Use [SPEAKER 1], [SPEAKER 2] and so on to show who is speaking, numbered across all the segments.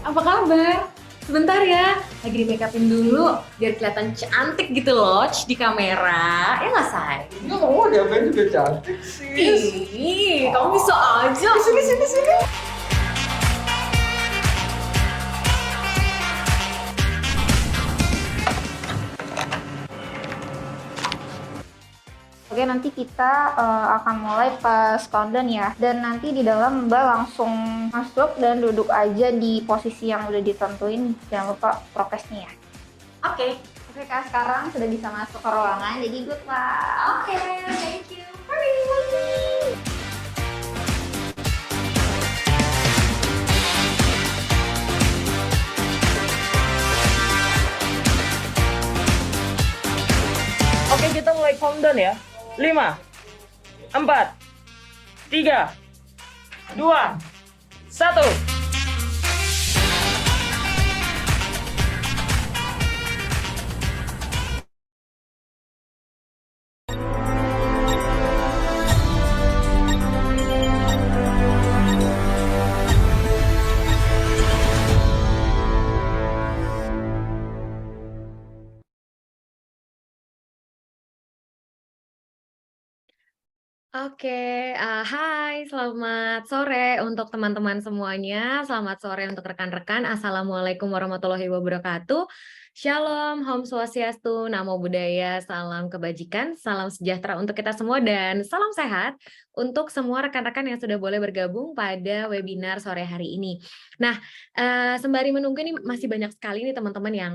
[SPEAKER 1] Apa kabar? Sebentar ya, lagi di make upin dulu biar kelihatan cantik gitu loh di kamera. Ya nggak, Say?
[SPEAKER 2] Ya kamu diapain juga cantik sih.
[SPEAKER 1] Ih, kamu bisa aja.
[SPEAKER 2] Sini, sini, sini.
[SPEAKER 3] Oke, nanti kita akan mulai pas countdown ya. Dan nanti di dalam Mbak langsung masuk dan duduk aja di posisi yang udah ditentuin. Jangan lupa prokesnya ya.
[SPEAKER 1] Oke.
[SPEAKER 3] Oke, Kak, sekarang sudah bisa masuk ke ruangan, jadi good luck.
[SPEAKER 1] Oke, thank you. Hurry.
[SPEAKER 4] Oke, kita mulai countdown ya. 5, 4, 3, 2, 1.
[SPEAKER 1] Oke, hai, selamat sore untuk teman-teman semuanya. Selamat sore untuk rekan-rekan. Assalamualaikum warahmatullahi wabarakatuh. Shalom, Om Swastiastu, Namo Buddhaya, salam kebajikan, salam sejahtera untuk kita semua, dan salam sehat untuk semua rekan-rekan yang sudah boleh bergabung pada webinar sore hari ini. Nah, sembari menunggu ini masih banyak sekali nih teman-teman yang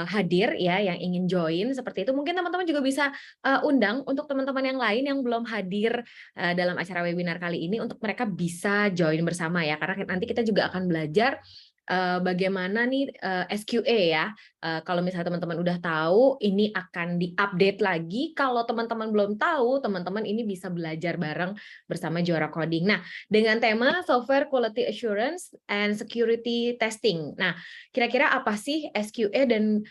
[SPEAKER 1] hadir ya, yang ingin join seperti itu. Mungkin teman-teman juga bisa undang untuk teman-teman yang lain yang belum hadir dalam acara webinar kali ini untuk mereka bisa join bersama ya, karena nanti kita juga akan belajar bagaimana nih SQA ya. Kalau misalnya teman-teman udah tahu, ini akan diupdate lagi. Kalau teman-teman belum tahu, teman-teman ini bisa belajar bareng bersama Juara Coding. Nah, dengan tema Software Quality Assurance and Security Testing. Nah, kira-kira apa sih SQA dan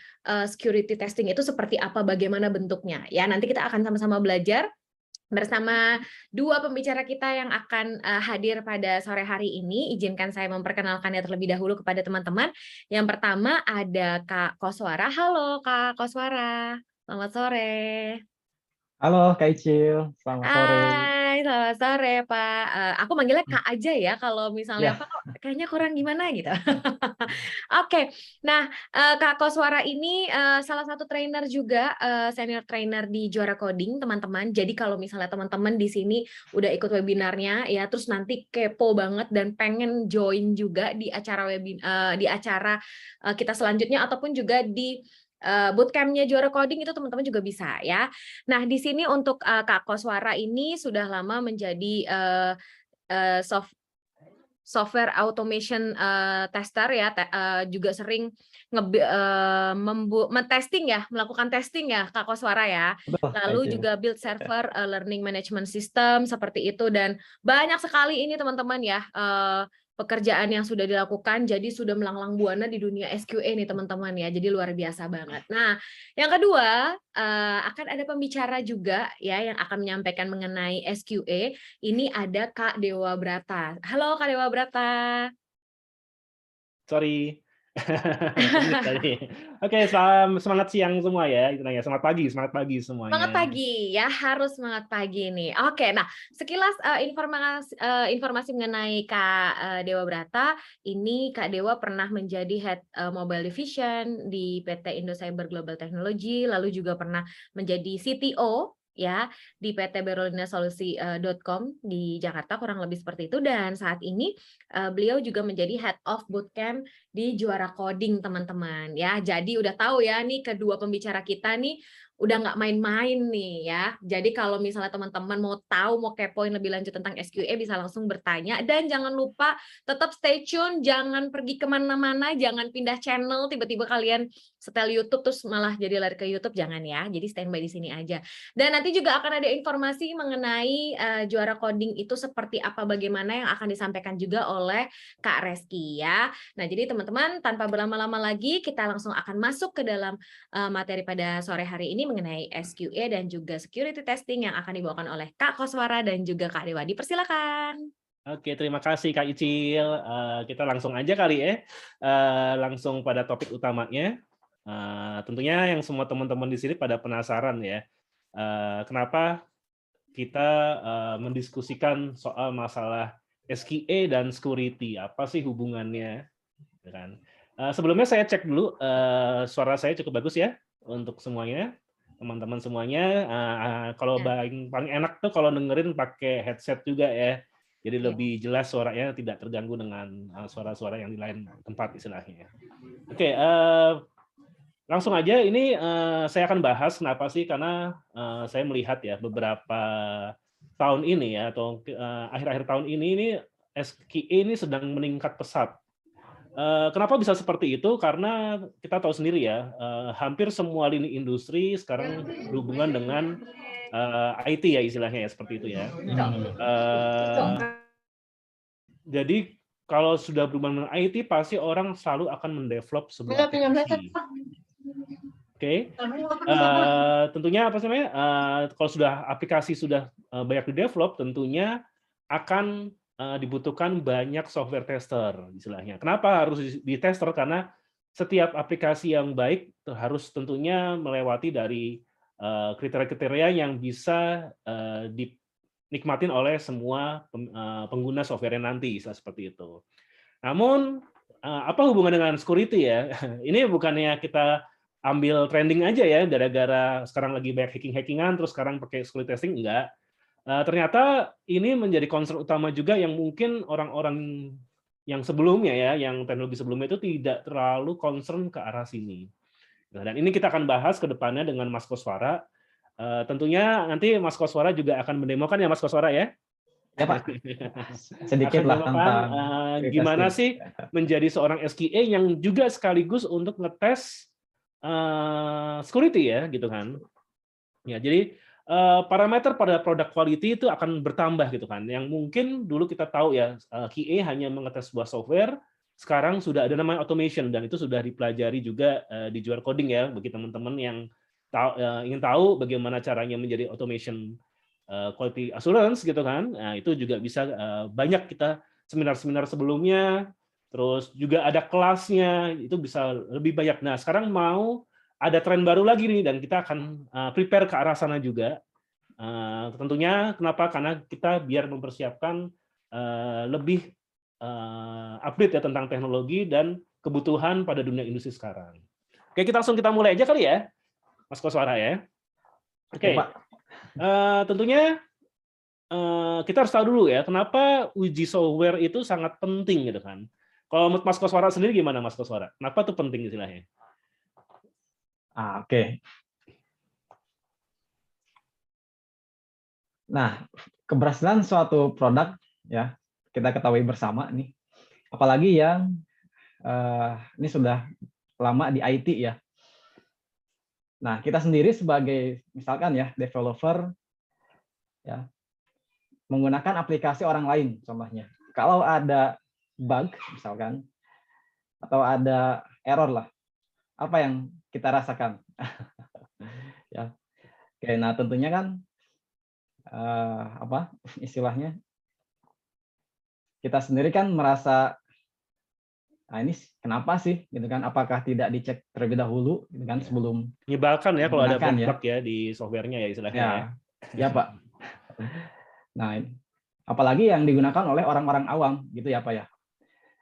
[SPEAKER 1] security testing itu seperti apa, bagaimana bentuknya? Ya, nanti kita akan sama-sama belajar bersama dua pembicara kita yang akan hadir pada sore hari ini. Izinkan saya memperkenalkannya terlebih dahulu kepada teman-teman. Yang pertama ada Kak Koswara. Halo Kak Koswara, selamat sore.
[SPEAKER 5] Halo Kak Icil, selamat sore.
[SPEAKER 1] Hai, selamat sore Pak. Aku manggilnya Kak aja ya, kalau misalnya
[SPEAKER 5] Ya,
[SPEAKER 1] Pak kok kayaknya kurang gimana gitu. Oke, nah Kak Koswara ini salah satu trainer juga, senior trainer di Juara Coding teman-teman. Jadi kalau misalnya teman-teman di sini udah ikut webinarnya ya, terus nanti kepo banget dan pengen join juga di acara di acara kita selanjutnya, ataupun juga di bootcampnya Juara Coding, itu teman-teman juga bisa ya. Nah, di sini untuk Kak Koswara ini sudah lama menjadi software automation tester ya, juga sering mentesting ya, melakukan testing ya Kak Koswara ya.
[SPEAKER 5] betul Kak
[SPEAKER 1] Lalu
[SPEAKER 5] Icil.
[SPEAKER 1] juga build server learning management system seperti itu, dan banyak sekali ini teman-teman ya pekerjaan yang sudah dilakukan, jadi sudah melanglang buana di dunia SQA nih teman-teman ya. Jadi luar biasa banget. Nah, yang kedua akan ada pembicara juga ya yang akan menyampaikan mengenai SQA. Ini ada Kak Dewa Brata. Halo Kak Dewa Brata.
[SPEAKER 5] Sorry. Mute tadi. Oke, semangat siang semua ya, istilahnya. Semangat pagi
[SPEAKER 1] Semangat
[SPEAKER 5] semuanya.
[SPEAKER 1] pagi ya, harus semangat pagi nih. Oke, nah sekilas informasi mengenai Kak Dewa Brata. Ini Kak Dewa pernah menjadi Head Mobile Division di PT Indocyber Global Technology, lalu juga pernah menjadi CTO ya di PT Berolina Solusi.com di Jakarta, kurang lebih seperti itu. Dan saat ini beliau juga menjadi Head of Bootcamp di Juara Coding teman-teman ya. Jadi udah tahu ya nih, kedua pembicara kita nih udah nggak main-main nih ya. Jadi kalau misalnya teman-teman mau tahu, mau kepoin lebih lanjut tentang SQA, bisa langsung bertanya. Dan jangan lupa tetap stay tune, jangan pergi kemana-mana, jangan pindah channel, tiba-tiba kalian setel YouTube terus malah jadi lari ke YouTube, jangan ya. Jadi standby di sini aja. Dan nanti juga akan ada informasi mengenai Juara Coding itu seperti apa, bagaimana, yang akan disampaikan juga oleh Kak Reski ya. Nah, jadi teman-teman, tanpa berlama-lama lagi, kita langsung akan masuk ke dalam materi pada sore hari ini mengenai SQA dan juga security testing yang akan dibawakan oleh Kak Koswara dan juga Kak Dewa. Dipersilakan.
[SPEAKER 5] Oke, terima kasih Kak Icil. Kita langsung aja kali ya, langsung pada topik utamanya. Tentunya yang semua teman-teman di sini pada penasaran ya, kenapa kita mendiskusikan soal masalah SQA dan security, apa sih hubungannya, gitu kan? Sebelumnya saya cek dulu, suara saya cukup bagus ya untuk semuanya, teman-teman semuanya. Kalau paling enak tuh kalau dengerin pakai headset juga ya. Jadi lebih jelas suaranya tidak terganggu dengan suara-suara yang di lain tempat istilahnya. Oke, langsung aja ini saya akan bahas kenapa sih, karena saya melihat ya beberapa tahun ini ya atau akhir-akhir tahun ini SQA ini sedang meningkat pesat. Kenapa bisa seperti itu? Karena kita tahu sendiri ya, hampir semua lini industri sekarang berhubungan dengan IT ya istilahnya ya, seperti itu ya. Jadi kalau sudah berhubungan dengan IT, pasti orang selalu akan mendevelop sebuah aplikasi. Oke, tentunya apa namanya? Kalau sudah aplikasi sudah banyak di-develop, tentunya akan dibutuhkan banyak software tester istilahnya. Kenapa harus di-tester? Karena setiap aplikasi yang baik harus tentunya melewati dari kriteria-kriteria yang bisa dinikmatin oleh semua pengguna software nanti, seperti itu. Namun apa hubungan dengan security ya? Ini bukannya kita ambil trending aja ya, gara-gara sekarang lagi banyak hacking-hackingan, terus sekarang pakai security testing, enggak. Ternyata ini menjadi concern utama juga yang mungkin orang-orang yang sebelumnya ya, yang teknologi sebelumnya itu tidak terlalu concern ke arah sini. Dan ini kita akan bahas ke depannya dengan Mas Koswara. Tentunya nanti Mas Koswara juga akan mendemokan ya Mas Koswara ya?
[SPEAKER 6] Ya Pak, sedikit lah tentang
[SPEAKER 5] gimana sih menjadi seorang SQA yang juga sekaligus untuk ngetes security ya, gitu kan? Ya, jadi parameter pada produk quality itu akan bertambah gitu kan. Yang mungkin dulu kita tahu ya, QA hanya mengetes sebuah software, sekarang sudah ada namanya automation dan itu sudah dipelajari juga di Juara Coding ya, bagi teman-teman yang ingin tahu bagaimana caranya menjadi automation quality assurance gitu kan. Nah, itu juga bisa banyak kita seminar-seminar sebelumnya, terus juga ada kelasnya, itu bisa lebih banyak. Nah, sekarang mau ada tren baru lagi nih, dan kita akan prepare ke arah sana juga. Tentunya kenapa? Karena kita biar mempersiapkan lebih update ya tentang teknologi dan kebutuhan pada dunia industri sekarang. Oke, kita mulai aja kali ya, Mas Koswara ya. Oke, tentunya kita harus tahu dulu ya, kenapa uji software itu sangat penting gitu kan. Kalau menurut Mas Koswara sendiri gimana Mas Koswara? Kenapa itu penting istilahnya?
[SPEAKER 6] Oke. Nah, keberhasilan suatu produk ya kita ketahui bersama nih, apalagi yang ini sudah lama di IT ya. Nah, kita sendiri sebagai misalkan ya developer ya menggunakan aplikasi orang lain contohnya. Kalau ada bug misalkan atau ada error lah, apa yang kita rasakan? Ya. Oke, nah tentunya kan apa istilahnya? Kita sendiri kan merasa nah ini kenapa sih gitu kan, apakah tidak dicek terlebih dahulu gitu kan sebelum
[SPEAKER 5] menyebalkan ya kalau ada
[SPEAKER 6] menggunakan,
[SPEAKER 5] bug ya di softwarenya ya istilahnya ya.
[SPEAKER 6] Ya Pak. Nah, apalagi yang digunakan oleh orang-orang awam gitu ya Pak ya.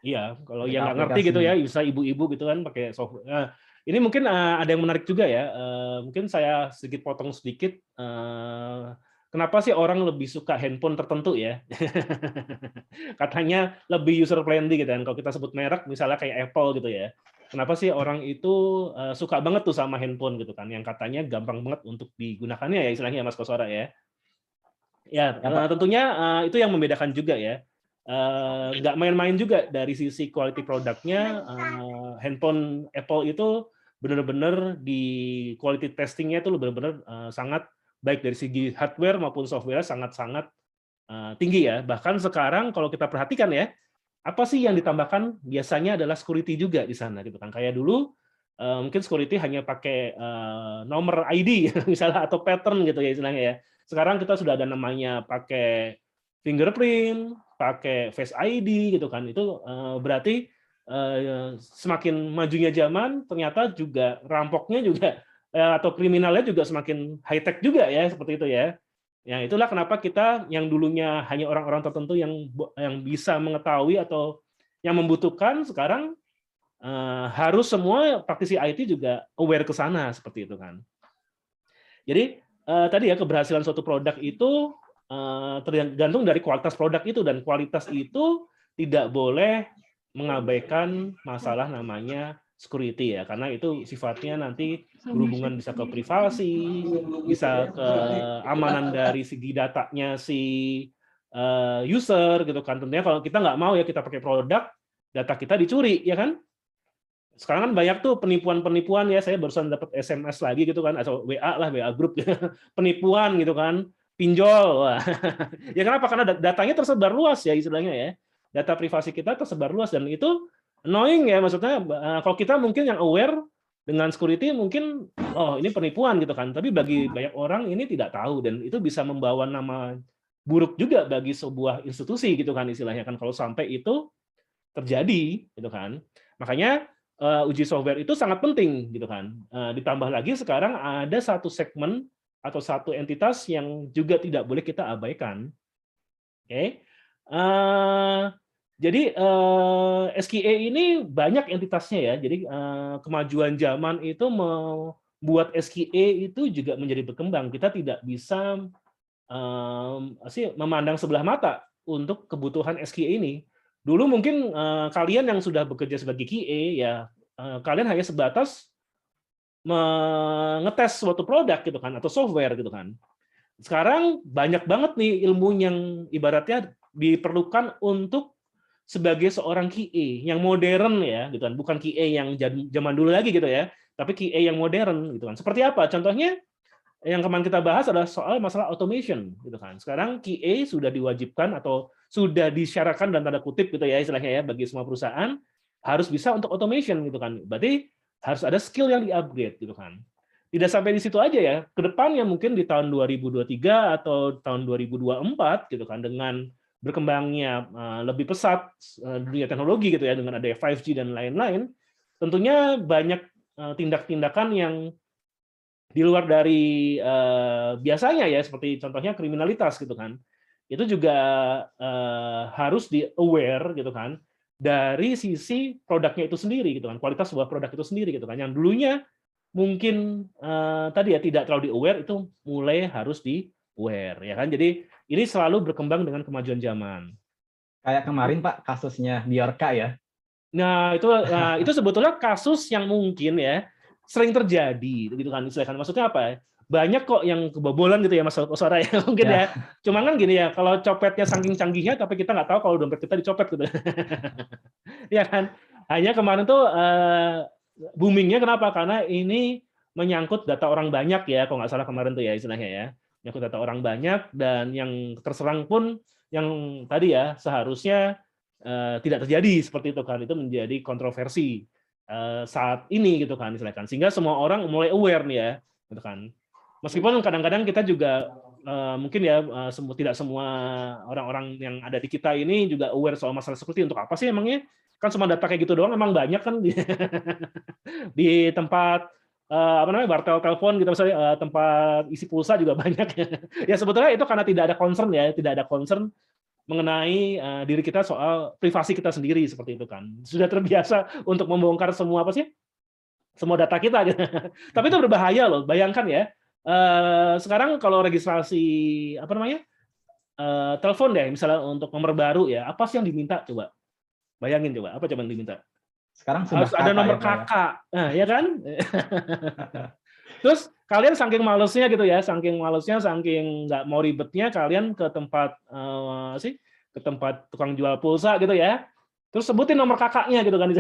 [SPEAKER 5] Iya, kalau
[SPEAKER 6] Ketika
[SPEAKER 5] yang nggak ngerti gitu ya, bisa ibu-ibu gitu kan pakai software. Nah, ini mungkin ada yang menarik juga ya. Mungkin saya sedikit potong sedikit. Kenapa sih orang lebih suka handphone tertentu ya? Katanya lebih user friendly gitu kan. Kalau kita sebut merek, misalnya kayak Apple gitu ya. Kenapa sih orang itu suka banget tuh sama handphone gitu kan? Yang katanya gampang banget untuk digunakannya ya istilahnya Mas Koswara ya. Ya, tentunya itu yang membedakan juga ya. Nggak main-main juga dari sisi quality produknya. Handphone Apple itu benar-benar di quality testingnya itu benar-benar sangat baik dari segi hardware maupun software, sangat-sangat tinggi ya. Bahkan sekarang kalau kita perhatikan ya, apa sih yang ditambahkan biasanya adalah security juga di sana gitu kan. Kayak dulu mungkin security hanya pakai nomor ID misalnya atau pattern gitu ya istilahnya ya. Sekarang kita sudah ada namanya pakai fingerprint, pakai Face ID gitu kan, itu berarti semakin majunya zaman ternyata juga rampoknya juga atau kriminalnya juga semakin high tech juga ya, seperti itu ya. Ya itulah kenapa kita yang dulunya hanya orang-orang tertentu yang bisa mengetahui atau yang membutuhkan, sekarang harus semua praktisi IT juga aware ke sana, seperti itu kan. Jadi tadi ya, keberhasilan suatu produk itu tergantung dari kualitas produk itu, dan kualitas itu tidak boleh mengabaikan masalah namanya security ya, karena itu sifatnya nanti berhubungan bisa ke privasi, bisa ke amanan dari segi datanya si user gitu kan. Tentunya kalau kita nggak mau ya kita pakai produk, data kita dicuri ya kan. Sekarang kan banyak tuh penipuan-penipuan ya, saya barusan dapat SMS lagi gitu kan, atau WA lah, WA grup penipuan gitu kan, pinjol. Wah. Ya kenapa? Karena datanya tersebar luas ya istilahnya ya. Data privasi kita tersebar luas, dan itu annoying ya, maksudnya kalau kita mungkin yang aware dengan security mungkin oh ini penipuan gitu kan, tapi bagi banyak orang ini tidak tahu, dan itu bisa membawa nama buruk juga bagi sebuah institusi gitu kan istilahnya kan, kalau sampai itu terjadi gitu kan. Makanya uji software itu sangat penting gitu kan. Ditambah lagi sekarang ada satu segmen atau satu entitas yang juga tidak boleh kita abaikan. Oke. Jadi SKA ini banyak entitasnya ya. Jadi kemajuan zaman itu membuat SKA itu juga menjadi berkembang. Kita tidak bisa memandang sebelah mata untuk kebutuhan SKA ini. Dulu mungkin kalian yang sudah bekerja sebagai QA ya kalian hanya sebatas mengetes suatu produk gitu kan, atau software gitu kan. Sekarang banyak banget nih ilmu yang ibaratnya diperlukan untuk sebagai seorang QA yang modern ya gitu kan, bukan QA yang zaman dulu lagi gitu ya, tapi QA yang modern gitu kan. Seperti apa? Contohnya yang kemarin kita bahas adalah soal masalah automation gitu kan. Sekarang QA sudah diwajibkan atau sudah disyaratkan dan tanda kutip gitu ya istilahnya ya, bagi semua perusahaan harus bisa untuk automation gitu kan. Berarti harus ada skill yang di-upgrade gitu kan. Tidak sampai di situ aja ya. Kedepannya mungkin di tahun 2023 atau tahun 2024 gitu kan, dengan berkembangnya lebih pesat dunia teknologi gitu ya, dengan ada 5G dan lain-lain, tentunya banyak tindak-tindakan yang di luar dari biasanya ya, seperti contohnya kriminalitas gitu kan, itu juga harus di-aware gitu kan, dari sisi produknya itu sendiri gitu kan, kualitas sebuah produk itu sendiri gitu kan, yang dulunya mungkin tadi ya tidak terlalu di-aware, itu mulai harus di-aware ya kan. Jadi ini selalu berkembang dengan kemajuan zaman.
[SPEAKER 6] Kayak kemarin Pak kasusnya Biorka ya.
[SPEAKER 5] Nah, itu sebetulnya kasus yang mungkin ya sering terjadi gitu kan istilahnya. Maksudnya apa? Banyak kok yang kebobolan gitu ya Mas Osara ya mungkin ya. Cuma kan gini ya, kalau copetnya saking canggihnya tapi kita nggak tahu kalau dompet kita dicopet gitu. Ya kan? Hanya kemarin tuh boomingnya kenapa? Karena ini menyangkut data orang banyak ya, kalau nggak salah kemarin tuh ya istilahnya ya. Menyangkut data orang banyak, dan yang terserang pun yang tadi ya seharusnya tidak terjadi seperti itu kan. Itu menjadi kontroversi saat ini gitu kan istilahnya kan. Sehingga semua orang mulai aware nih ya gitu kan. Meskipun kadang-kadang kita juga mungkin ya tidak semua orang-orang yang ada di kita ini juga aware soal masalah seperti untuk apa sih emangnya, kan cuma data kayak gitu doang, emang banyak kan di tempat apa namanya bar telepon gitu misalnya, tempat isi pulsa juga banyak ya. Sebetulnya itu karena tidak ada concern ya, tidak ada concern mengenai diri kita soal privasi kita sendiri seperti itu kan. Sudah terbiasa untuk membongkar semua apa sih, semua data kita gitu. Tapi itu berbahaya loh. Bayangkan ya, sekarang kalau registrasi apa namanya telepon deh misalnya untuk nomor baru ya, apa sih yang diminta coba? Bayangin coba, apa coba yang diminta?
[SPEAKER 6] Sekarang
[SPEAKER 5] harus ada nomor kakak, nah ya kan? Terus kalian saking malesnya gitu ya, saking nggak mau ribetnya, kalian ke tempat ke tempat tukang jual pulsa gitu ya. Terus sebutin nomor kakaknya gitu kan.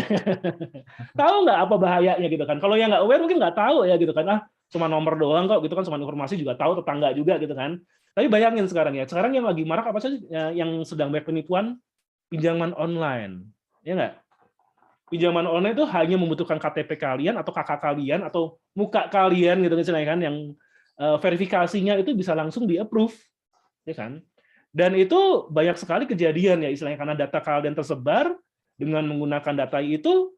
[SPEAKER 5] Tahu nggak apa bahayanya gitu kan? Kalau yang nggak aware mungkin nggak tahu ya gitu kan. Cuma nomor doang kok gitu kan, cuma informasi juga tahu, tetangga juga gitu kan. Tapi bayangin sekarang ya, sekarang yang lagi marak apa sih yang sedang banyak penipuan? Pinjaman online, ya nggak? Pinjaman online itu hanya membutuhkan KTP kalian atau kakak kalian atau muka kalian gitu misalnya kan, yang verifikasinya itu bisa langsung di-approve, ya kan? Dan itu banyak sekali kejadian ya istilahnya karena data kalian tersebar dengan menggunakan data itu,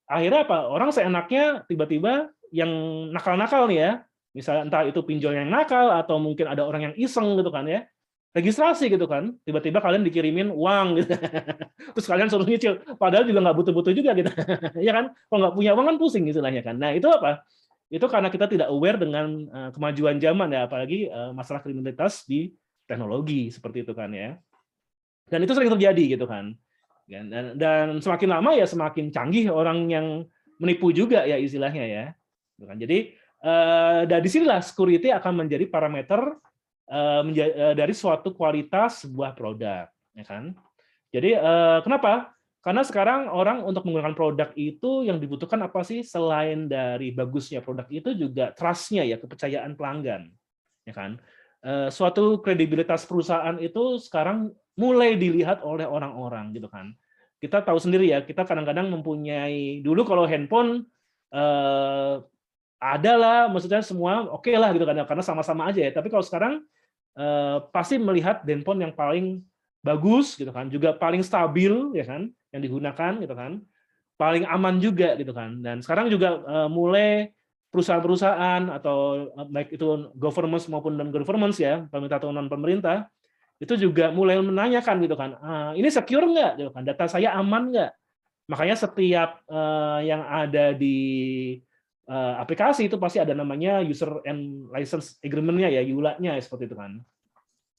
[SPEAKER 5] akhirnya apa? Orang seenaknya tiba-tiba yang nakal-nakal nih ya, misalnya entah itu pinjol yang nakal atau mungkin ada orang yang iseng gitu kan ya, registrasi gitu kan, tiba-tiba kalian dikirimin uang gitu. Terus kalian suruh nyicil, padahal juga nggak butuh-butuh juga gitu. Ya kan? Kalau nggak punya uang kan pusing istilahnya kan. Nah, itu apa? Itu karena kita tidak aware dengan kemajuan zaman ya, apalagi masalah kriminalitas di teknologi seperti itu kan ya. Dan itu sering terjadi gitu kan. Dan semakin lama ya semakin canggih orang yang menipu juga ya istilahnya ya. Gitu kan. Jadi dari sinilah security akan menjadi parameter dari suatu kualitas sebuah produk, ya kan? Jadi kenapa? Karena sekarang orang untuk menggunakan produk itu yang dibutuhkan apa sih selain dari bagusnya produk itu juga trust-nya ya, kepercayaan pelanggan, ya kan? Suatu kredibilitas perusahaan itu sekarang mulai dilihat oleh orang-orang gitu kan. Kita tahu sendiri ya, kita kadang-kadang mempunyai dulu kalau handphone ada lah, maksudnya semua oke lah gitu kan, karena sama-sama aja ya. Tapi kalau sekarang pasti melihat handphone yang paling bagus gitu kan, juga paling stabil ya kan, yang digunakan gitu kan, paling aman juga gitu kan. Dan sekarang juga mulai perusahaan-perusahaan atau baik itu government maupun non government ya, pemerintah atau non pemerintah, itu juga mulai menanyakan gitu kan, ini secure nggak gitu kan, data saya aman nggak? Makanya setiap yang ada di aplikasi itu pasti ada namanya user and license agreement-nya ya, EULA-nya seperti itu kan.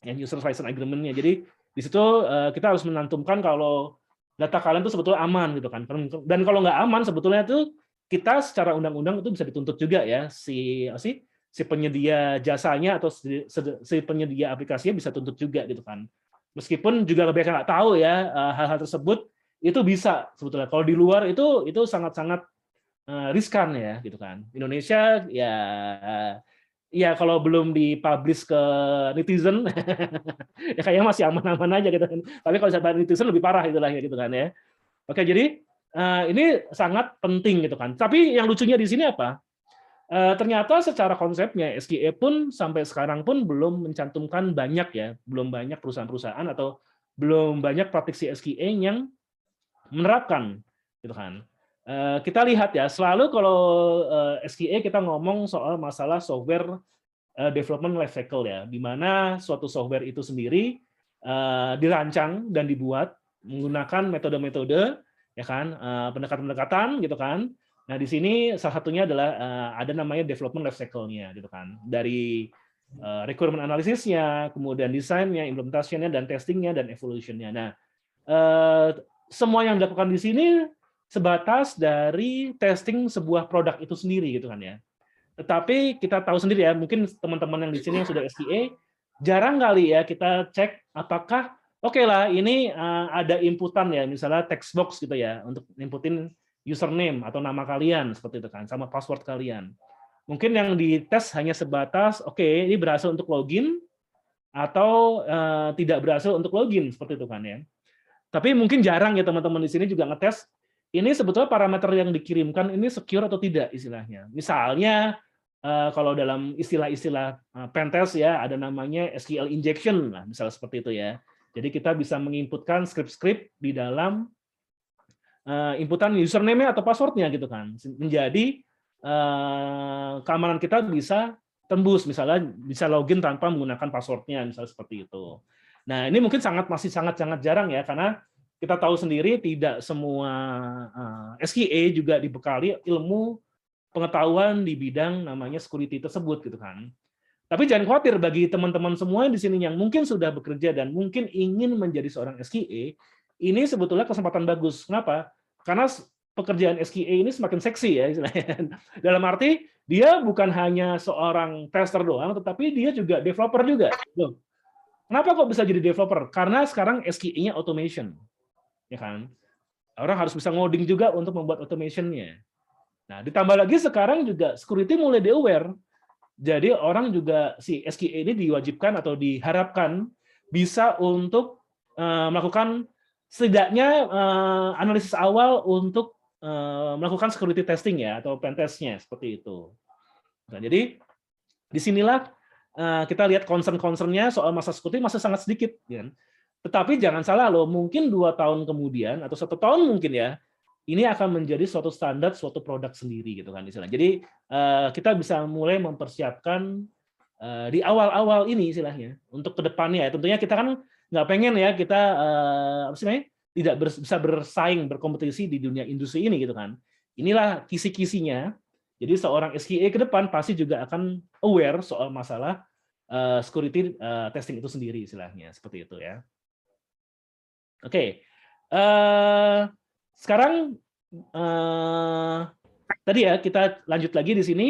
[SPEAKER 5] Yang user license agreement-nya. Jadi di situ kita harus menantumkan kalau data kalian itu sebetulnya aman gitu kan. Dan kalau nggak aman sebetulnya itu kita secara undang-undang itu bisa dituntut juga ya si penyedia jasanya atau si penyedia aplikasinya bisa tuntut juga gitu kan. Meskipun juga mereka nggak tahu ya hal-hal tersebut itu bisa sebetulnya. Kalau di luar itu sangat-sangat riskan ya gitu kan. Indonesia ya kalau belum dipublish ke netizen ya kayaknya masih aman-aman aja gitu kan. Tapi kalau sampai netizen lebih parah itulah ya gitu kan ya. Oke, jadi ini sangat penting gitu kan. Tapi yang lucunya di sini apa? Ternyata secara konsepnya SKA pun sampai sekarang pun belum mencantumkan banyak ya, belum banyak perusahaan-perusahaan atau belum banyak praktisi SKA yang menerapkan gitu kan. Kita lihat ya, selalu kalau SKA kita ngomong soal masalah software development life cycle ya, di mana suatu software itu sendiri dirancang dan dibuat menggunakan metode-metode ya kan, pendekatan-pendekatan gitu kan. Nah, di sini salah satunya adalah ada namanya development life cycle-nya gitu kan. Dari requirement analysis-nya, kemudian desainnya, implementasinya dan testing-nya dan evolution-nya. Nah, semua yang dilakukan di sini sebatas dari testing sebuah produk itu sendiri gitu kan ya. Tetapi kita tahu sendiri ya, mungkin teman-teman yang di sini yang sudah SKA jarang kali ya kita cek apakah oke lah ini ada inputan ya, misalnya text box gitu ya untuk inputin username atau nama kalian seperti itu kan, sama password kalian. Mungkin yang dites hanya sebatas oke, ini berhasil untuk login atau tidak berhasil untuk login seperti itu kan ya. Tapi mungkin jarang ya teman-teman di sini juga ngetes ini sebetulnya parameter yang dikirimkan ini secure atau tidak istilahnya. Misalnya kalau dalam istilah-istilah pentest ya ada namanya SQL injection lah, misalnya seperti itu ya. Jadi kita bisa menginputkan script-script di dalam inputan username atau passwordnya gitu kan, menjadi keamanan kita bisa tembus, misalnya bisa login tanpa menggunakan passwordnya, misalnya seperti itu. Nah ini mungkin masih sangat jarang ya, karena kita tahu sendiri tidak semua SKA juga dibekali ilmu pengetahuan di bidang namanya security tersebut gitu kan. Tapi jangan khawatir bagi teman-teman semua di sini yang mungkin sudah bekerja dan mungkin ingin menjadi seorang SKA, ini sebetulnya kesempatan bagus. Kenapa? Karena pekerjaan SKA ini semakin seksi ya istilahnya. Dalam arti dia bukan hanya seorang tester doang, tetapi dia juga developer juga. Loh. Kenapa kok bisa jadi developer? Karena sekarang SKA-nya automation, ya kan? Orang harus bisa ngoding juga untuk membuat automation-nya. Nah, ditambah lagi sekarang juga security mulai di-aware. Jadi orang juga si SKA ini diwajibkan atau diharapkan bisa untuk melakukan setidaknya analisis awal untuk melakukan security testing ya atau pen test-nya seperti itu. Nah, jadi disinilah kita lihat concern-concernnya soal masalah security masih sangat sedikit, ya. Tetapi jangan salah loh, mungkin 2 tahun kemudian atau 1 tahun mungkin ya, ini akan menjadi suatu standar, suatu produk sendiri gitu kan istilahnya. Jadi kita bisa mulai mempersiapkan di awal-awal ini istilahnya untuk kedepannya ya. Tentunya kita kan nggak pengen ya kita apa sih namanya, tidak bisa bersaing berkompetisi di dunia industri ini gitu kan. Inilah kisi-kisinya. Jadi seorang SQA ke depan pasti juga akan aware soal masalah security testing itu sendiri istilahnya seperti itu ya. Oke, sekarang tadi ya kita lanjut lagi di sini.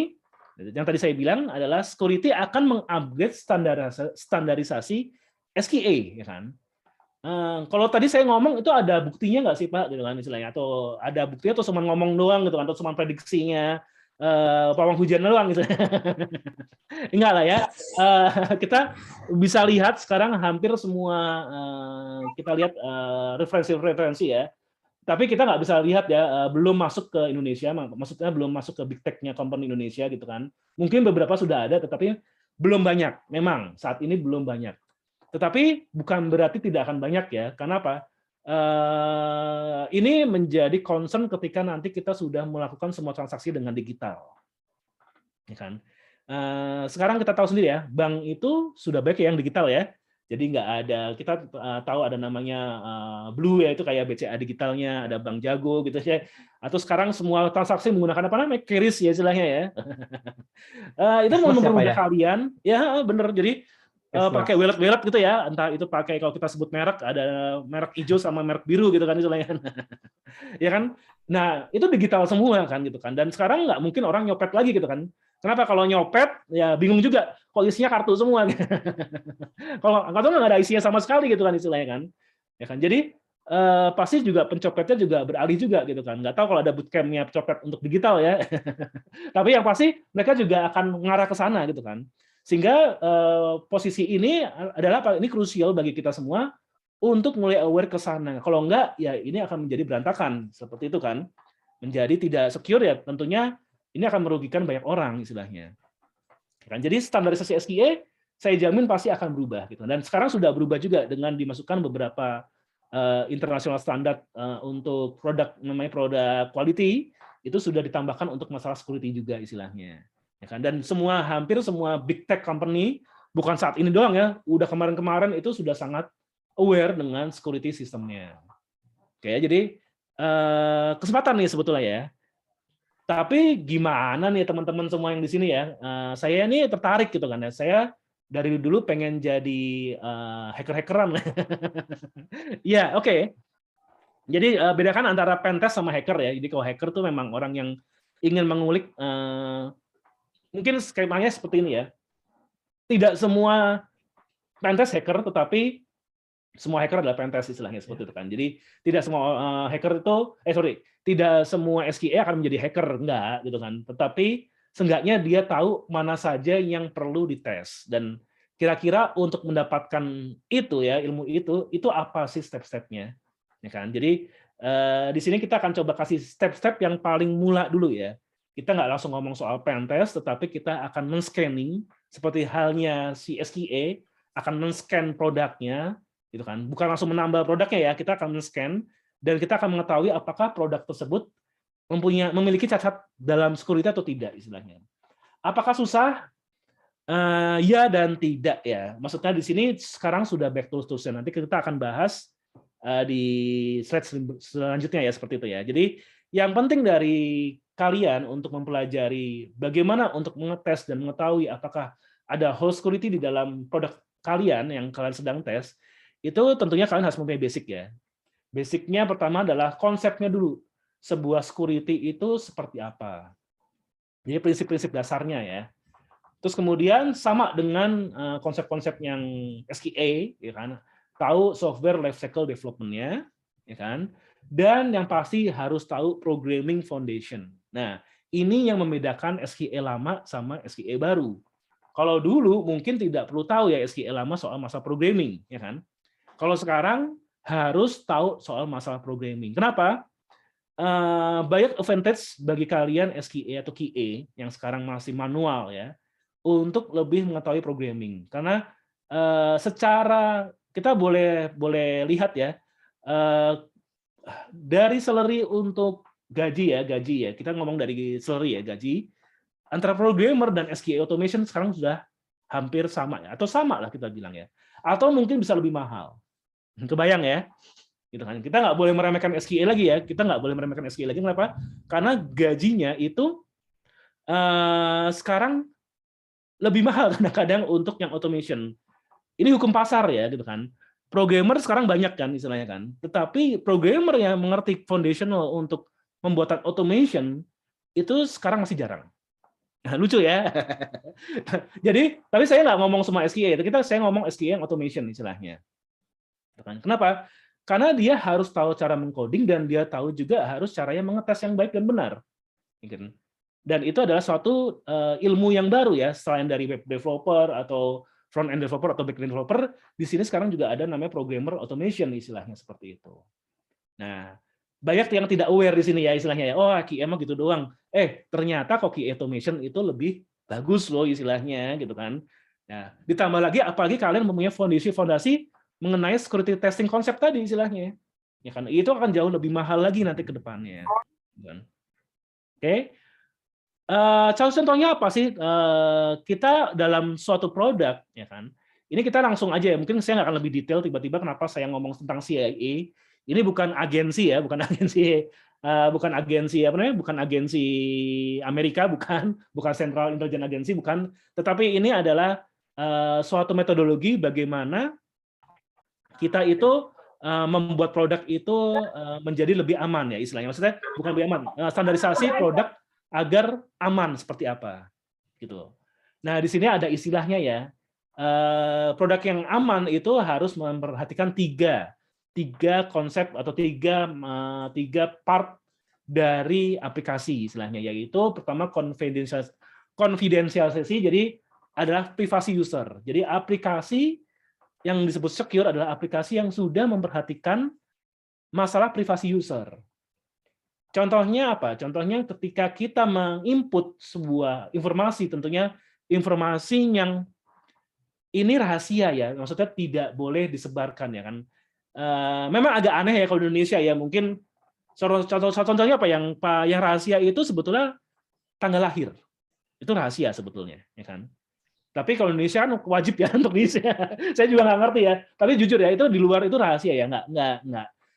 [SPEAKER 5] Yang tadi saya bilang adalah security akan mengupgrade standarisasi SQA, ya kan? Kalau tadi saya ngomong itu ada buktinya nggak sih Pak, gitu kan istilahnya, atau ada buktinya atau cuma ngomong doang gitu kan, atau cuma prediksinya pawang hujan doang gitu. Enggak lah ya. Kita bisa lihat sekarang hampir semua kita lihat referensi ya. Tapi kita nggak bisa lihat ya, belum masuk ke Indonesia, maksudnya belum masuk ke big tech-nya company Indonesia gitu kan. Mungkin beberapa sudah ada, tetapi belum banyak. Memang saat ini belum banyak. Tetapi bukan berarti tidak akan banyak ya. Karena apa? Ini menjadi concern ketika nanti kita sudah melakukan semua transaksi dengan digital. Ya kan? Sekarang kita tahu sendiri ya, bank itu sudah baik yang digital ya. Jadi nggak ada, kita tahu ada namanya Blue ya, itu kayak BCA digitalnya, ada Bank Jago gitu ya. Atau sekarang semua transaksi menggunakan apa namanya, QRIS ya istilahnya ya. Itu mempermudah kalian, ya bener. Jadi pakai wallet gitu ya, entah itu pakai, kalau kita sebut merek, ada merek hijau sama merek biru gitu kan istilahnya. Ya kan? Nah itu digital semua kan gitu kan. Dan sekarang nggak mungkin orang nyopet lagi gitu kan. Kenapa? Kalau nyopet ya bingung juga, kok isinya kartu semua. Kalau kartu nggak ada isinya sama sekali gitu kan istilahnya kan. Ya kan. Jadi pasti juga pencopetnya juga beralih juga gitu kan. Nggak tahu kalau ada bootcampnya copet untuk digital ya. Tapi yang pasti mereka juga akan mengarah ke sana gitu kan. Sehingga posisi ini adalah ini krusial bagi kita semua untuk mulai aware ke sana. Kalau enggak ya ini akan menjadi berantakan seperti itu kan. Menjadi tidak secure ya tentunya. Ini akan merugikan banyak orang istilahnya. Kan? Jadi standarisasi SQA saya jamin pasti akan berubah gitu. Dan sekarang sudah berubah juga dengan dimasukkan beberapa international standard untuk produk, namanya produk quality, itu sudah ditambahkan untuk masalah security juga istilahnya. Ya kan? Dan hampir semua big tech company, bukan saat ini doang ya, udah kemarin-kemarin itu sudah sangat aware dengan security sistemnya. Oke, jadi kesempatan nih sebetulnya ya. Tapi gimana nih teman-teman semua yang di sini ya, saya ini tertarik gitu kan ya, saya dari dulu pengen jadi hacker-hackeran. Ya oke. Jadi bedakan antara pentest sama hacker ya. Jadi kalau hacker tuh memang orang yang ingin mengulik, mungkin skemanya seperti ini ya. Tidak semua pentest hacker, tetapi semua hacker adalah pentest istilahnya seperti itu kan. Jadi tidak semua hacker itu, tidak semua SQA akan menjadi hacker, enggak gitu kan. Tetapi seenggaknya dia tahu mana saja yang perlu dites, dan kira-kira untuk mendapatkan itu ya, ilmu itu apa sih step-stepnya, ya kan. Jadi di sini kita akan coba kasih step-step yang paling mula dulu ya. Kita nggak langsung ngomong soal pentest, tetapi kita akan men-scanning seperti halnya si SQA akan men-scan produknya, gitu kan. Bukan langsung menambah produknya ya, kita akan men-scan dan kita akan mengetahui apakah produk tersebut memiliki cacat dalam security atau tidak istilahnya. Apakah susah? Ya dan tidak ya. Maksudnya di sini sekarang sudah back to tools, nanti kita akan bahas di slide selanjutnya ya seperti itu ya. Jadi yang penting dari kalian untuk mempelajari bagaimana untuk mengetes dan mengetahui apakah ada hole security di dalam produk kalian yang kalian sedang tes, itu tentunya kalian harus mempunyai basic ya. Basicnya pertama adalah konsepnya dulu. Sebuah security itu seperti apa. Jadi prinsip-prinsip dasarnya ya. Terus kemudian sama dengan konsep-konsep yang SQA, ya kan. Tahu software lifecycle development-nya, ya kan. Dan yang pasti harus tahu programming foundation. Nah, ini yang membedakan SQA lama sama SQA baru. Kalau dulu mungkin tidak perlu tahu ya SQA lama soal masalah programming, ya kan. Kalau sekarang harus tahu soal masalah programming. Kenapa? Banyak advantage bagi kalian SQA atau QA yang sekarang masih manual ya. untuk lebih mengetahui programming. Karena secara kita boleh lihat ya, dari salary untuk gaji ya, kita ngomong dari salary ya, gaji, antara programmer dan SQL automation sekarang sudah hampir sama ya, atau sama lah kita bilang ya. Atau mungkin bisa lebih mahal. Kebayang ya? Gitu kan. Kita nggak boleh meremehkan SQL lagi ya. Kita nggak boleh meremehkan SQL lagi. Kenapa? Karena gajinya itu sekarang lebih mahal kadang-kadang untuk yang automation. Ini hukum pasar ya, gitu kan. Programmer sekarang banyak kan istilahnya kan. Tetapi programmer yang mengerti foundational untuk pembuatan automation itu sekarang masih jarang. Nah, lucu ya. Jadi, tapi saya nggak ngomong semua SQL, saya ngomong SQL yang automation istilahnya. Kenapa? Karena dia harus tahu cara mengcoding dan dia tahu juga harus caranya mengetes yang baik dan benar. Dan itu adalah suatu ilmu yang baru ya, selain dari web developer atau front end developer atau back end developer, di sini sekarang juga ada namanya programmer automation istilahnya seperti itu. Nah, banyak yang tidak aware di sini ya istilahnya ya. Oh, QM gitu doang. Ternyata kok QM automation itu lebih bagus loh istilahnya gitu kan. Nah, ditambah lagi apalagi kalian mempunyai fondasi mengenai security testing konsep tadi istilahnya. Ya kan itu akan jauh lebih mahal lagi nanti ke depannya. Oke. Contohnya apa sih? Kita dalam suatu produk ya kan. Ini kita langsung aja ya. Mungkin saya nggak akan lebih detail tiba-tiba kenapa saya ngomong tentang CIA. Ini bukan agensi ya, bukan agensi bukan agensi Amerika, bukan Central Intelligence Agency, bukan. Tetapi ini adalah suatu metodologi bagaimana kita itu membuat produk itu menjadi lebih aman ya istilahnya. Maksudnya bukan lebih aman, standarisasi produk agar aman seperti apa, gitu. Nah di sini ada istilahnya ya. Produk yang aman itu harus memperhatikan tiga konsep atau tiga part dari aplikasi istilahnya, yaitu pertama confidentiality, jadi adalah privasi user. Jadi aplikasi yang disebut secure adalah aplikasi yang sudah memperhatikan masalah privasi user. Contohnya apa? Contohnya ketika kita menginput sebuah informasi, tentunya informasi yang ini rahasia ya, maksudnya tidak boleh disebarkan ya kan. Memang agak aneh ya kalau di Indonesia ya, mungkin contohnya apa yang rahasia itu sebetulnya tanggal lahir. Itu rahasia sebetulnya, ya kan. Tapi kalau Indonesia kan wajib ya untuk diisi. Saya juga nggak ngerti ya. Tapi jujur ya, itu di luar itu rahasia ya, nggak.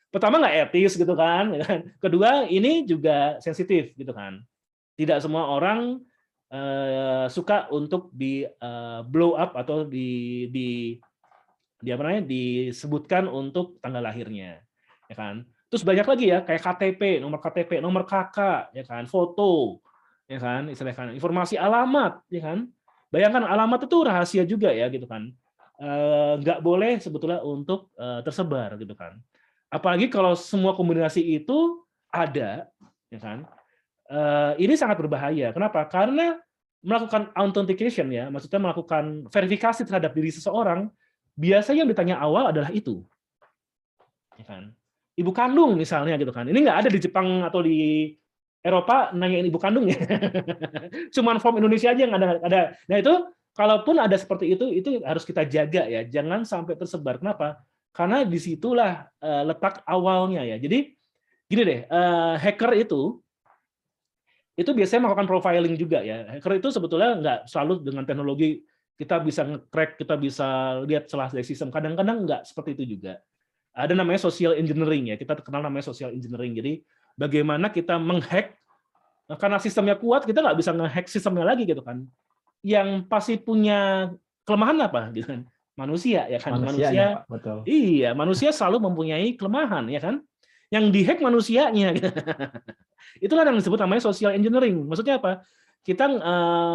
[SPEAKER 5] Pertama nggak etis gitu kan. Kedua ini juga sensitif gitu kan. Tidak semua orang suka untuk di blow up atau disebutkan untuk tanggal lahirnya, ya kan. Terus banyak lagi ya kayak KTP, nomor KK, ya kan, foto, ya kan, istilahnya informasi alamat, ya kan. Bayangkan alamat itu rahasia juga ya gitu kan. Nggak boleh sebetulnya untuk tersebar gitu kan. Apalagi kalau semua kombinasi itu ada, ya kan. Ini sangat berbahaya. Kenapa? Karena melakukan authentication ya, maksudnya melakukan verifikasi terhadap diri seseorang, biasanya yang ditanya awal adalah itu, ya kan. Ibu kandung misalnya gitu kan. Ini nggak ada di Jepang atau di Eropa nanyain ibu kandungnya. Cuman form Indonesia aja yang ada. Nah itu kalaupun ada seperti itu harus kita jaga ya, jangan sampai tersebar. Kenapa? Karena disitulah letak awalnya ya. Jadi gini deh, hacker itu biasanya melakukan profiling juga ya. Hacker itu sebetulnya nggak selalu dengan teknologi kita bisa nge-crack, kita bisa lihat celah dari sistem. Kadang-kadang nggak seperti itu juga. Ada namanya social engineering ya. Kita kenal namanya social engineering. Jadi bagaimana kita menghack, karena sistemnya kuat, kita nggak bisa nge-hack sistemnya lagi gitu kan. Yang pasti punya kelemahan apa gitu kan? Manusia ya kan. Manusia, betul. Iya, manusia selalu mempunyai kelemahan ya kan. Yang dihack manusianya. Gitu. Itulah yang disebut namanya social engineering. Maksudnya apa? Kita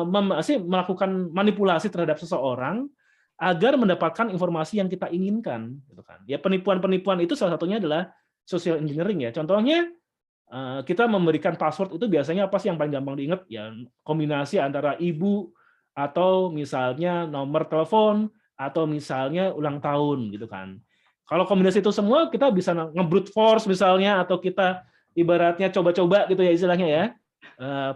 [SPEAKER 5] melakukan manipulasi terhadap seseorang agar mendapatkan informasi yang kita inginkan. Gitu kan. Ya penipuan-penipuan itu salah satunya adalah social engineering ya. Contohnya kita memberikan password itu biasanya apa sih yang paling gampang diingat? Ya kombinasi antara ibu atau misalnya nomor telepon atau misalnya ulang tahun gitu kan. Kalau kombinasi itu semua kita bisa nge-brute force misalnya, atau kita ibaratnya coba-coba gitu ya istilahnya ya.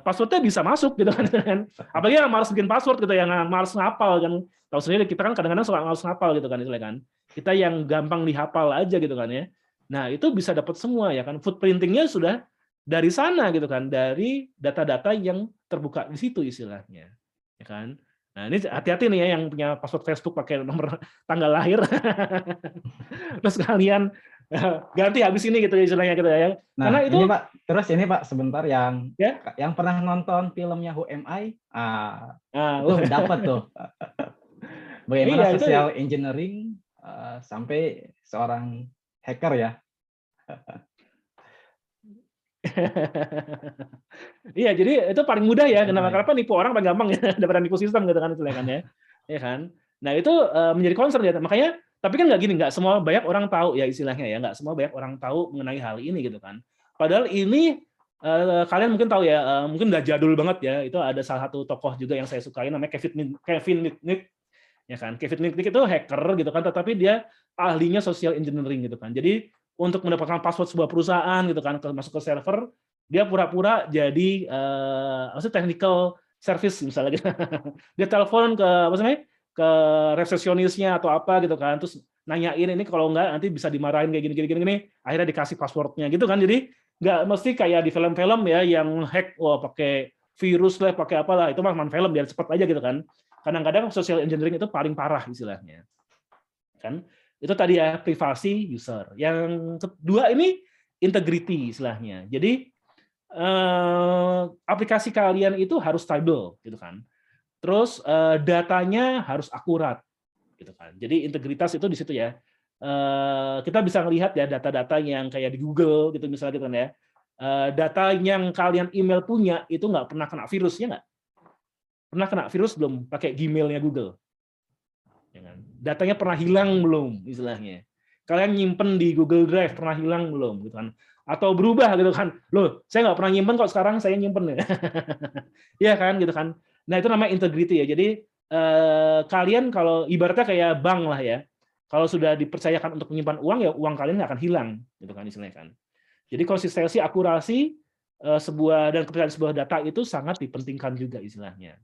[SPEAKER 5] passwordnya bisa masuk gitu kan. Apalagi yang malas bikin password gitu, yang malas ngapal kan. Tahu sendiri kita kan kadang-kadang suka malas ngapal gitu kan, istilahnya kan. Kita yang gampang dihafal aja gitu kan ya. Nah, itu bisa dapat semua ya kan. Footprinting-nya sudah dari sana gitu kan, dari data-data yang terbuka di situ istilahnya. Ya kan? Nah, ini hati-hati nih ya yang punya password Facebook pakai nomor tanggal lahir. Terus kalian ganti habis ini gitu istilahnya gitu ya.
[SPEAKER 6] Nah,
[SPEAKER 5] Karena itu
[SPEAKER 6] ini Pak, terus ini Pak sebentar yang
[SPEAKER 5] ya.
[SPEAKER 6] yang pernah nonton filmnya Who Am I?
[SPEAKER 5] Nah,
[SPEAKER 6] Itu dapat tuh. Bagaimana
[SPEAKER 5] iya, itu
[SPEAKER 6] social engineering sampai seorang hacker ya.
[SPEAKER 5] Iya, jadi itu paling mudah ya.
[SPEAKER 6] Who Am I?
[SPEAKER 5] Kenapa nipu orang paling gampang ya daripada nipu sistem gitu kan istilahnya kan ya. Ya kan? Nah, itu menjadi concern ya. Makanya tapi kan nggak gini, nggak semua banyak orang tahu ya istilahnya ya, nggak semua banyak orang tahu mengenai hal ini gitu kan. Padahal ini kalian mungkin tahu ya, mungkin udah jadul banget ya. Itu ada salah satu tokoh juga yang saya sukai namanya Kevin Mitnick ya kan. Kevin Mitnick itu hacker gitu kan, tetapi dia ahlinya social engineering gitu kan. Jadi untuk mendapatkan password sebuah perusahaan gitu kan, masuk ke server, dia pura-pura jadi maksudnya technical service misalnya gitu. Dia telepon ke apa namanya? Ke resepsionisnya atau apa gitu kan, terus nanyain ini kalau enggak nanti bisa dimarahin kayak gini, akhirnya dikasih passwordnya gitu kan. Jadi nggak mesti kayak di film-film ya yang hack, wah pakai virus lah, pakai apalah, itu mah film biar cepat aja gitu kan. Kadang-kadang social engineering itu paling parah istilahnya. Kan? Itu tadi ya privasi user. Yang kedua ini integrity istilahnya. Jadi aplikasi kalian itu harus stable gitu kan. Terus datanya harus akurat, gitu kan. Jadi integritas itu di situ ya. Kita bisa melihat ya data-data yang kayak di Google gitu misalnya gitu kan ya. Data yang kalian email punya itu nggak pernah kena virus ya nggak? Pernah kena virus belum pakai Gmail-nya Google? Ya kan? Datanya pernah hilang belum istilahnya? Kalian nyimpen di Google Drive pernah hilang belum gitu kan? Atau berubah gitu kan? Loh, saya nggak pernah nyimpen kok sekarang saya nyimpen ya. Iya kan gitu kan? Nah, itu namanya integrity ya. Jadi kalian kalau ibaratnya kayak bank lah ya. Kalau sudah dipercayakan untuk menyimpan uang ya uang kalian nggak akan hilang gitu kan istilahnya kan. Jadi konsistensi, akurasi sebuah dan kepercayaan sebuah data itu sangat dipentingkan juga istilahnya.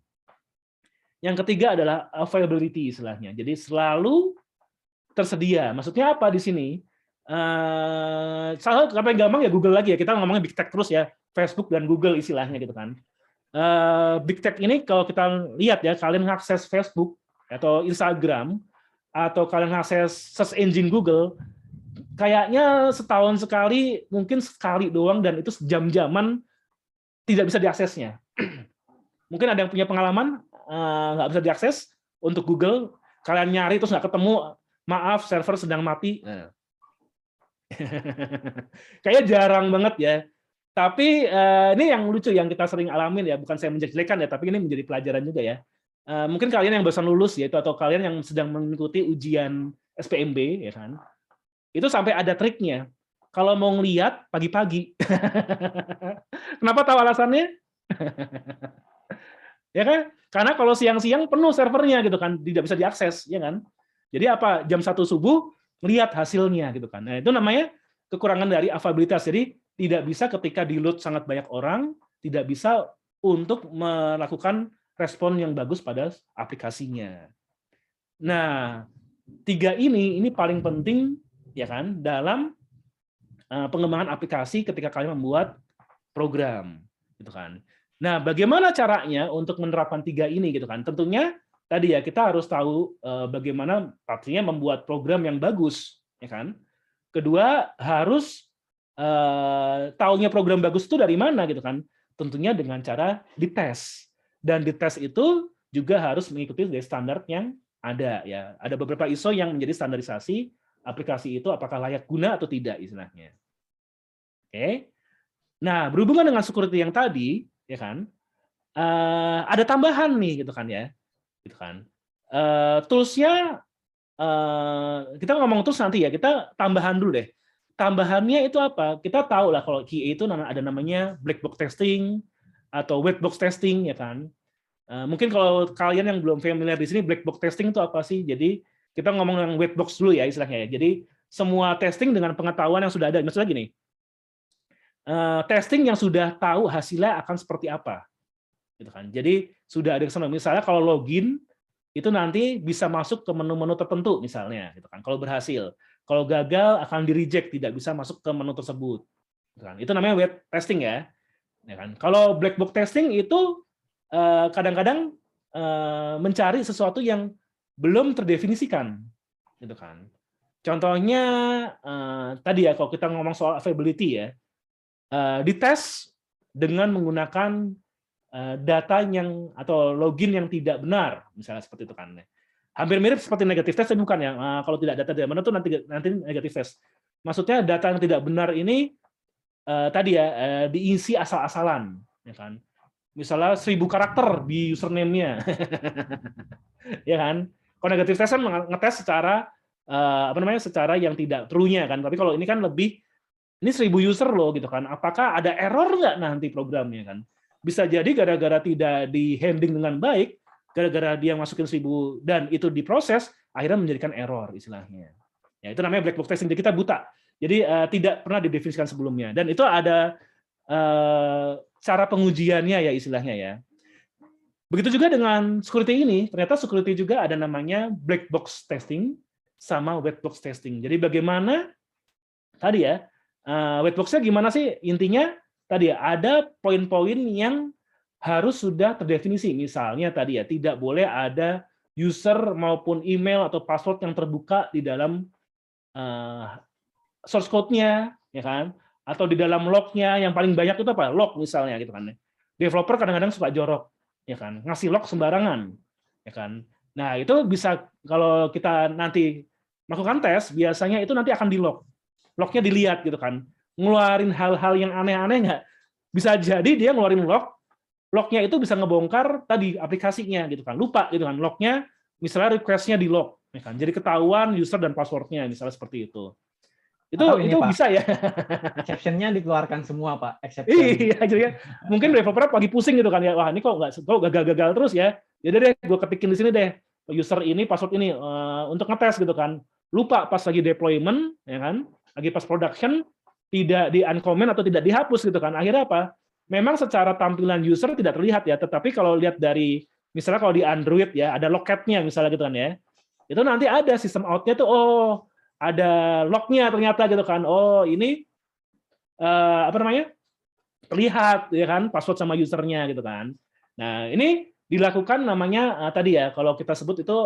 [SPEAKER 5] Yang ketiga adalah availability istilahnya. Jadi selalu tersedia. Maksudnya apa di sini? Salah yang gampang ya Google lagi ya. Kita ngomongnya big tech terus ya. Facebook dan Google istilahnya gitu kan. Big tech ini kalau kita lihat ya, kalian mengakses Facebook atau Instagram atau kalian mengakses search engine Google, kayaknya setahun sekali, mungkin sekali doang dan itu jam-jaman tidak bisa diaksesnya. Mungkin ada yang punya pengalaman nggak bisa diakses untuk Google, kalian nyari terus nggak ketemu, maaf server sedang mati. Kayaknya jarang banget ya. Tapi ini yang lucu yang kita sering alamin ya, bukan saya menjelek-jelekan ya, tapi ini menjadi pelajaran juga ya. Mungkin kalian yang barusan lulus ya itu atau kalian yang sedang mengikuti ujian SPMB ya kan. Itu sampai ada triknya. Kalau mau ngelihat pagi-pagi. Kenapa tahu alasannya? Ya kan? Karena kalau siang-siang penuh servernya gitu kan, tidak bisa diakses, ya kan? Jadi apa? Jam 1 subuh melihat hasilnya gitu kan. Nah, itu namanya kekurangan dari availabilitas. Jadi tidak bisa ketika di-load sangat banyak orang, tidak bisa untuk melakukan respon yang bagus pada aplikasinya. Nah, 3 ini paling penting ya kan dalam pengembangan aplikasi ketika kalian membuat program gitu kan. Nah, bagaimana caranya untuk menerapkan 3 ini gitu kan? Tentunya tadi ya kita harus tahu bagaimana pastinya membuat program yang bagus ya kan. Kedua, harus taunya program bagus itu dari mana gitu kan? Tentunya dengan cara dites. Dan dites itu juga harus mengikuti dari standar yang ada ya. Ada beberapa ISO yang menjadi standarisasi aplikasi itu apakah layak guna atau tidak istilahnya. Oke. Nah, berhubungan dengan security yang tadi ya kan? Ada tambahan nih gitu kan ya. Gitu kan. Tools-nya kita ngomong terus nanti ya, kita tambahan dulu deh. Tambahannya itu apa? Kita tahu lah kalau QA itu ada namanya black box testing atau white box testing ya kan. Mungkin kalau kalian yang belum familiar di sini black box testing itu apa sih? Jadi kita ngomong yang white box dulu ya istilahnya ya. Jadi semua testing dengan pengetahuan yang sudah ada. Maksudnya gini, testing yang sudah tahu hasilnya akan seperti apa, gitu kan. Jadi sudah ada kesana. Misalnya kalau login itu nanti bisa masuk ke menu-menu tertentu misalnya, gitu kan. Kalau berhasil, kalau gagal akan di reject, tidak bisa masuk ke menu tersebut. Gitu kan. Itu namanya web testing ya, kan. Kalau black box testing itu kadang-kadang mencari sesuatu yang belum terdefinisikan, gitu kan. Contohnya tadi ya kalau kita ngomong soal availability ya. Dites dengan menggunakan data yang atau login yang tidak benar, misalnya seperti itu kan. Hampir mirip seperti negatif test, tapi bukan ya. Kalau tidak data tidak benar itu nanti negatif test. Maksudnya data yang tidak benar ini tadi ya diisi asal-asalan, ya kan. Misalnya 1000 karakter di username-nya, ya kan. Kalau negatif test kan ngetes secara secara yang tidak true-nya kan. Tapi kalau ini kan lebih ini 1000 user loh gitu kan. Apakah ada error nggak nanti programnya kan? Bisa jadi gara-gara tidak di handling dengan baik, gara-gara dia masukin 1000 dan itu diproses, akhirnya menjadikan error istilahnya. Ya itu namanya black box testing. Jadi kita buta. Jadi tidak pernah didefinisikan sebelumnya. Dan itu ada cara pengujiannya ya istilahnya ya. Begitu juga dengan security ini. Ternyata security juga ada namanya black box testing sama white box testing. Jadi bagaimana tadi ya white box-nya gimana sih? Intinya tadi ya, ada poin-poin yang harus sudah terdefinisi. Misalnya tadi ya, tidak boleh ada user maupun email atau password yang terbuka di dalam source code-nya, ya kan? Atau di dalam log-nya yang paling banyak itu apa? Log misalnya gitu kan. Developer kadang-kadang suka jorok, ya kan? Ngasih log sembarangan, ya kan? Nah, itu bisa kalau kita nanti melakukan tes, biasanya itu nanti akan di-log. Lognya dilihat gitu kan, ngeluarin hal-hal yang aneh-aneh nggak? Bisa jadi dia ngeluarin lognya itu bisa ngebongkar tadi aplikasinya gitu kan, lupa gitu kan, lognya misalnya request-nya di log, ya kan, jadi ketahuan user dan password-nya misalnya seperti itu. Itu
[SPEAKER 6] Pak,
[SPEAKER 5] bisa ya.
[SPEAKER 6] Exception-nya dikeluarkan semua Pak, exception.
[SPEAKER 5] Iya, jadi mungkin developer pagi pusing gitu kan ya, wah ini kok gagal terus ya. Jadi deh, gue ketikin di sini deh user ini, password ini untuk ngetes gitu kan. Lupa pas lagi deployment, ya kan, lagi pas production tidak di uncomment atau tidak dihapus gitu kan. Akhirnya apa? Memang secara tampilan user tidak terlihat ya, tetapi kalau lihat dari misalnya kalau di Android ya ada logcat-nya misalnya gitu kan ya. Itu nanti ada sistem out-nya tuh, oh ada log-nya ternyata gitu kan. Oh, ini terlihat ya kan password sama usernya gitu kan. Nah, ini dilakukan namanya tadi ya kalau kita sebut itu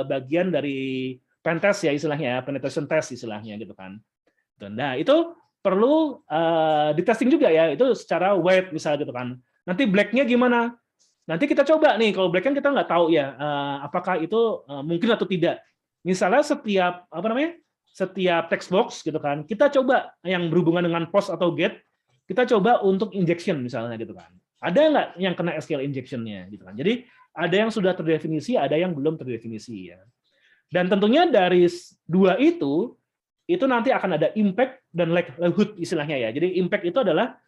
[SPEAKER 5] bagian dari pen test ya istilahnya ya, penetration test istilahnya gitu kan. Nah, itu perlu di-testing juga ya, itu secara white misalnya gitu kan. Nanti black-nya gimana? Nanti kita coba nih, kalau black kan kita nggak tahu ya, apakah itu mungkin atau tidak. Misalnya setiap text box gitu kan, kita coba yang berhubungan dengan post atau get, kita coba untuk injection misalnya gitu kan. Ada nggak yang kena SQL injection-nya gitu kan. Jadi ada yang sudah terdefinisi, ada yang belum terdefinisi ya. Dan tentunya dari dua itu nanti akan ada impact dan likelihood istilahnya ya. Jadi impact itu adalah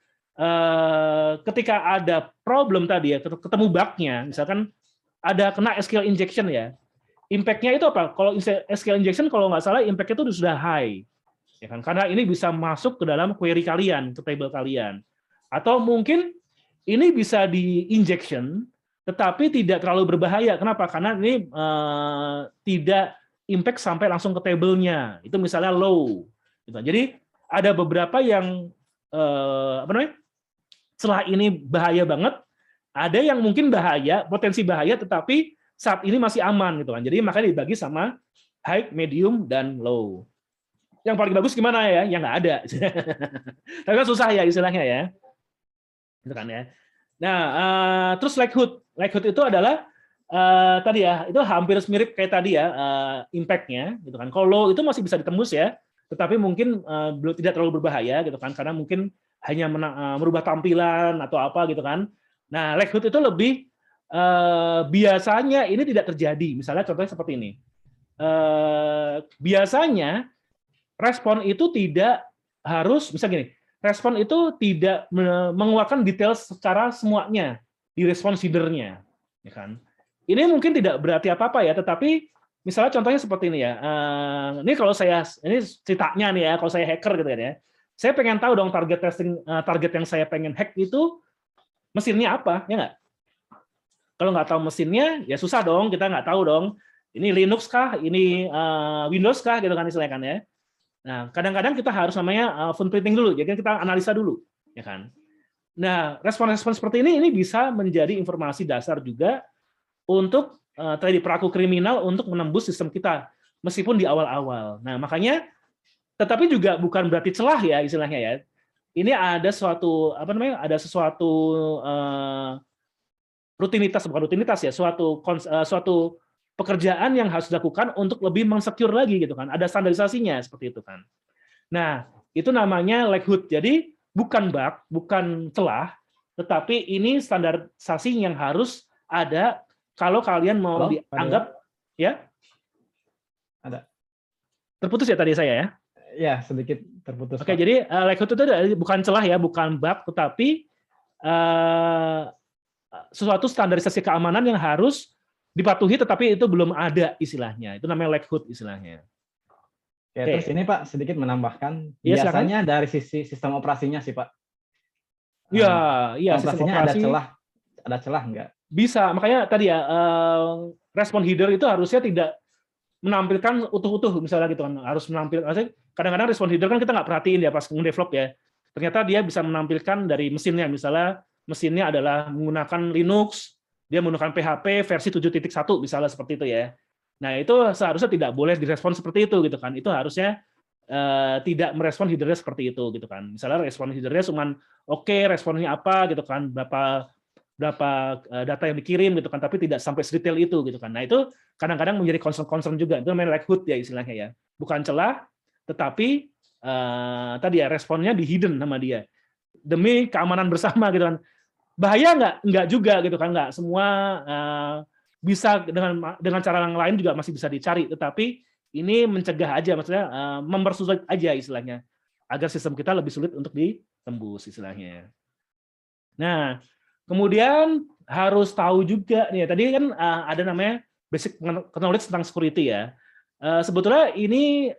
[SPEAKER 5] ketika ada problem tadi ya, ketemu bug-nya, misalkan ada kena SQL injection ya. Impact-nya itu apa? Kalau SQL injection kalau nggak salah impact-nya itu sudah high. Ya kan? Karena ini bisa masuk ke dalam query kalian, ke table kalian. Atau mungkin ini bisa di-injection tetapi tidak terlalu berbahaya. Kenapa? Karena ini tidak impact sampai langsung ke table-nya. Itu misalnya low. Jadi ada beberapa yang setelah ini bahaya banget, ada yang mungkin bahaya, potensi bahaya, tetapi saat ini masih aman gitu kan. Jadi makanya dibagi sama high, medium, dan low. Yang paling bagus gimana ya? Yang nggak ada. Tapi kan susah ya istilahnya ya. Gitu kan ya. Nah, terus likelihood. Likelihood itu adalah tadi ya, itu hampir mirip kayak tadi ya, impact-nya gitu kan. Kalau low itu masih bisa ditembus ya, tetapi mungkin belum tidak terlalu berbahaya gitu kan, karena mungkin hanya merubah tampilan atau apa gitu kan. Nah, likelihood itu lebih biasanya ini tidak terjadi. Misalnya contohnya seperti ini. Biasanya respon itu tidak harus, misalnya gini, respon itu tidak mengeluarkan detail secara semuanya di respons header-nya, ya kan? Ini mungkin tidak berarti apa-apa ya, tetapi misalnya contohnya seperti ini ya. Ini kalau saya ini ceritanya nih ya, kalau saya hacker gitu kan ya. saya pengen tahu dong target yang saya pengen hack itu mesinnya apa, ya nggak? Kalau nggak tahu mesinnya, ya susah dong, kita nggak tahu dong. Ini Linux kah, ini Windows kah, gitu kan istilahnya kan ya. Nah, kadang-kadang kita harus namanya fingerprinting dulu, jadi kita analisa dulu, ya kan. Nah, respon-respon seperti ini bisa menjadi informasi dasar juga untuk tadi pelaku kriminal untuk menembus sistem kita, meskipun di awal-awal. Nah, makanya, tetapi juga bukan berarti celah ya istilahnya ya. Ini ada suatu ada sesuatu rutinitas, bukan rutinitas ya, suatu pekerjaan yang harus dilakukan untuk lebih mensecure lagi gitu kan. Ada standarisasinya seperti itu kan. Nah, itu namanya likelihood. Jadi bukan bug, bukan celah, tetapi ini standarisasi yang harus ada kalau kalian mau dianggap ya.
[SPEAKER 6] Ada.
[SPEAKER 5] Terputus ya tadi saya ya?
[SPEAKER 6] Ya, sedikit terputus.
[SPEAKER 5] Oke, jadi likelihood itu bukan celah ya, bukan bug, tetapi sesuatu standarisasi keamanan yang harus dipatuhi, tetapi itu belum ada istilahnya. Itu namanya likelihood istilahnya.
[SPEAKER 6] Oke, terus ini Pak sedikit menambahkan,
[SPEAKER 5] Iya,
[SPEAKER 6] biasanya dari sisi sistem operasinya sih Pak.
[SPEAKER 5] Iya, sistem
[SPEAKER 6] operasinya
[SPEAKER 5] operasi
[SPEAKER 6] ada celah nggak?
[SPEAKER 5] bisa. Makanya tadi ya respon header itu harusnya tidak menampilkan utuh-utuh misalnya gitu kan, harus menampilkan. Kadang-kadang respon header kan kita nggak perhatiin ya pas nge-develop ya. Ternyata dia bisa menampilkan dari mesinnya, misalnya mesinnya adalah menggunakan Linux, dia menggunakan PHP versi 7.1 misalnya seperti itu ya. Nah, itu seharusnya tidak boleh direspon seperti itu gitu kan. Itu harusnya tidak merespon header-nya seperti itu gitu kan. Misalnya respon header-nya cuma oke, responnya apa gitu kan, berapa data yang dikirim gitu kan, tapi tidak sampai sedetail itu gitu kan. Nah, itu kadang-kadang menjadi concern juga. Itu namanya likelihood ya istilahnya ya. Bukan celah, tetapi tadi ya responnya di hidden sama dia. Demi keamanan bersama gitu kan. Bahaya nggak? Nggak juga gitu kan. Nggak semua bisa dengan cara yang lain juga masih bisa dicari, tetapi ini mencegah aja, maksudnya mempersulit aja istilahnya, agar sistem kita lebih sulit untuk ditembus istilahnya. Nah, kemudian harus tahu juga nih, tadi kan ada namanya basic knowledge tentang security ya. Sebetulnya ini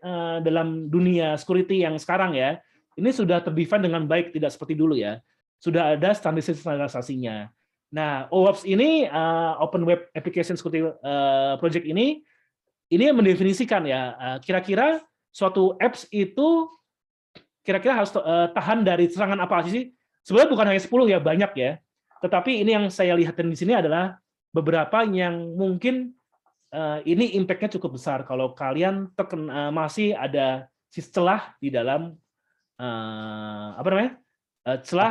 [SPEAKER 5] dalam dunia security yang sekarang ya, ini sudah terdefine dengan baik, tidak seperti dulu ya. Sudah ada standarisasinya. Nah, OWASP ini Open Web Application Security Project ini mendefinisikan ya kira-kira suatu apps itu kira-kira harus tahan dari serangan apa sih? Sebenarnya bukan hanya 10 ya, banyak ya. Tetapi ini yang saya lihatin di sini adalah beberapa yang mungkin ini impact-nya cukup besar kalau kalian masih ada celah di dalam celah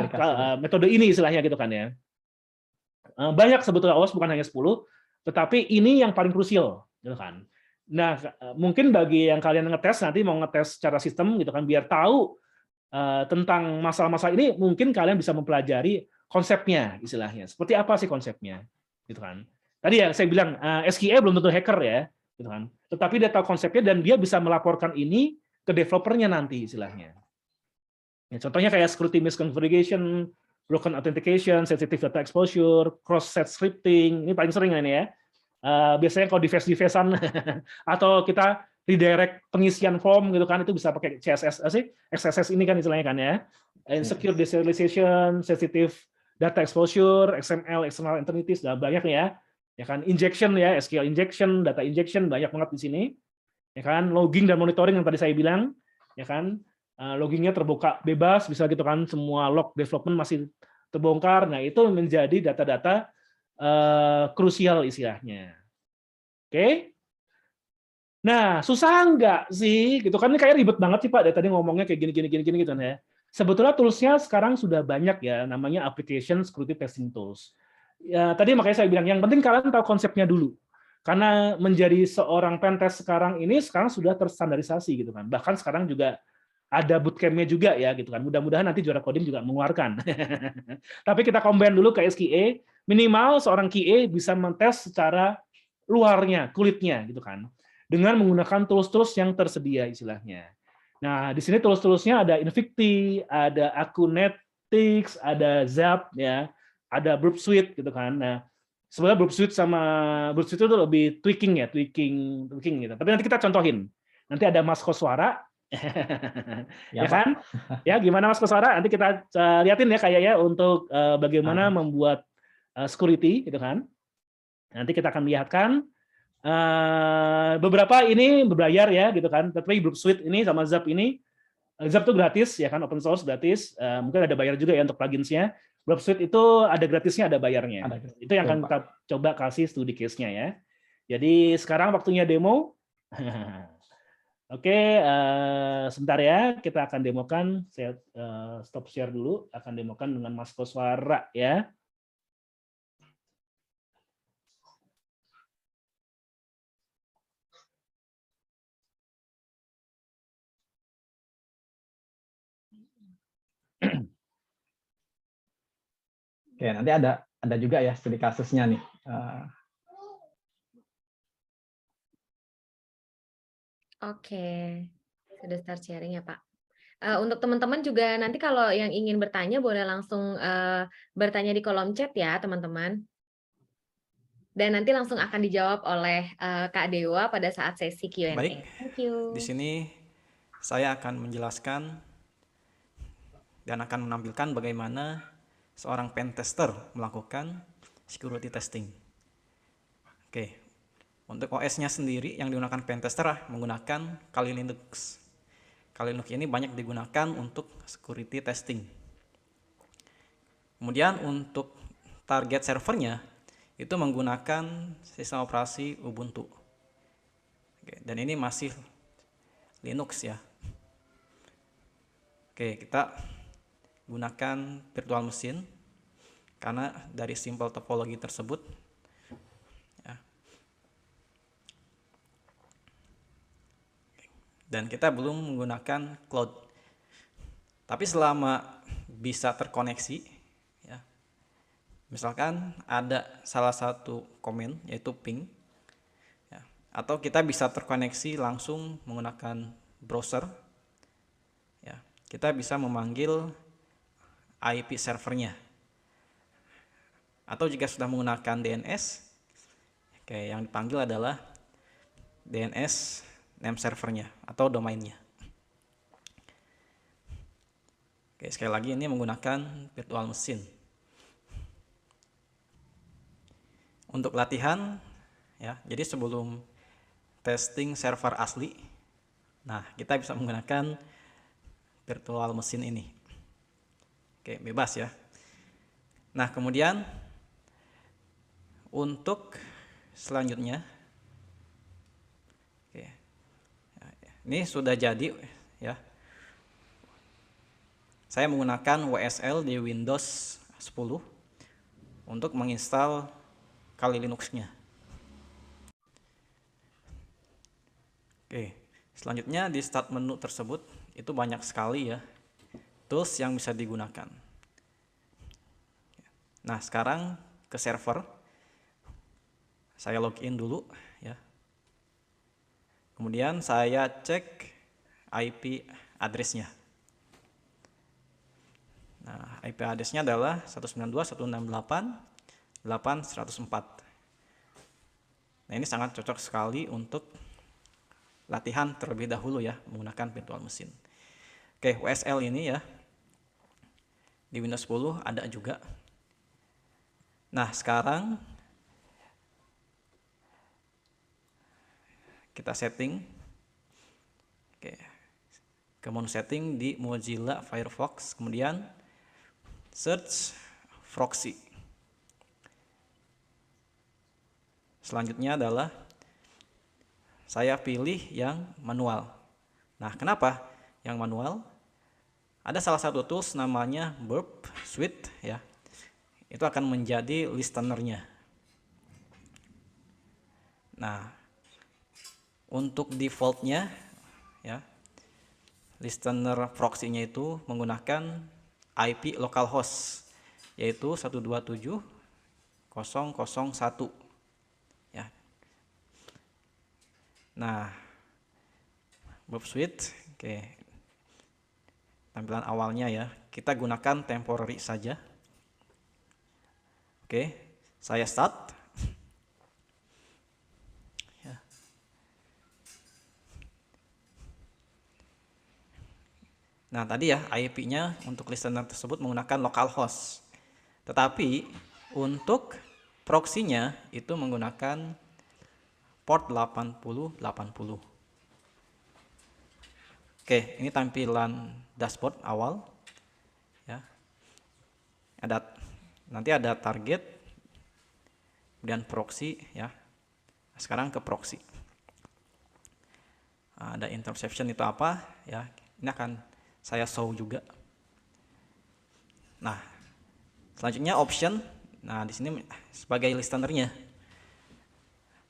[SPEAKER 5] metode ini istilahnya gitu kan ya. Banyak sebetulnya OWASP bukan hanya 10, tetapi ini yang paling krusial gitu kan. Nah, mungkin bagi yang kalian ngetes nanti mau ngetes secara sistem gitu kan, biar tahu tentang masalah-masalah ini, mungkin kalian bisa mempelajari konsepnya istilahnya. Seperti apa sih konsepnya gitu kan. Tadi ya saya bilang SQA belum tentu hacker ya gitu kan. Tetapi dia tahu konsepnya dan dia bisa melaporkan ini ke developernya nanti istilahnya. Ya, contohnya kayak security misconfiguration, broken authentication, sensitive data exposure, cross-site scripting, ini paling sering ini ya. Biasanya kalau device-devicean atau kita redirect pengisian form gitu kan, itu bisa pakai CSS XSS ini kan istilahnya kan ya. Insecure deserialization, sensitive data exposure, XML, external entities, banyak nih ya. Ya kan, injection ya, SQL injection, data injection banyak banget di sini. Ya kan, logging dan monitoring yang tadi saya bilang, ya kan. Loggingnya terbuka bebas, bisa gitu kan, semua log development masih terbongkar. Nah, itu menjadi data-data krusial istilahnya. Oke? Nah, susah nggak sih? Gitu kan, ini kayak ribet banget sih Pak, dari tadi ngomongnya kayak gini gitu ya. Sebetulnya tools-nya sekarang sudah banyak ya, namanya application security testing tools. Ya, tadi makanya saya bilang, yang penting kalian tahu konsepnya dulu. Karena menjadi seorang pentest sekarang sudah terstandarisasi gitu kan. Bahkan sekarang juga ada bootcamp-nya juga ya gitu kan. Mudah-mudahan nanti Juara Coding juga mengeluarkan. Tapi kita combine dulu ke SQA, minimal seorang QA bisa mentes secara luarnya, kulitnya gitu kan. Dengan menggunakan tools-tools yang tersedia istilahnya. Nah, di sini tools-toolsnya ada Invicti, ada Acunetics, ada Zap ya, ada Burp Suite gitu kan. Nah, sebenarnya Burp Suite itu lebih tweaking gitu. Tapi nanti kita contohin. Nanti ada Mas Koswara
[SPEAKER 6] Ya,
[SPEAKER 5] Ya
[SPEAKER 6] Pak.
[SPEAKER 5] kan? Ya gimana Mas Koswara? Nanti kita liatin ya kayak ya untuk bagaimana membuat security gitu kan. Nanti kita akan lihatkan beberapa ini berbayar ya gitu kan. Tapi Burp Suite ini sama Zap ini, Zap itu gratis ya kan, open source gratis. Mungkin ada bayar juga ya untuk plugins-nya. Burp Suite itu ada gratisnya, ada bayarnya.
[SPEAKER 6] Ada.
[SPEAKER 5] Itu yang
[SPEAKER 6] Betul,
[SPEAKER 5] akan
[SPEAKER 6] Pak.
[SPEAKER 5] kita coba kasih studi case-nya ya. Jadi sekarang waktunya demo. Oke, sebentar ya, kita akan demokan. Saya stop share dulu, akan demokan dengan Mas Koswara ya.
[SPEAKER 6] Oke, nanti ada juga ya studi kasusnya nih.
[SPEAKER 1] Oke, sudah start sharing ya Pak. Untuk teman-teman juga nanti kalau yang ingin bertanya boleh langsung bertanya di kolom chat ya teman-teman. Dan nanti langsung akan dijawab oleh Kak Dewa pada saat sesi Q&A.
[SPEAKER 7] Baik,
[SPEAKER 1] Thank you.
[SPEAKER 7] di sini saya akan menjelaskan dan akan menampilkan bagaimana seorang pen tester melakukan security testing. Oke, untuk OS-nya sendiri yang digunakan pen tester menggunakan Kali Linux. Kali Linux ini banyak digunakan untuk security testing. Kemudian untuk target servernya itu menggunakan sistem operasi Ubuntu. Oke, dan ini masih Linux ya. Oke, kita gunakan virtual machine karena dari simple topologi tersebut ya. Dan kita belum menggunakan cloud. Tapi selama bisa terkoneksi ya. Misalkan ada salah satu komen yaitu ping ya, atau kita bisa terkoneksi langsung menggunakan browser ya. Kita bisa memanggil IP servernya. Atau jika sudah menggunakan DNS, oke, yang dipanggil adalah DNS name servernya atau domainnya. Oke, sekali lagi ini menggunakan virtual machine. Untuk latihan, ya, jadi sebelum testing server asli, nah kita bisa menggunakan virtual machine ini. Oke, bebas ya. Nah, kemudian untuk selanjutnya, oke, ini sudah jadi ya. Saya menggunakan WSL di Windows 10 untuk menginstal Kali Linux-nya. Oke, selanjutnya di start menu tersebut itu banyak sekali ya tools yang bisa digunakan. Nah, sekarang ke server. Saya login dulu ya. Kemudian saya cek IP address-nya. Nah, IP address-nya adalah 192.168.8.104. Nah, ini sangat cocok sekali untuk latihan terlebih dahulu ya menggunakan virtual machine. Oke, WSL ini ya di Windows 10 ada juga. Nah, sekarang kita setting. Oke, ke menu setting di Mozilla Firefox, kemudian search proxy. Selanjutnya adalah saya pilih yang manual. Nah, kenapa yang manual? Ada salah satu tools namanya Burp Suite ya. Itu akan menjadi listener-nya. Nah, untuk default-nya ya, listener proxy-nya itu menggunakan IP localhost yaitu 127.0.0.1 ya. Nah, Burp Suite, oke. Tampilan awalnya ya, kita gunakan temporary saja. Oke, saya start. Ya. Nah, tadi ya IP-nya untuk listener tersebut menggunakan localhost. Tetapi untuk proxy-nya itu menggunakan port 8080. Oke, ini tampilan dashboard awal. Ya. Nanti ada target, kemudian proxy ya. Sekarang ke proxy. Ada interception itu apa ya? Ini akan saya show juga. Nah, selanjutnya option. Nah, di sini sebagai listenernya.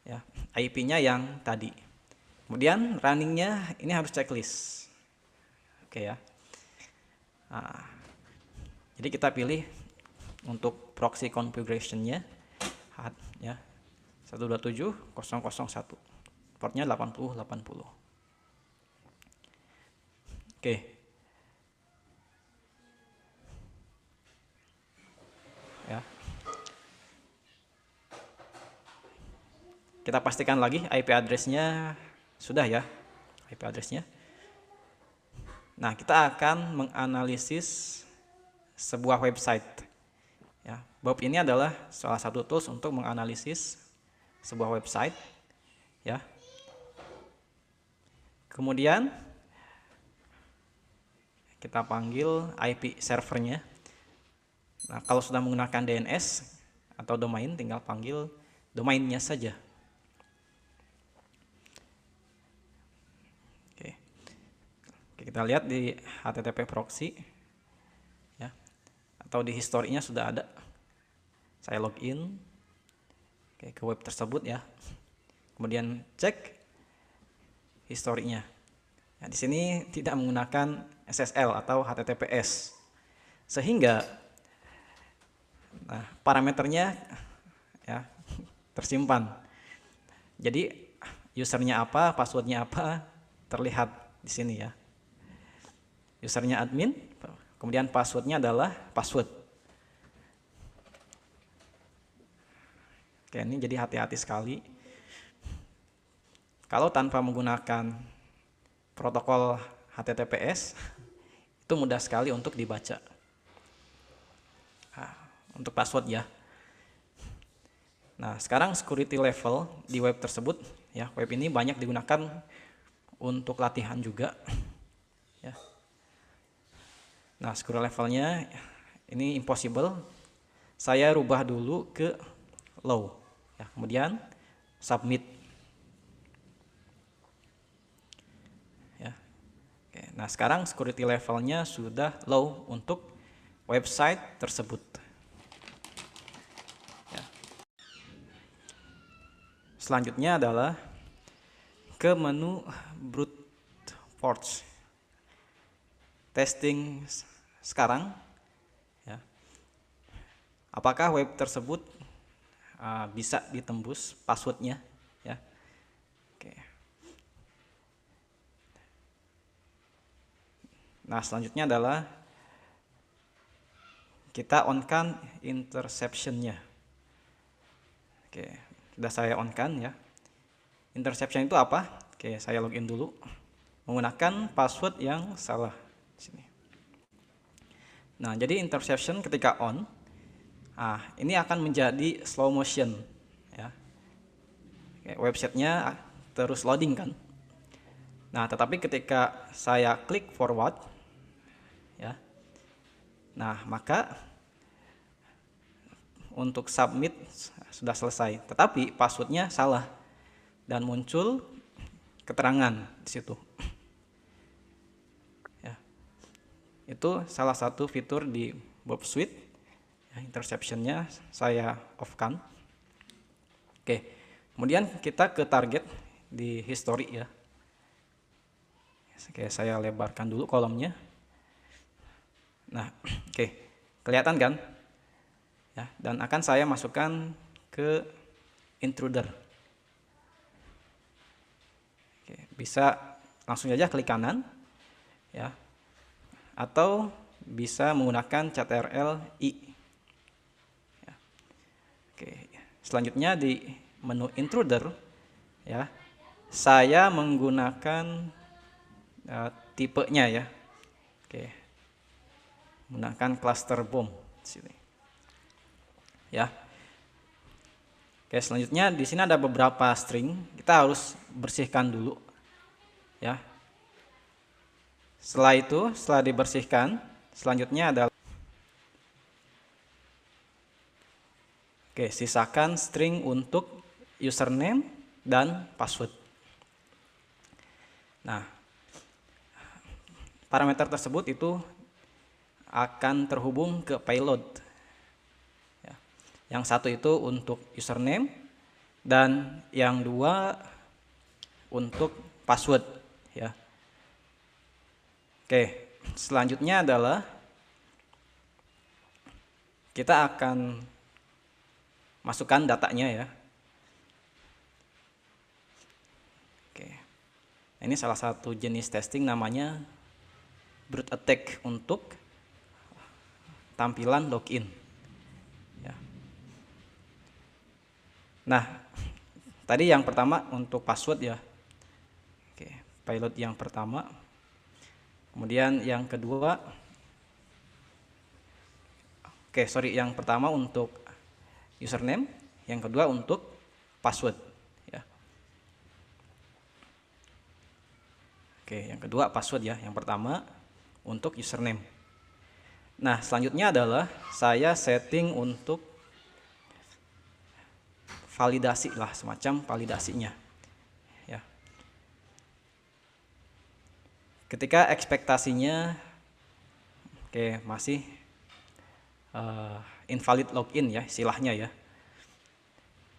[SPEAKER 7] Ya, IP-nya yang tadi. Kemudian running-nya ini harus checklist. Oke ya. Nah, jadi kita pilih untuk proxy configuration-nya ya 127.0.0.1. Portnya 8080. Oke. Ya. Kita pastikan lagi IP address-nya sudah ya. IP address-nya. Nah, kita akan menganalisis sebuah website. Ya, Bob ini adalah salah satu tools untuk menganalisis sebuah website. Ya. Kemudian kita panggil IP servernya. Nah, kalau sudah menggunakan DNS atau domain, tinggal panggil domainnya saja. Kita lihat di HTTP proxy ya, atau di historinya sudah ada. Saya login ke web tersebut ya. Kemudian cek historinya. Nah, di sini tidak menggunakan SSL atau HTTPS, sehingga parameternya ya tersimpan. Jadi usernya apa, passwordnya apa terlihat di sini ya. Usernya admin, kemudian passwordnya adalah password. Oke, ini jadi hati-hati sekali. Kalau tanpa menggunakan protokol HTTPS, itu mudah sekali untuk dibaca. Untuk password ya. Nah, sekarang security level di web tersebut, ya, web ini banyak digunakan untuk latihan juga. Ya. Nah, security levelnya ini impossible. Saya rubah dulu ke low. Ya, kemudian submit. Ya. Oke, nah sekarang security levelnya sudah low untuk website tersebut. Ya. Selanjutnya adalah ke menu brute force. Testing sekarang ya. Apakah web tersebut bisa ditembus passwordnya ya. Oke. Nah, selanjutnya adalah kita on-kan interception-nya. Oke, sudah saya on-kan ya. Interception itu apa? Oke, saya login dulu menggunakan password yang salah. Sini. Nah, jadi interception ketika on, ini akan menjadi slow motion, ya. Websitenya terus loading kan. Nah, tetapi ketika saya klik forward, ya, nah maka untuk submit sudah selesai, tetapi passwordnya salah dan muncul keterangan di situ. Itu salah satu fitur di Bob Suite. Ya, interception-nya saya off-kan. Oke, kemudian kita ke target di history ya. Oke, saya lebarkan dulu kolomnya. Nah, oke, kelihatan kan? Ya, dan akan saya masukkan ke intruder. Oke, bisa langsung saja klik kanan, ya. Atau bisa menggunakan CTRL I. Ya. Oke, selanjutnya di menu intruder, ya, saya menggunakan tipenya ya. Oke, menggunakan cluster bomb di sini. Ya. Oke, selanjutnya di sini ada beberapa string. Kita harus bersihkan dulu. Ya. Setelah itu, setelah dibersihkan, selanjutnya adalah sisakan string untuk username dan password. Nah, parameter tersebut itu akan terhubung ke payload. Ya. Yang satu itu untuk username dan yang dua untuk password. Ya. Oke, selanjutnya adalah kita akan masukkan datanya ya. Oke. Ini salah satu jenis testing namanya brute attack untuk tampilan login. Ya. Nah, tadi yang pertama untuk password ya. Oke, payload yang pertama. Kemudian yang kedua, yang pertama untuk username, yang kedua untuk password. Ya. Oke, yang kedua password ya, yang pertama untuk username. Nah, selanjutnya adalah saya setting untuk validasi lah, semacam validasinya. Ya. Ketika ekspektasinya masih invalid login ya istilahnya ya.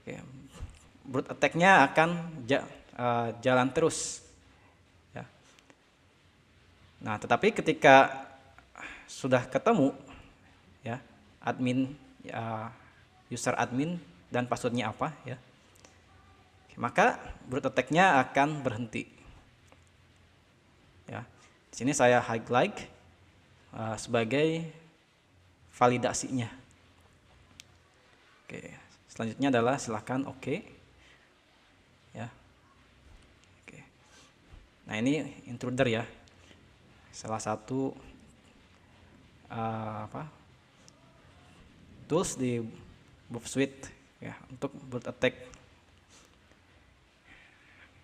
[SPEAKER 7] Oke. Brute attack-nya akan jalan terus. Ya. Nah, tetapi ketika sudah ketemu ya admin user admin dan passwordnya apa ya, maka brute attack-nya akan berhenti. Ya. Di sini saya highlight sebagai validasinya. Oke, selanjutnya adalah silakan oke. Ya. Oke. Nah, ini intruder ya. Salah satu tools di Bob Suite ya untuk brute attack.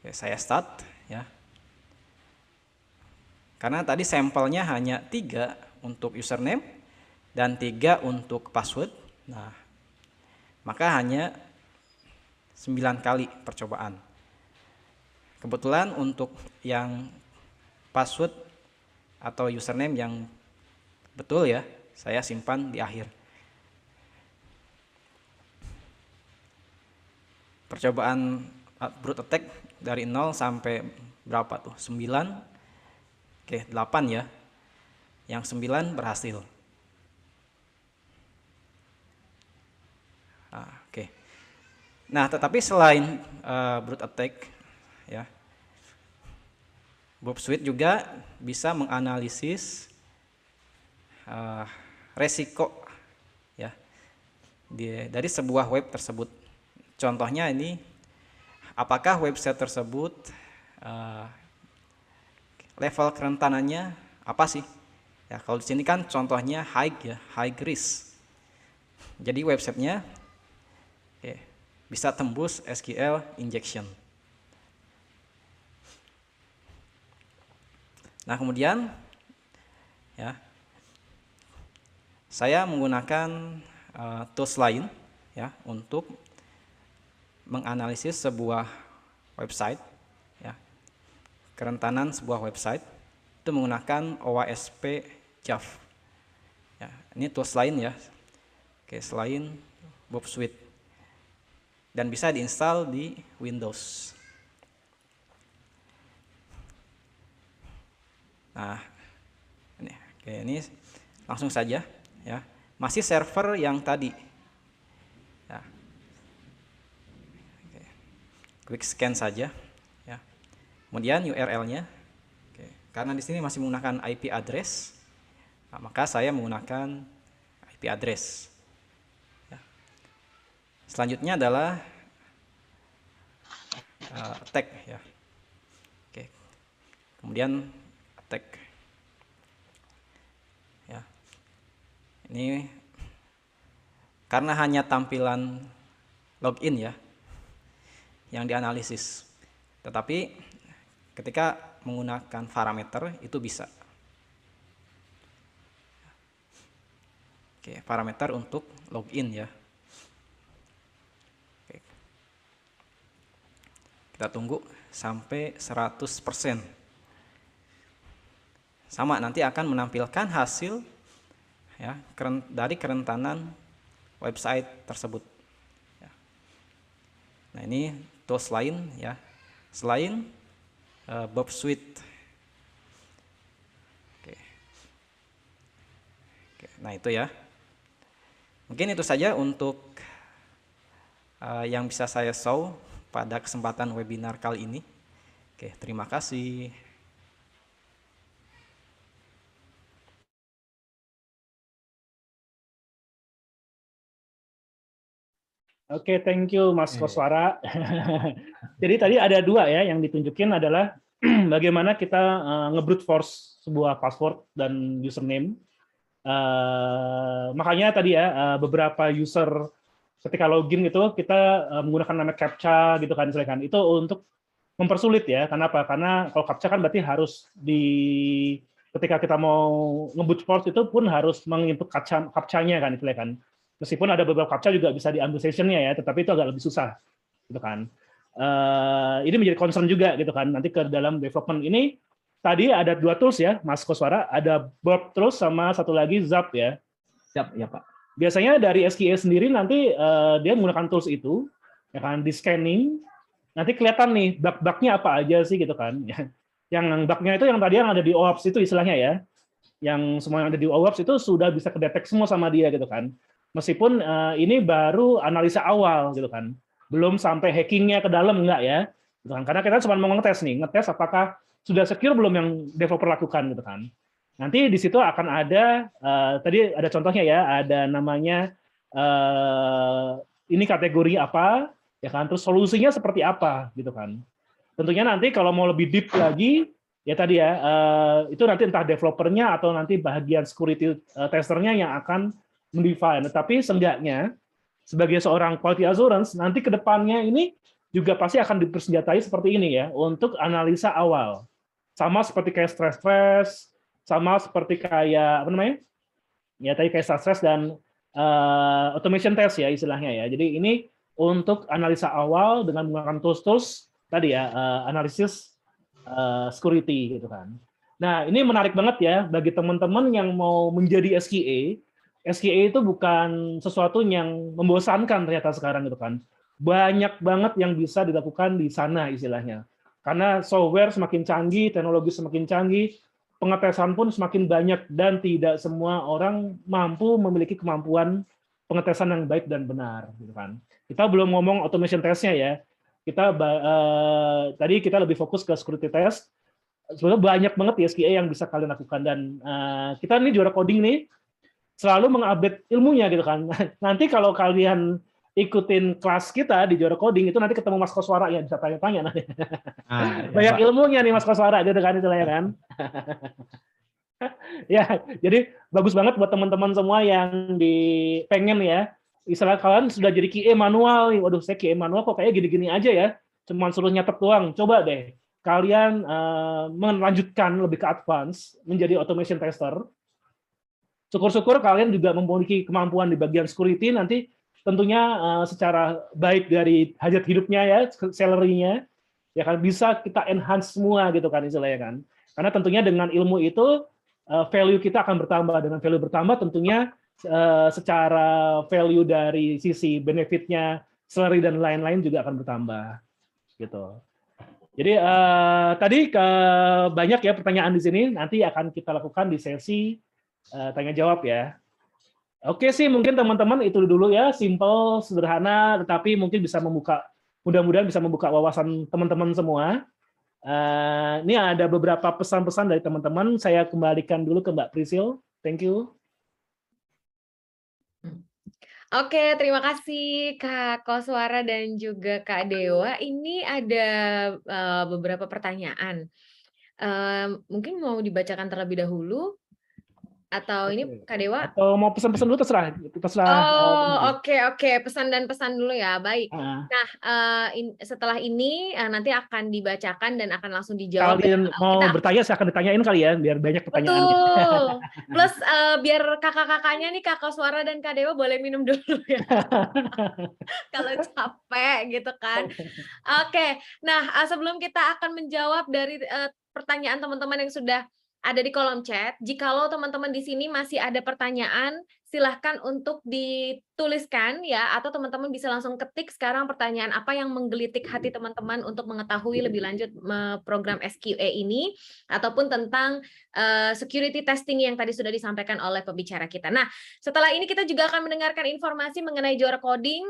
[SPEAKER 7] Oke, saya start ya. Karena tadi sampelnya hanya 3 untuk username dan 3 untuk password. Nah, maka hanya 9 kali percobaan. Kebetulan untuk yang password atau username yang betul ya, saya simpan di akhir. Percobaan brute attack dari 0 sampai berapa tuh? 9. Oke, 8 ya. Yang 9 berhasil. Oke. Nah, tetapi selain brute attack ya, Bob Suite juga bisa menganalisis resiko ya dari sebuah web tersebut. Contohnya ini, apakah website tersebut level kerentanannya apa sih? Ya, kalau di sini kan contohnya high risk. Jadi websitenya bisa tembus SQL injection. Nah, kemudian ya saya menggunakan tools lain ya untuk menganalisis sebuah website ya, kerentanan sebuah website itu menggunakan OWASP JAV. Ya, ini tools lain ya. Oke, selain Bob Suite. Dan bisa diinstal di Windows. Nah, ini langsung saja ya. Masih server yang tadi. Ya. Quick scan saja ya. Kemudian URL-nya. Karena di sini masih menggunakan IP address, maka saya menggunakan IP address. Ya. Selanjutnya adalah tag ya. Kemudian tag. Ini karena hanya tampilan login ya yang dianalisis. Tetapi ketika menggunakan parameter itu bisa. Oke, parameter untuk login ya. Oke. Kita tunggu sampai 100%. Sama, nanti akan menampilkan hasil ya dari kerentanan website tersebut. Ya. Nah, ini tools lain ya, selain Burp Suite. Oke. Oke, nah itu ya. Mungkin itu saja untuk yang bisa saya show pada kesempatan webinar kali ini. Oke, terima kasih.
[SPEAKER 5] Oke, thank you Mas Koswara. Jadi tadi ada dua ya yang ditunjukin adalah bagaimana kita nge-brute force sebuah password dan username. Makanya tadi ya beberapa user ketika login gitu kita menggunakan nama CAPTCHA gitu kan, silakan. Itu untuk mempersulit ya. Kenapa? Karena kalau CAPTCHA kan berarti harus ketika kita mau nge-brute force itu pun harus menginput CAPTCHA-nya kan, silakan. Meskipun ada beberapa CAPTCHA juga bisa diambil sessionnya ya, tetapi itu agak lebih susah, gitu kan. Ini menjadi concern juga, gitu kan. Nanti ke dalam development ini tadi ada dua tools ya, Mas Koswara, ada Burp Tools sama satu lagi Zap ya.
[SPEAKER 6] Siap, ya Pak.
[SPEAKER 5] Biasanya dari SKA sendiri nanti dia menggunakan tools itu, ya kan, di scanning, nanti kelihatan nih bug-bugnya apa aja sih, gitu kan. Yang bugnya itu yang tadi yang ada di OWASP itu istilahnya ya, yang semua yang ada di OWASP itu sudah bisa kedetek semua sama dia, gitu kan. Meskipun ini baru analisa awal gitu kan, belum sampai hackingnya ke dalam enggak ya, gitu kan. Karena kita cuma mau ngetes apakah sudah secure belum yang developer lakukan gitu kan. Nanti di situ akan ada tadi ada contohnya ya, ada namanya ini kategori apa ya kan, terus solusinya seperti apa gitu kan. Tentunya nanti kalau mau lebih deep lagi ya tadi ya itu nanti entah developernya atau nanti bagian security testernya yang akan mendefine, tapi seenggaknya sebagai seorang quality assurance nanti ke depannya ini juga pasti akan dipersenjatai seperti ini ya untuk analisa awal. Sama seperti kayak stress, sama seperti kayak apa namanya? Ya tadi kayak stress dan automation test ya istilahnya ya. Jadi ini untuk analisa awal dengan menggunakan tools tadi ya analisis security gitu kan. Nah, ini menarik banget ya bagi teman-teman yang mau menjadi SQA. SQA itu bukan sesuatu yang membosankan ternyata sekarang gitu kan. Banyak banget yang bisa dilakukan di sana istilahnya. Karena software semakin canggih, teknologi semakin canggih, pengetesan pun semakin banyak dan tidak semua orang mampu memiliki kemampuan pengetesan yang baik dan benar gitu kan. Kita belum ngomong automation test-nya ya. Tadi kita lebih fokus ke security test. Sebenarnya banyak banget di SQA yang bisa kalian lakukan dan kita ini juara coding nih selalu mengupdate ilmunya gitu kan. Nanti kalau kalian ikutin kelas kita di Juara Coding itu nanti ketemu Mas Koswara ya bisa tanya-tanya nanti. Banyak ilmunya nih Mas Koswara gitu kan istilahnya kan. Ya, jadi bagus banget buat teman-teman semua yang pengen ya. Istilah kalian sudah jadi QA manual nih. Waduh, saya QA manual kok kayak gini-gini aja ya. Cuman suruh nyatet doang. Coba deh kalian melanjutkan lebih ke advance menjadi automation tester. Syukur-syukur kalian juga memiliki kemampuan di bagian security, nanti tentunya secara baik dari hajat hidupnya ya, salary-nya, ya kan bisa kita enhance semua gitu kan istilahnya kan. Karena tentunya dengan ilmu itu value kita akan bertambah, dengan value bertambah tentunya secara value dari sisi benefitnya, salary dan lain-lain juga akan bertambah gitu. Jadi tadi banyak ya pertanyaan di sini, nanti akan kita lakukan di sesi tanya jawab ya. Oke sih, mungkin teman-teman itu dulu ya, simple, sederhana, tetapi mungkin bisa mudah-mudahan bisa membuka wawasan teman-teman semua. Ini ada beberapa pesan-pesan dari teman-teman, saya kembalikan dulu ke Mbak Prisil. Thank you.
[SPEAKER 1] Oke, terima kasih Kak Koswara dan juga Kak Dewa. Ini ada beberapa pertanyaan. Mungkin mau dibacakan terlebih dahulu. Atau ini
[SPEAKER 5] Oke.
[SPEAKER 1] Kak Dewa?
[SPEAKER 5] Atau mau pesan-pesan dulu terserah, terserah
[SPEAKER 1] Oh,
[SPEAKER 5] teman-teman.
[SPEAKER 1] oke. Pesan dan pesan dulu ya. Baik.
[SPEAKER 5] Ah,
[SPEAKER 1] Nah, setelah ini nanti akan dibacakan dan akan langsung dijawab ya.
[SPEAKER 5] kalian mau bertanya silahkan ditanyain kali ya, biar banyak pertanyaannya.
[SPEAKER 1] Betul. Plus biar kakak-kakaknya nih, Kakak Suara dan Kak Dewa boleh minum dulu ya kalau capek gitu kan. Oke. Nah, sebelum kita akan menjawab dari pertanyaan teman-teman yang sudah ada di kolom chat, jikalau teman-teman di sini masih ada pertanyaan, silahkan untuk dituliskan ya, atau teman-teman bisa langsung ketik sekarang pertanyaan apa yang menggelitik hati teman-teman untuk mengetahui lebih lanjut program SQA ini, ataupun tentang security testing yang tadi sudah disampaikan oleh pembicara kita. Nah, setelah ini kita juga akan mendengarkan informasi mengenai juara coding.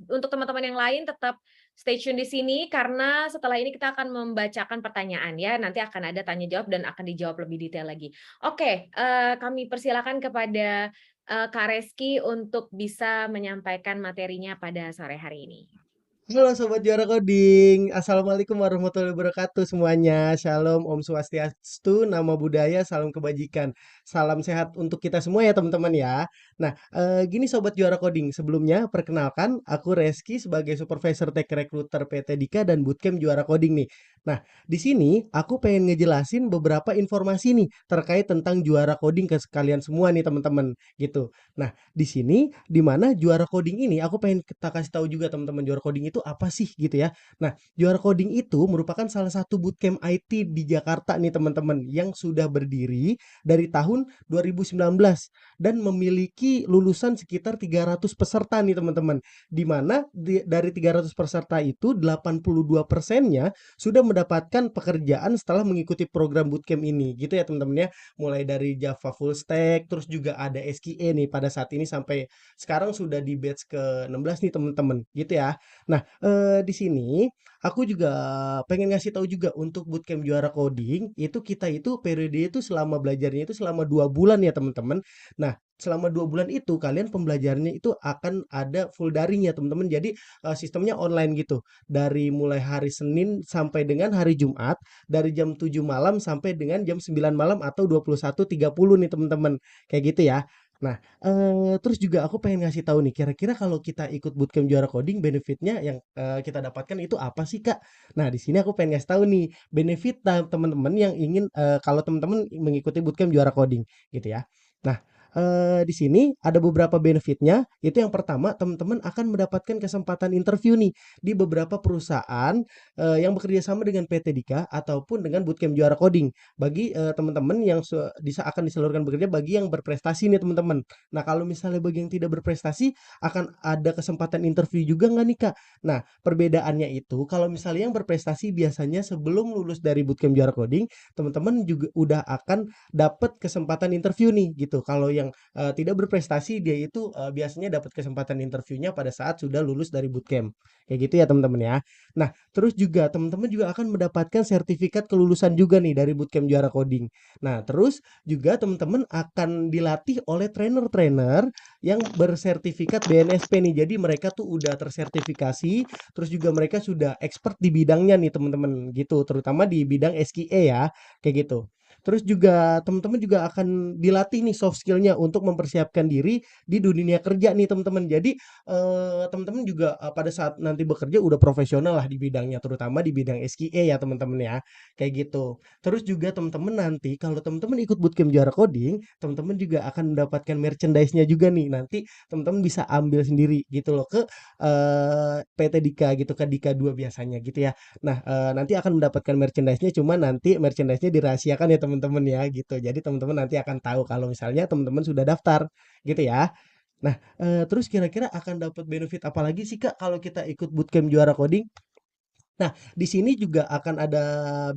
[SPEAKER 1] Untuk teman-teman yang lain tetap stay tune di sini karena setelah ini kita akan membacakan pertanyaan ya. Nanti akan ada tanya jawab dan akan dijawab lebih detail lagi. Oke, kami persilakan kepada Kak Reski untuk bisa menyampaikan materinya pada sore hari ini.
[SPEAKER 8] Halo Sobat Juara Coding, Assalamualaikum warahmatullahi wabarakatuh semuanya. Shalom, Om Swastiastu, Namo Buddhaya, salam kebajikan. Salam sehat untuk kita semua ya teman-teman ya. Nah, gini Sobat Juara Coding, sebelumnya perkenalkan aku Reski sebagai Supervisor Tech Recruiter PT Dika dan Bootcamp Juara Coding nih. Nah, di sini aku pengen ngejelasin beberapa informasi nih terkait tentang Juara Coding ke kalian semua nih teman-teman gitu. Nah, di sini di mana Juara Coding ini aku pengen kita kasih tahu juga teman-teman Juara Coding itu apa sih gitu ya. Nah, Juara Coding itu merupakan salah satu bootcamp IT di Jakarta nih teman-teman yang sudah berdiri dari tahun 2019 dan memiliki lulusan sekitar 300 peserta nih teman-teman. Di mana dari 300 peserta itu 82%-nya sudah mendapatkan pekerjaan setelah mengikuti program bootcamp ini gitu ya teman-teman ya. Mulai dari Java full stack, terus juga ada SQE nih pada saat ini sampai sekarang sudah di batch ke-16 nih teman-teman gitu ya. Nah, di sini aku juga pengen ngasih tahu juga untuk bootcamp Juara Coding itu kita itu periode itu selama belajarnya itu selama 2 bulan ya teman-teman. Nah, selama 2 bulan itu kalian pembelajarannya itu akan ada full daring ya teman-teman. Jadi sistemnya online gitu. Dari mulai hari Senin sampai dengan hari Jumat dari jam 7 malam sampai dengan jam 9 malam atau 21.30 nih teman-teman. Kayak gitu ya. Nah, terus juga aku pengen ngasih tahu nih, kira-kira kalau kita ikut bootcamp Juara Coding benefitnya yang kita dapatkan itu apa sih, Kak? Nah, di sini aku pengen ngasih tahu nih, benefit teman-teman yang ingin kalau teman-teman mengikuti bootcamp Juara Coding gitu ya. Nah, di sini ada beberapa benefitnya. Itu yang pertama, teman-teman akan mendapatkan kesempatan interview nih di beberapa perusahaan yang bekerja sama dengan PT Dika ataupun dengan bootcamp Juara Coding. Bagi teman-teman yang akan disalurkan bekerja bagi yang berprestasi nih teman-teman. Nah, kalau misalnya bagi yang tidak berprestasi akan ada kesempatan interview juga nggak nih Kak? Nah, perbedaannya itu kalau misalnya yang berprestasi biasanya sebelum lulus dari bootcamp Juara Coding, teman-teman juga udah akan dapat kesempatan interview nih gitu. Kalau yang tidak berprestasi dia itu biasanya dapat kesempatan interviewnya pada saat sudah lulus dari bootcamp. Kayak gitu ya teman-teman ya. Nah, terus juga teman-teman juga akan mendapatkan sertifikat kelulusan juga nih dari bootcamp Juara Coding. Nah, terus juga teman-teman akan dilatih oleh trainer-trainer yang bersertifikat BNSP nih. Jadi mereka tuh udah tersertifikasi, terus juga mereka sudah expert di bidangnya nih teman-teman gitu, terutama di bidang SQE ya, kayak gitu. Terus juga teman-teman juga akan dilatih nih soft skill-nya untuk mempersiapkan diri di dunia kerja nih teman-teman. Jadi teman-teman juga pada saat nanti bekerja udah profesional lah di bidangnya, terutama di bidang SQE ya teman-teman ya, kayak gitu. Terus juga teman-teman nanti kalau teman-teman ikut bootcamp Juara Coding, teman-teman juga akan mendapatkan merchandise-nya juga nih. Nanti teman-teman bisa ambil sendiri gitu loh ke PT Dika gitu, ke Dika 2 biasanya gitu ya. Nah, nanti akan mendapatkan merchandise-nya, cuma nanti merchandise-nya dirahasiakan ya teman-teman ya gitu. Jadi teman-teman nanti akan tahu kalau misalnya teman-teman sudah daftar gitu ya. Nah, terus kira-kira akan dapat benefit apa lagi sih Kak kalau kita ikut bootcamp Juara Coding? Nah, di sini juga akan ada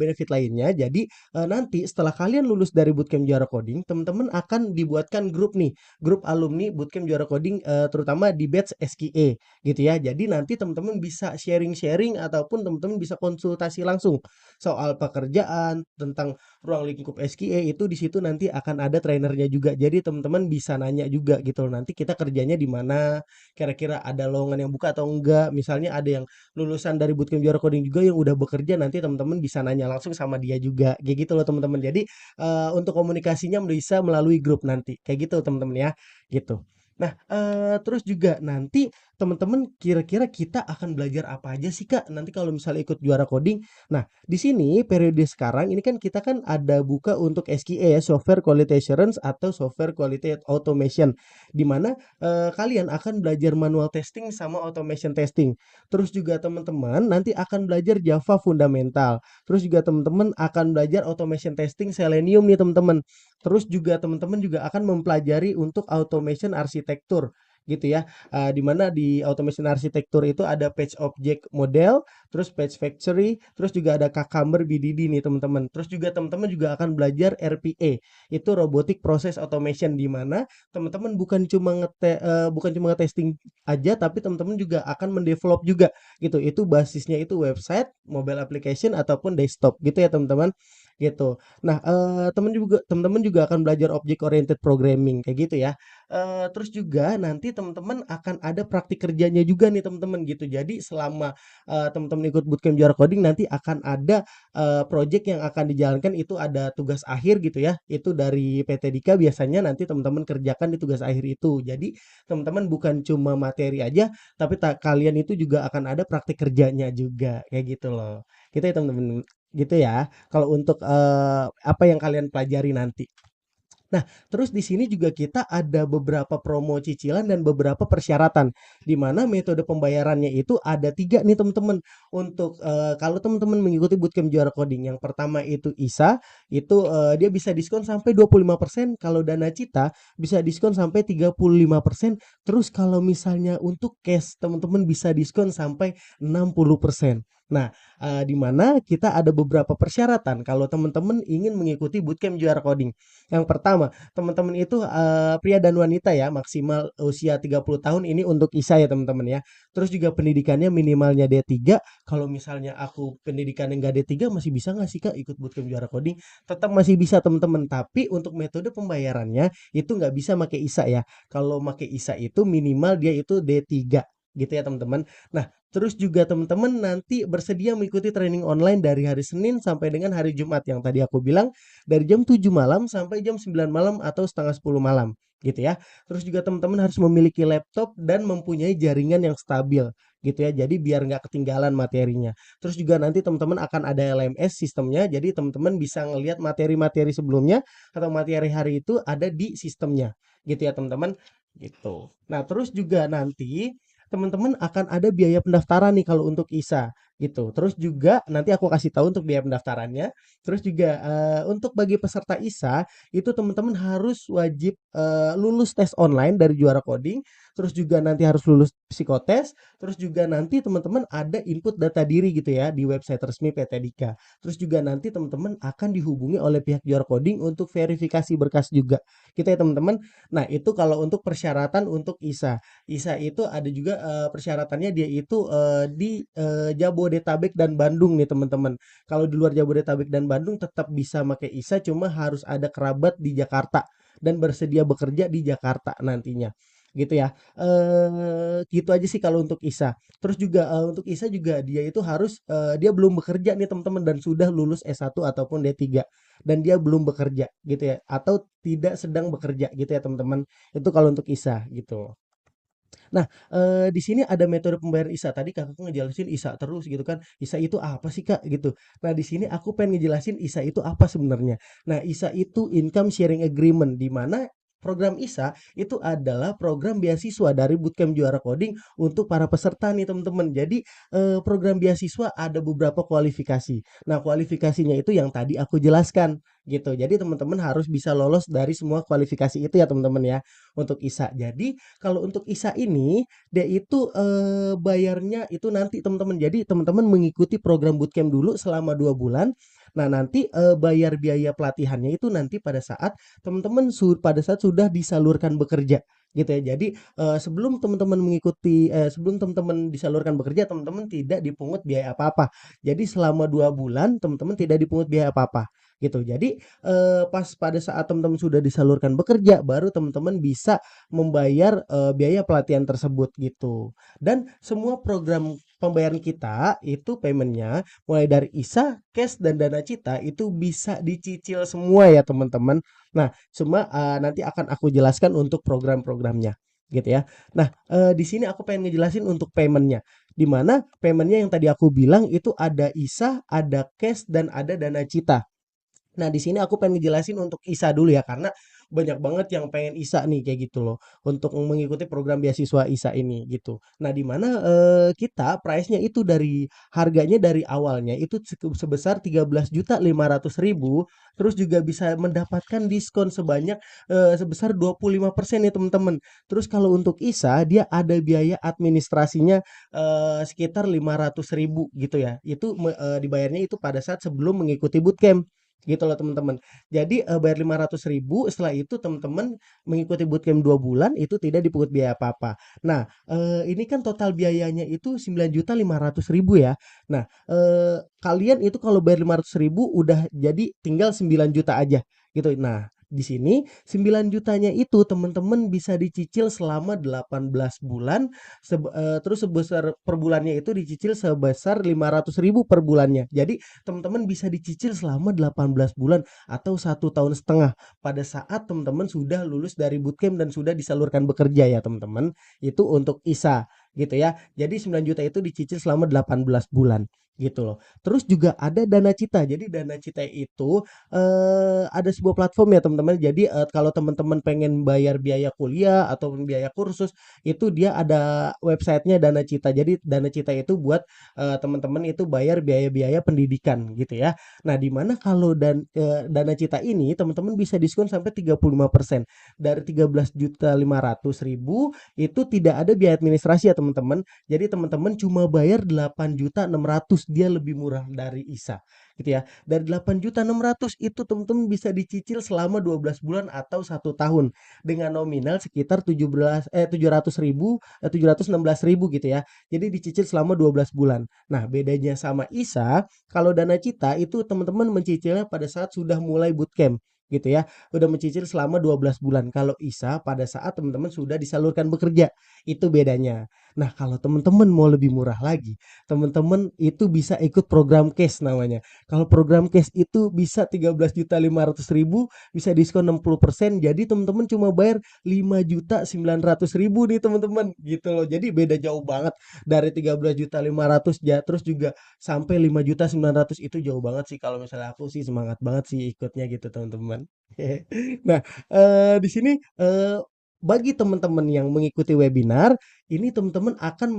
[SPEAKER 8] benefit lainnya. Jadi, nanti setelah kalian lulus dari bootcamp Juara Coding, teman-teman akan dibuatkan grup nih, grup alumni bootcamp Juara Coding, terutama di batch SQE gitu ya. Jadi nanti teman-teman bisa sharing-sharing ataupun teman-teman bisa konsultasi langsung soal pekerjaan, tentang ruang lingkup SQE itu di situ nanti akan ada trainernya juga. Jadi teman-teman bisa nanya juga gitu loh, nanti kita kerjanya di mana, kira-kira ada lowongan yang buka atau enggak. Misalnya ada yang lulusan dari bootcamp Juara Coding juga yang udah bekerja, nanti teman-teman bisa nanya langsung sama dia juga, kayak gitu loh teman-teman. Jadi untuk komunikasinya bisa melalui grup nanti, kayak gitu teman-teman ya, gitu. Nah, terus juga nanti teman-teman kira-kira kita akan belajar apa aja sih Kak, nanti kalau misalnya ikut juara coding? Nah, di sini periode sekarang ini kan kita kan ada buka untuk SQA ya, Software Quality Assurance atau Software Quality Automation, di mana kalian akan belajar manual testing sama automation testing. Terus juga teman-teman nanti akan belajar Java fundamental. Terus juga teman-teman akan belajar automation testing Selenium nih teman-teman. Terus juga teman-teman juga akan mempelajari untuk automation arsitektur gitu ya. Di mana di automation arsitektur itu ada page object model, terus page factory, terus juga ada Cucumber BDD nih teman-teman. Terus juga teman-teman juga akan belajar RPA, itu robotic process automation, di mana teman-teman bukan cuma ngetesting aja, tapi teman-teman juga akan mendevelop juga gitu. Itu basisnya itu website, mobile application ataupun desktop gitu ya teman-teman gitu. Nah, teman-teman juga akan belajar object oriented programming kayak gitu ya. Terus juga nanti teman-teman akan ada praktik kerjanya juga nih teman-teman gitu. Jadi selama teman-teman ikut bootcamp juara coding, nanti akan ada project yang akan dijalankan, itu ada tugas akhir gitu ya. Itu dari PT Dika biasanya nanti teman-teman kerjakan di tugas akhir itu. Jadi teman-teman bukan cuma materi aja, tapi kalian itu juga akan ada praktik kerjanya juga kayak gitu loh. Gitu ya teman-teman. Gitu ya. Kalau untuk apa yang kalian pelajari nanti. Nah, terus di sini juga kita ada beberapa promo cicilan dan beberapa persyaratan, di mana metode pembayarannya itu ada 3 nih teman-teman. Untuk kalau teman-teman mengikuti bootcamp juara coding, yang pertama itu ISA, itu dia bisa diskon sampai 25%, kalau Dana Cita bisa diskon sampai 35%, terus kalau misalnya untuk cash teman-teman bisa diskon sampai 60%. Nah, di mana kita ada beberapa persyaratan kalau teman-teman ingin mengikuti bootcamp juara coding. Yang pertama, teman-teman itu pria dan wanita ya, maksimal usia 30 tahun, ini untuk ISA ya teman-teman ya. Terus juga pendidikannya minimalnya D3. Kalau misalnya aku pendidikannya nggak D3, masih bisa nggak sih Kak ikut bootcamp juara coding? Tetap masih bisa teman-teman, tapi untuk metode pembayarannya itu nggak bisa pakai ISA ya. Kalau pakai ISA itu minimal dia itu D3 gitu ya teman-teman. Nah, terus juga teman-teman nanti bersedia mengikuti training online dari hari Senin sampai dengan hari Jumat, yang tadi aku bilang dari jam 7 malam sampai jam 9 malam atau setengah 10 malam gitu ya. Terus juga teman-teman harus memiliki laptop dan mempunyai jaringan yang stabil gitu ya. Jadi biar nggak ketinggalan materinya. Terus juga nanti teman-teman akan ada LMS sistemnya. Jadi teman-teman bisa ngelihat materi-materi sebelumnya atau materi hari itu ada di sistemnya gitu ya teman-teman gitu. Nah, terus juga nanti teman-teman akan ada biaya pendaftaran nih kalau untuk ISA gitu. Terus juga nanti aku kasih tahu untuk biaya pendaftarannya. Terus juga untuk bagi peserta ISA itu teman-teman harus wajib lulus tes online dari juara coding. Terus juga nanti harus lulus psikotes. Terus juga nanti teman-teman ada input data diri gitu ya di website resmi PT Dika. Terus juga nanti teman-teman akan dihubungi oleh pihak juara coding untuk verifikasi berkas juga. Gitu ya teman-teman. Nah, itu kalau untuk persyaratan untuk ISA. ISA itu ada juga persyaratannya, dia itu di Jabodetabek dan Bandung nih teman-teman. Kalau di luar Jabodetabek dan Bandung tetap bisa pakai ISA, cuma harus ada kerabat di Jakarta dan bersedia bekerja di Jakarta nantinya gitu ya. Gitu aja sih kalau untuk ISA. Terus juga untuk ISA juga dia itu harus dia belum bekerja nih teman-teman dan sudah lulus S1 ataupun D3 dan dia belum bekerja gitu ya, atau tidak sedang bekerja gitu ya teman-teman. Itu kalau untuk ISA gitu. Nah, di sini ada metode pembayaran ISA. Tadi Kakak ngejelasin ISA terus gitu kan. ISA itu apa sih, Kak? Gitu. Nah, di sini aku pengen ngejelasin ISA itu apa sebenarnya. Nah, ISA itu Income Sharing Agreement, di mana program ISA itu adalah program beasiswa dari bootcamp juara coding untuk para peserta nih teman-teman. Jadi program beasiswa ada beberapa kualifikasi. Nah, kualifikasinya itu yang tadi aku jelaskan gitu. Jadi teman-teman harus bisa lolos dari semua kualifikasi itu ya teman-teman ya untuk ISA. Jadi kalau untuk ISA ini dia itu bayarnya itu nanti teman-teman. Jadi teman-teman mengikuti program bootcamp dulu selama 2 bulan. Nah, nanti bayar biaya pelatihannya itu nanti pada saat teman-teman pada saat sudah disalurkan bekerja gitu ya. Jadi sebelum teman-teman disalurkan bekerja, teman-teman tidak dipungut biaya apa-apa. Jadi selama 2 bulan teman-teman tidak dipungut biaya apa-apa gitu. Jadi pas pada saat teman-teman sudah disalurkan bekerja, baru teman-teman bisa membayar biaya pelatihan tersebut gitu. Dan semua program pembayaran kita itu paymentnya mulai dari ISA, cash, dan dana cita itu bisa dicicil semua ya teman-teman. Nah, cuma nanti akan aku jelaskan untuk program-programnya gitu ya. Nah, di sini aku pengen ngejelasin untuk paymentnya. Di mana paymentnya yang tadi aku bilang itu ada ISA, ada cash, dan ada dana cita. Nah, di sini aku pengen ngejelasin untuk ISA dulu ya, karena banyak banget yang pengen ISA nih kayak gitu loh, untuk mengikuti program beasiswa ISA ini gitu. Nah, di mana kita price-nya itu dari harganya dari awalnya itu sebesar 13.500.000, terus juga bisa mendapatkan diskon sebanyak sebesar 25% ya teman-teman. Terus kalau untuk ISA dia ada biaya administrasinya sekitar 500.000 gitu ya. Itu dibayarnya itu pada saat sebelum mengikuti bootcamp gitu loh teman-teman. Jadi bayar 500.000, setelah itu teman-teman mengikuti bootcamp 2 bulan itu tidak dipungut biaya apa-apa. Nah, ini kan total biayanya itu 9.500.000 ya. Nah, kalian itu kalau bayar 500.000 udah jadi tinggal 9 juta aja gitu. Nah, di sini 9 jutanya itu teman-teman bisa dicicil selama 18 bulan, terus sebesar per bulannya itu dicicil sebesar 500.000 per bulannya. Jadi teman-teman bisa dicicil selama 18 bulan atau 1 tahun setengah pada saat teman-teman sudah lulus dari bootcamp dan sudah disalurkan bekerja ya teman-teman. Itu untuk ISA gitu ya. Jadi 9 juta itu dicicil selama 18 bulan gitu loh. Terus juga ada Dana Cita. Jadi Dana Cita itu ada sebuah platform ya teman-teman. Jadi kalau teman-teman pengen bayar biaya kuliah atau biaya kursus itu dia ada websitenya Dana Cita. Jadi Dana Cita itu buat teman-teman itu bayar biaya-biaya pendidikan gitu ya. Nah, di mana kalau Dana Cita ini teman-teman bisa diskon sampai 35%. Dari 13.500.000 itu tidak ada biaya administrasi ya teman-teman. Jadi teman-teman cuma bayar 8.600.000, dia lebih murah dari ISA gitu ya. Dari 8.600.000 itu teman-teman bisa dicicil selama 12 bulan atau 1 tahun dengan nominal sekitar 700.000, 716.000 gitu ya. Jadi dicicil selama 12 bulan. Nah, bedanya sama ISA, kalau Dana Cita itu teman-teman mencicilnya pada saat sudah mulai bootcamp gitu ya. Udah mencicil selama 12 bulan. Kalau ISA pada saat teman-teman sudah disalurkan bekerja. Itu bedanya. Nah, kalau teman-teman mau lebih murah lagi, teman-teman itu bisa ikut program cash namanya. Kalau program cash itu bisa 13.500.000, bisa diskon 60%. Jadi teman-teman cuma bayar 5.900.000 nih teman-teman gitu loh. Jadi beda jauh banget dari 13.500.000 ya, terus juga sampai 5.900.000 itu jauh banget sih. Kalau misalnya aku sih semangat banget sih ikutnya gitu teman-teman. Nah, di sini bagi teman-teman yang mengikuti webinar, ini teman-teman akan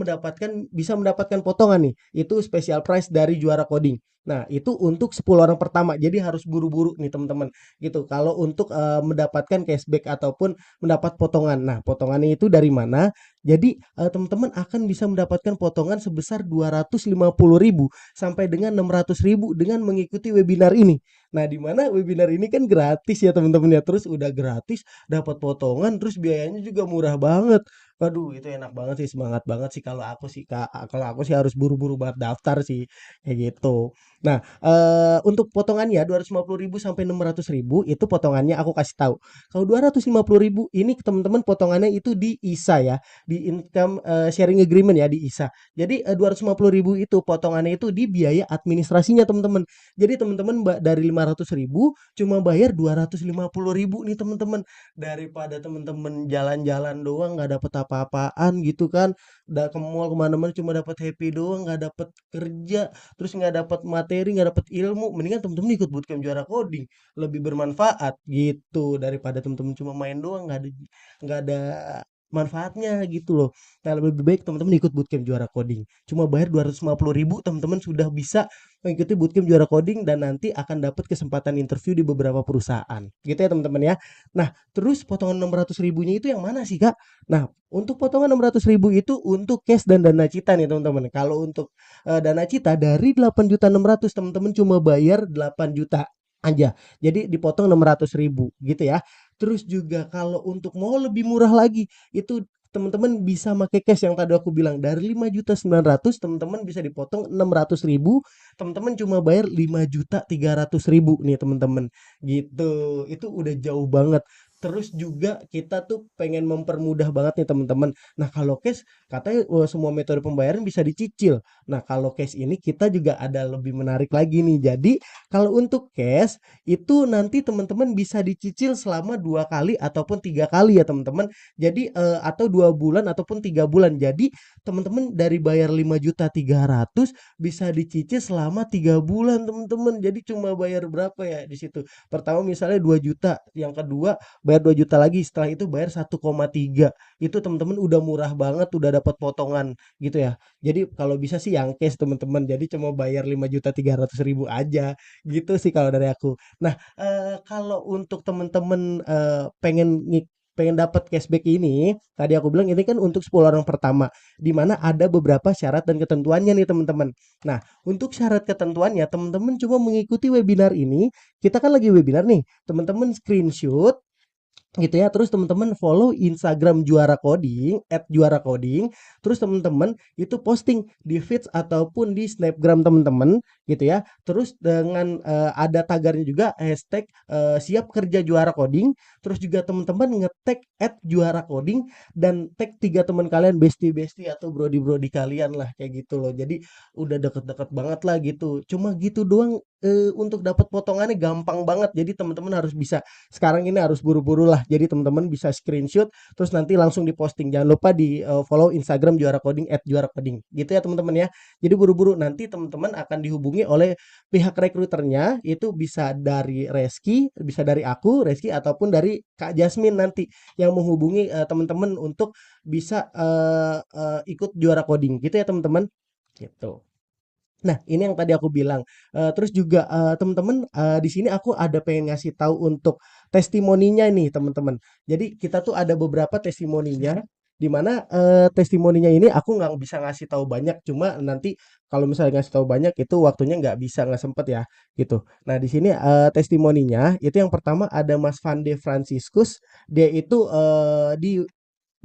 [SPEAKER 8] bisa mendapatkan potongan nih. Itu special price dari Juara Coding. Nah, itu untuk 10 orang pertama. Jadi harus buru-buru nih teman-teman. Gitu. Kalau untuk mendapatkan cashback ataupun mendapat potongan. Nah, potongannya itu dari mana? Jadi teman-teman akan bisa mendapatkan potongan sebesar 250.000 sampai dengan 600.000 dengan mengikuti webinar ini. Nah, di mana webinar ini kan gratis ya teman-teman ya. Terus udah gratis, dapat potongan, terus biayanya juga murah banget. Waduh, itu enak banget sih, semangat banget sih kalau aku sih Kak. Kalau aku sih harus buru-buru banget daftar sih kayak gitu. Nah, untuk potongannya 250.000 sampai 600.000 itu potongannya aku kasih tahu. Kalau 250.000 ini teman-teman potongannya itu di ISA ya, di income sharing agreement ya di ISA. Jadi 250.000 itu potongannya itu di biaya administrasinya teman-teman. Jadi teman-teman dari 500.000 cuma bayar 250.000 nih teman-teman. Daripada teman-teman jalan-jalan doang nggak dapet apa-apaan gitu kan, udah ke mall kemana-mana cuma dapat happy doang, nggak dapet kerja, terus nggak dapat materi, nggak dapat ilmu, mendingan teman-teman ikut bootcamp Juara Coding, lebih bermanfaat gitu daripada teman-teman cuma main doang nggak ada manfaatnya gitu loh. Nah, lebih baik teman-teman ikut bootcamp Juara Coding. Cuma bayar 250.000 teman-teman sudah bisa mengikuti bootcamp Juara Coding dan nanti akan dapat kesempatan interview di beberapa perusahaan. Gitu ya teman-teman ya. Nah, terus potongan 600.000-nya itu yang mana sih Kak? Nah, untuk potongan 600.000 itu untuk cash dan dana cita nih teman-teman. Kalau untuk dana cita dari 8.600.000 teman-teman cuma bayar 8 juta aja. Jadi dipotong 600.000 gitu ya. Terus juga kalau untuk mau lebih murah lagi, itu teman-teman bisa pakai cash yang tadi aku bilang dari 5.900.000 teman-teman bisa dipotong 600.000, teman-teman cuma bayar 5.300.000 nih teman-teman gitu. Itu udah jauh banget. Terus juga kita tuh pengen mempermudah banget nih teman-teman. Nah, kalau cash katanya semua metode pembayaran bisa dicicil. Nah, kalau cash ini kita juga ada lebih menarik lagi nih. Jadi, kalau untuk cash itu nanti teman-teman bisa dicicil selama 2 kali ataupun 3 kali ya teman-teman. Jadi atau 2 bulan ataupun 3 bulan. Jadi teman-teman dari bayar 5.300.000 bisa dicicil selama 3 bulan teman-teman. Jadi cuma bayar berapa ya di situ? Pertama misalnya 2 juta, yang kedua bayar 2 juta lagi, setelah itu bayar 1,3. Itu teman-teman udah murah banget, udah dapat potongan gitu ya. Jadi kalau bisa sih yang cash teman-teman. Jadi cuma bayar 5.300.000 aja. Gitu sih kalau dari aku. Nah, kalau untuk teman-teman pengen dapat cashback ini, tadi aku bilang ini kan untuk 10 orang pertama, di mana ada beberapa syarat dan ketentuannya nih teman-teman. Nah, untuk syarat ketentuannya teman-teman cuma mengikuti webinar ini. Kita kan lagi webinar nih, teman-teman screenshot gitu ya, terus teman-teman follow Instagram Juara Coding @juara coding, terus teman-teman itu posting di feeds ataupun di Snapgram teman-teman gitu ya, terus dengan ada tagarnya juga hashtag siap kerja juara coding, terus juga teman-teman nge-tag @juara coding dan tag 3 teman kalian, bestie-bestie atau brodi-brodi kalian lah kayak gitu loh. Jadi udah deket-deket banget lah gitu, cuma gitu doang. Untuk dapat potongannya gampang banget, jadi teman-teman harus bisa sekarang ini harus buru-buru lah. Jadi teman-teman bisa screenshot terus nanti langsung diposting. Jangan lupa di follow Instagram Juara Coding @juara coding. Gitu ya teman-teman ya. Jadi buru-buru, nanti teman-teman akan dihubungi oleh pihak rekruternya, itu bisa dari Reski, bisa dari aku, Reski, ataupun dari Kak Jasmine nanti yang menghubungi teman-teman untuk bisa ikut Juara Coding. Gitu ya teman-teman. Gitu. Nah, ini yang tadi aku bilang. Terus juga teman-teman, di sini aku ada pengen ngasih tahu untuk testimoninya nih teman-teman. Jadi kita tuh ada beberapa testimoninya, di mana testimoninya ini aku nggak bisa ngasih tahu banyak. Cuma nanti kalau misalnya ngasih tahu banyak itu waktunya nggak sempet ya, gitu. Nah, di sini testimoninya itu yang pertama ada Mas Vande Franciscus. Dia itu di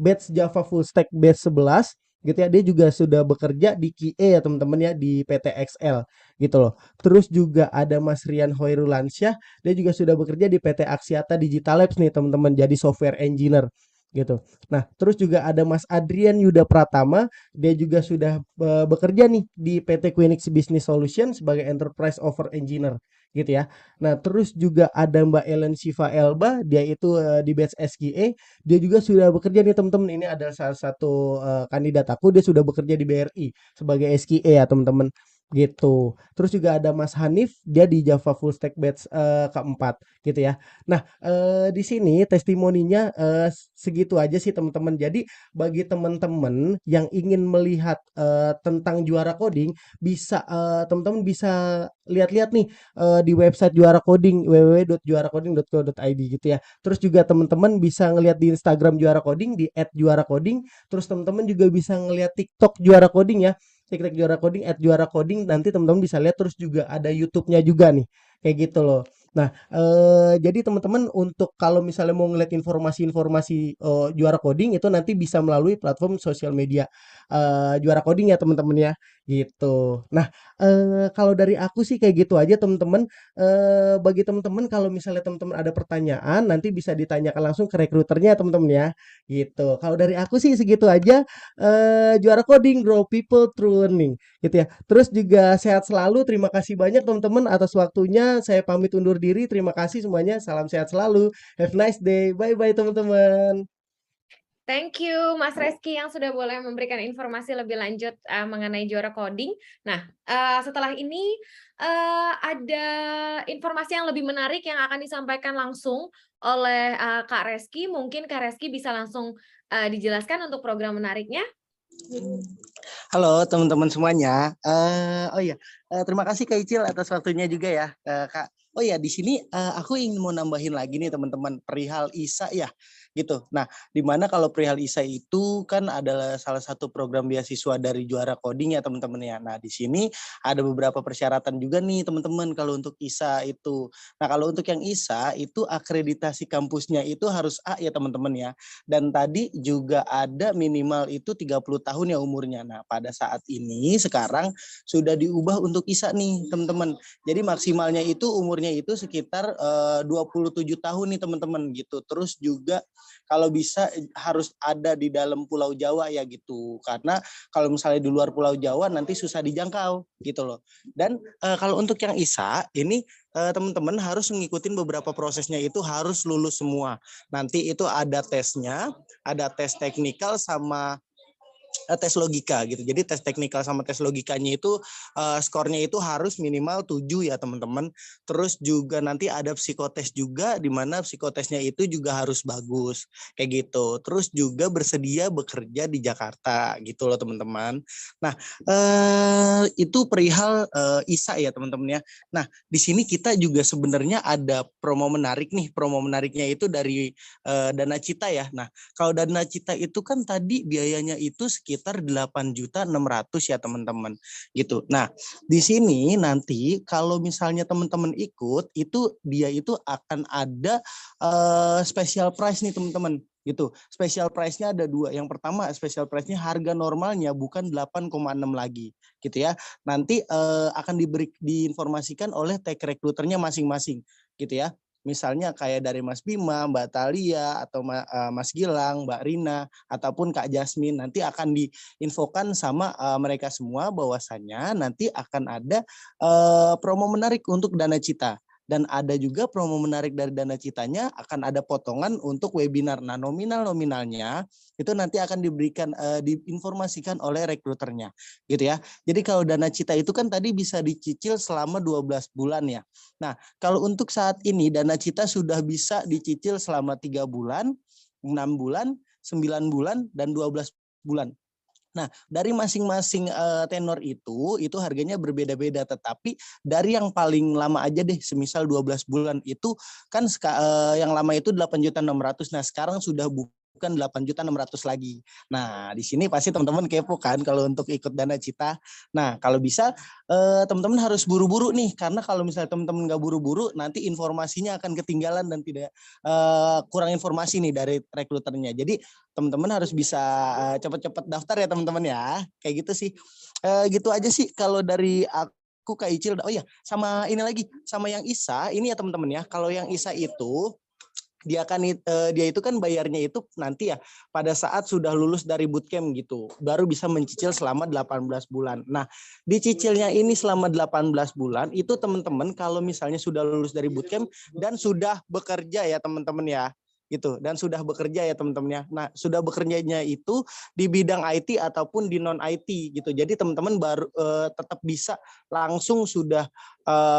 [SPEAKER 8] batch Java Full Stack batch 11 gitu ya. Dia juga sudah bekerja di QA ya teman-teman ya, di PT XL gitu loh. Terus juga ada Mas Rian Hoirulansyah, dia juga sudah bekerja di PT Axiata Digital Labs nih teman-teman, jadi software engineer gitu. Nah, terus juga ada Mas Adrian Yuda Pratama, dia juga sudah bekerja nih di PT Quinix Business Solution sebagai Enterprise Over Engineer gitu ya. Nah, terus juga ada Mbak Ellen Siva Elba, dia itu di batch SQA, dia juga sudah bekerja nih teman-teman. Ini adalah salah satu kandidat aku, dia sudah bekerja di BRI sebagai SQA ya teman-teman gitu. Terus juga ada Mas Hanif, dia di Java Full Stack batch keempat gitu ya. Nah, di sini testimoninya segitu aja sih teman-teman. Jadi bagi teman-teman yang ingin melihat tentang Juara Coding, bisa teman-teman bisa lihat-lihat nih di website Juara Coding, www.juaracoding.co.id gitu ya. Terus juga teman-teman bisa ngelihat di Instagram Juara Coding di @juaracoding. Terus teman-teman juga bisa ngelihat TikTok Juara Coding ya. TikTok Juara Coding @juaracoding, nanti teman-teman bisa lihat. Terus juga ada YouTube-nya juga nih kayak gitu loh. Nah, jadi teman-teman untuk kalau misalnya mau ngeliat informasi-informasi Juara Coding itu nanti bisa melalui platform sosial media Juara Coding ya teman-teman ya gitu. Nah, kalau dari aku sih kayak gitu aja teman-teman. Bagi teman-teman kalau misalnya teman-teman ada pertanyaan nanti bisa ditanyakan langsung ke rekruternya teman-teman ya gitu. Kalau dari aku sih segitu aja. Juara Coding, grow people through learning gitu ya. Terus juga sehat selalu. Terima kasih banyak teman-teman atas waktunya. Saya pamit undur diri. Terima kasih semuanya. Salam sehat selalu. Have a nice day. Bye bye teman-teman.
[SPEAKER 1] Thank you Mas Reski yang sudah boleh memberikan informasi lebih lanjut mengenai Juara Coding. Nah, setelah ini ada informasi yang lebih menarik yang akan disampaikan langsung oleh Kak Reski. Mungkin Kak Reski bisa langsung dijelaskan untuk program menariknya.
[SPEAKER 9] Halo teman-teman semuanya. Oh iya, terima kasih Kak Icil atas waktunya juga ya, Kak. Oh iya, di sini aku ingin mau nambahin lagi nih teman-teman perihal ISA ya, gitu. Nah, di mana kalau perihal ISA itu kan adalah salah satu program beasiswa dari Juara Coding ya teman-teman ya. Nah, di sini ada beberapa persyaratan juga nih teman-teman kalau untuk ISA itu. Nah, kalau untuk yang ISA itu akreditasi kampusnya itu harus A ya teman-teman ya. Dan tadi juga ada minimal itu 30 tahun ya umurnya. Nah, pada saat ini sekarang sudah diubah untuk ISA nih teman-teman. Jadi maksimalnya itu umurnya umurnya itu sekitar 27 tahun nih teman-teman gitu. Terus juga kalau bisa harus ada di dalam Pulau Jawa ya gitu. Karena kalau misalnya di luar Pulau Jawa nanti susah dijangkau gitu loh. Dan kalau untuk yang ISA ini teman-teman harus mengikuti beberapa prosesnya, itu harus lulus semua. Nanti itu ada tesnya, ada tes teknikal sama tes logika gitu. Jadi tes teknikal sama tes logikanya itu skornya itu harus minimal 7 ya teman-teman. Terus juga nanti ada psikotes juga, di mana psikotesnya itu juga harus bagus kayak gitu. Terus juga bersedia bekerja di Jakarta gitu loh teman-teman. Nah, itu perihal ISA ya teman-teman ya. Nah, di sini kita juga sebenarnya ada promo menarik nih. Promo menariknya itu dari Dana Cita ya. Nah, kalau Dana Cita itu kan tadi biayanya itu sekitar 8.600.000 ya teman-teman gitu. Nah, di sini nanti kalau misalnya teman-teman ikut itu dia itu akan ada special price nih teman-teman gitu. Special price-nya ada 2. Yang pertama special price-nya harga normalnya bukan 8,6 lagi gitu ya. Nanti akan diinformasikan oleh tag rekruternya masing-masing gitu ya. Misalnya kayak dari Mas Bima, Mbak Thalia, atau Mas Gilang, Mbak Rina, ataupun Kak Jasmine, nanti akan diinfokan sama mereka semua bahwasannya nanti akan ada promo menarik untuk Dana Cita. Dan ada juga promo menarik dari Dana Citanya, akan ada potongan untuk webinar. Nah, nominalnya itu nanti akan diberikan diinformasikan oleh rekruternya gitu ya. Jadi kalau Dana Cita itu kan tadi bisa dicicil selama 12 bulan ya. Nah, kalau untuk saat ini Dana Cita sudah bisa dicicil selama 3 bulan, 6 bulan, 9 bulan, dan 12 bulan. Nah, dari masing-masing tenor itu harganya berbeda-beda, tetapi dari yang paling lama aja deh, semisal 12 bulan itu kan yang lama itu 8.600.000. Nah, sekarang sudah bukan 8.600.000 lagi. Nah, di sini pasti teman-teman kepo kan kalau untuk ikut Dana Cita. Nah, kalau bisa teman-teman harus buru-buru nih, karena kalau misalnya teman-teman nggak buru-buru, nanti informasinya akan ketinggalan dan tidak kurang informasi nih dari rekruternya. Jadi teman-teman harus bisa cepat-cepat daftar ya teman-teman ya. Kayak gitu sih. Gitu aja sih kalau dari aku Kak Icil. Oh iya, sama ini lagi, sama yang ISA, ini ya teman-teman ya. Kalau yang ISA itu dia itu kan bayarnya itu nanti ya pada saat sudah lulus dari bootcamp gitu, baru bisa mencicil selama 18 bulan. Nah, dicicilnya ini selama 18 bulan itu teman-teman kalau misalnya sudah lulus dari bootcamp dan sudah bekerja ya teman-teman ya gitu, dan sudah bekerja ya teman-teman ya. Nah, sudah bekerjanya itu di bidang IT ataupun di non IT gitu. Jadi teman-teman baru tetap bisa langsung sudah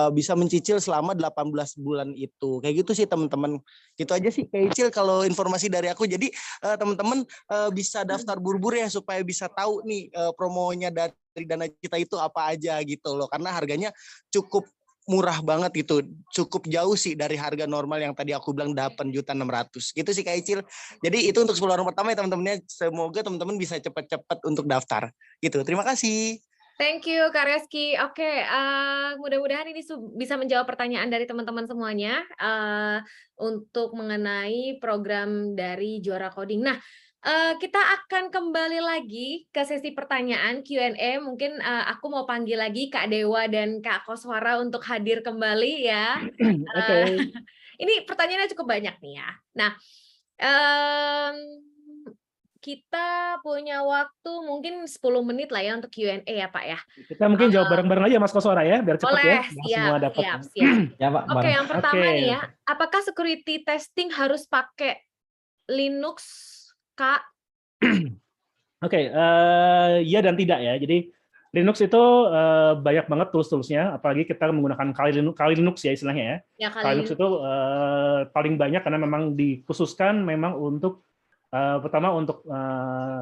[SPEAKER 9] bisa mencicil selama 18 bulan itu. Kayak gitu sih teman-teman. Gitu aja sih Kak Icil kalau informasi dari aku. Jadi teman-teman bisa daftar buru-buru ya supaya bisa tahu nih promonya dari Dana Cita itu apa aja gitu loh. Karena harganya cukup murah banget gitu, cukup jauh sih dari harga normal yang tadi aku bilang 8.600.000 gitu sih Kak Icil. Jadi itu untuk 10 orang pertama ya teman-teman ya. Semoga teman-teman bisa cepat-cepat untuk daftar gitu. Terima kasih.
[SPEAKER 1] Thank you Kak Reski. Oke, mudah-mudahan ini bisa menjawab pertanyaan dari teman-teman semuanya untuk mengenai program dari Juara Coding. Nah, kita akan kembali lagi ke sesi pertanyaan Q&A. Mungkin aku mau panggil lagi Kak Dewa dan Kak Koswara untuk hadir kembali ya.
[SPEAKER 5] Oke.
[SPEAKER 1] Ini pertanyaannya cukup banyak nih ya. Nah, kita punya waktu mungkin 10 menit lah ya untuk Q&A ya Pak ya.
[SPEAKER 5] Kita mungkin jawab bareng-bareng aja Mas Koswara ya, biar cepat ya.
[SPEAKER 1] Boleh,
[SPEAKER 5] Semua dapat.
[SPEAKER 1] siap.
[SPEAKER 6] Ya Pak.
[SPEAKER 1] Oke, yang pertama
[SPEAKER 5] Oke.
[SPEAKER 1] nih ya, apakah security testing harus pakai Linux, Kak?
[SPEAKER 5] Oke, ya dan tidak ya. Jadi Linux itu banyak banget tools-toolsnya, apalagi kita menggunakan Kali Linux ya istilahnya ya.
[SPEAKER 1] Ya,
[SPEAKER 5] Kali Linux itu paling banyak karena memang dikhususkan memang untuk pertama untuk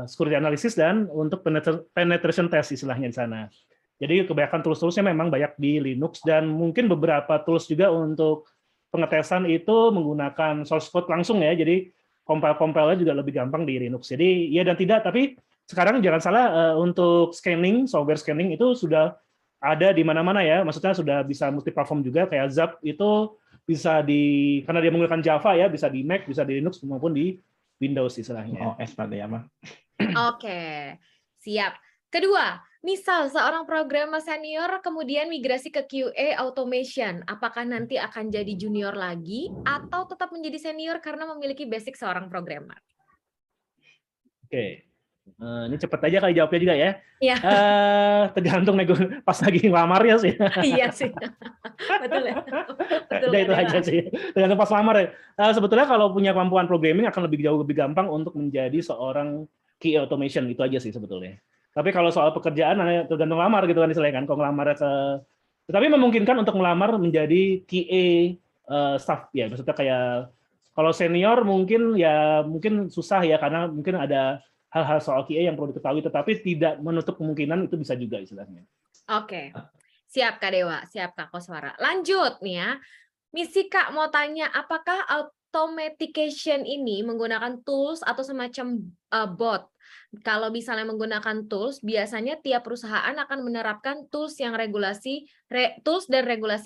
[SPEAKER 5] security analysis dan untuk penetration test istilahnya di sana. Jadi kebanyakan tools-toolsnya memang banyak di Linux dan mungkin beberapa tools juga untuk pengetesan itu menggunakan source code langsung ya. Jadi compile-nya juga lebih gampang di Linux. Jadi ya dan tidak, tapi sekarang jangan salah untuk scanning, software scanning itu sudah ada di mana-mana ya. Maksudnya sudah bisa multi-platform juga, kayak Zap itu bisa karena dia menggunakan Java ya, bisa di Mac, bisa di Linux maupun di Windows istilahnya.
[SPEAKER 6] OS berarti ya Pak.
[SPEAKER 1] Oke, siap. Kedua, misal seorang programmer senior kemudian migrasi ke QA automation, apakah nanti akan jadi junior lagi atau tetap menjadi senior karena memiliki basic seorang programmer?
[SPEAKER 5] Oke. Ini cepet aja kali jawabnya juga ya.
[SPEAKER 1] Iya.
[SPEAKER 5] Tergantung pas lagi ngelamarnya sih.
[SPEAKER 1] Iya sih. Betul ya. Betul
[SPEAKER 5] Udah
[SPEAKER 1] Kak
[SPEAKER 5] itu
[SPEAKER 1] Dewa.
[SPEAKER 5] aja sih. Tergantung pas lamar ya. Sebetulnya kalau punya kemampuan programming akan jauh lebih gampang untuk menjadi seorang QA automation, itu aja sih sebetulnya. Tapi kalau soal pekerjaan tergantung lamar gitu kan istilahnya kan. Kalau ngelamar tapi memungkinkan untuk melamar menjadi QA staff ya. Maksudnya kayak kalau senior mungkin susah ya karena mungkin ada hal-hal soal QA yang perlu diketahui, tetapi tidak menutup kemungkinan itu bisa juga istilahnya.
[SPEAKER 1] Oke. Siap Kak Dewa, siap Kak Koswara. Lanjut nih ya. Misi Kak mau tanya, apakah automatication ini menggunakan tools atau semacam bot? Kalau misalnya menggunakan tools, biasanya tiap perusahaan akan menerapkan tools dan regulasi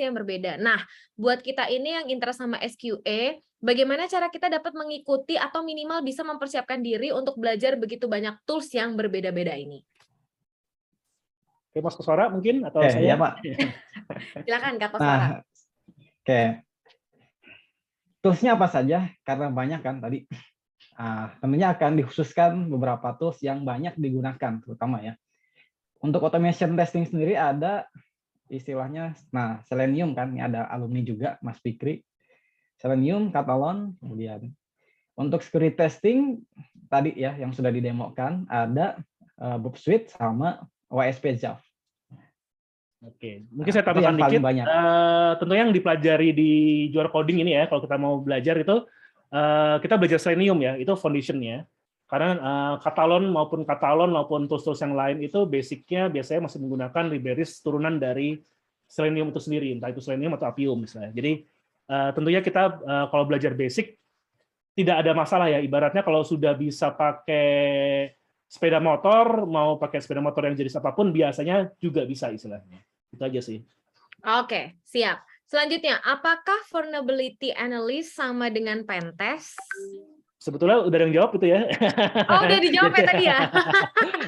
[SPEAKER 1] yang berbeda. Nah, buat kita ini yang interest sama SQA, bagaimana cara kita dapat mengikuti atau minimal bisa mempersiapkan diri untuk belajar begitu banyak tools yang berbeda-beda ini?
[SPEAKER 5] Oke, Mas Koswara mungkin atau saya?
[SPEAKER 6] Iya, Pak.
[SPEAKER 1] Silakan Kak Koswara.
[SPEAKER 6] Nah, oke. Toolsnya apa saja? Karena banyak kan tadi. Tentunya akan dikhususkan beberapa tools yang banyak digunakan, terutama ya. Untuk automation testing sendiri ada istilahnya, Selenium kan, ini ada alumni juga, Mas Fikri. Selenium, Catalon, kemudian untuk security testing tadi ya yang sudah didemokan ada Bob Suite sama WSP JAF.
[SPEAKER 5] Oke, mungkin saya tambahkan dikit. Tentunya yang dipelajari di Juara Coding ini ya, kalau kita mau belajar itu kita belajar Selenium ya, itu foundationnya. Karena Catalon maupun tools-tools yang lain itu basicnya biasanya masih menggunakan libraries turunan dari Selenium itu sendiri, entah itu Selenium atau Appium misalnya. Jadi tentunya kita kalau belajar basic tidak ada masalah ya. Ibaratnya kalau sudah bisa pakai sepeda motor, mau pakai sepeda motor yang jenis apapun biasanya juga bisa istilahnya. Itu aja sih.
[SPEAKER 1] Oke, siap. Selanjutnya, apakah vulnerability analyst sama dengan pentest?
[SPEAKER 5] Sebetulnya udah ada yang jawab itu ya.
[SPEAKER 1] Oh, udah dijawab ya tadi ya?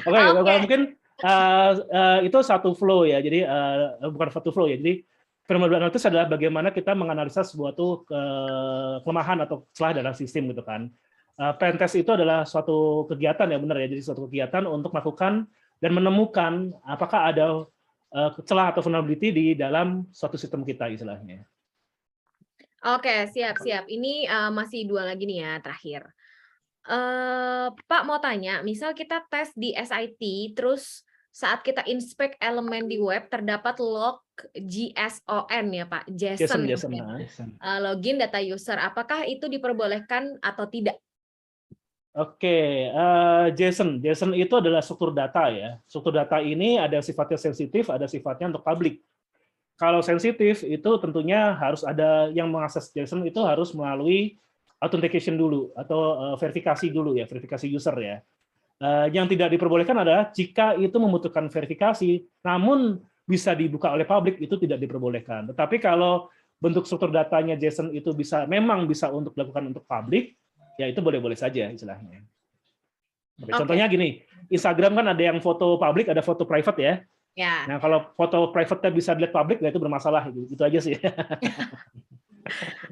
[SPEAKER 5] Oke. Mungkin itu satu flow ya. Jadi bukan satu flow ya. Jadi vulnerability analysis adalah bagaimana kita menganalisa suatu kelemahan atau celah dalam sistem gitu kan. Pentest itu adalah suatu kegiatan ya, benar ya. Jadi suatu kegiatan untuk melakukan dan menemukan apakah ada celah atau vulnerability di dalam suatu sistem kita istilahnya.
[SPEAKER 1] Oke, siap. Ini masih 2 lagi nih ya, terakhir. Pak mau tanya, misal kita tes di SIT, terus saat kita inspect elemen di web terdapat log JSON ya Pak, JSON. Login data user, apakah itu diperbolehkan atau tidak?
[SPEAKER 5] Oke, JSON itu adalah struktur data ya. Struktur data ini ada sifatnya sensitif, ada sifatnya untuk publik. Kalau sensitif itu tentunya harus ada yang mengakses JSON itu harus melalui authentication dulu atau verifikasi dulu ya, verifikasi user ya. Yang tidak diperbolehkan adalah jika itu membutuhkan verifikasi, namun bisa dibuka oleh publik itu tidak diperbolehkan. Tetapi kalau bentuk struktur datanya JSON itu memang bisa untuk dilakukan untuk publik, ya itu boleh-boleh saja istilahnya. Oke. Contohnya gini, Instagram kan ada yang foto publik, ada foto private ya.
[SPEAKER 1] Ya.
[SPEAKER 5] Nah kalau foto private-nya bisa dilihat publik, ya itu bermasalah. Itu aja sih.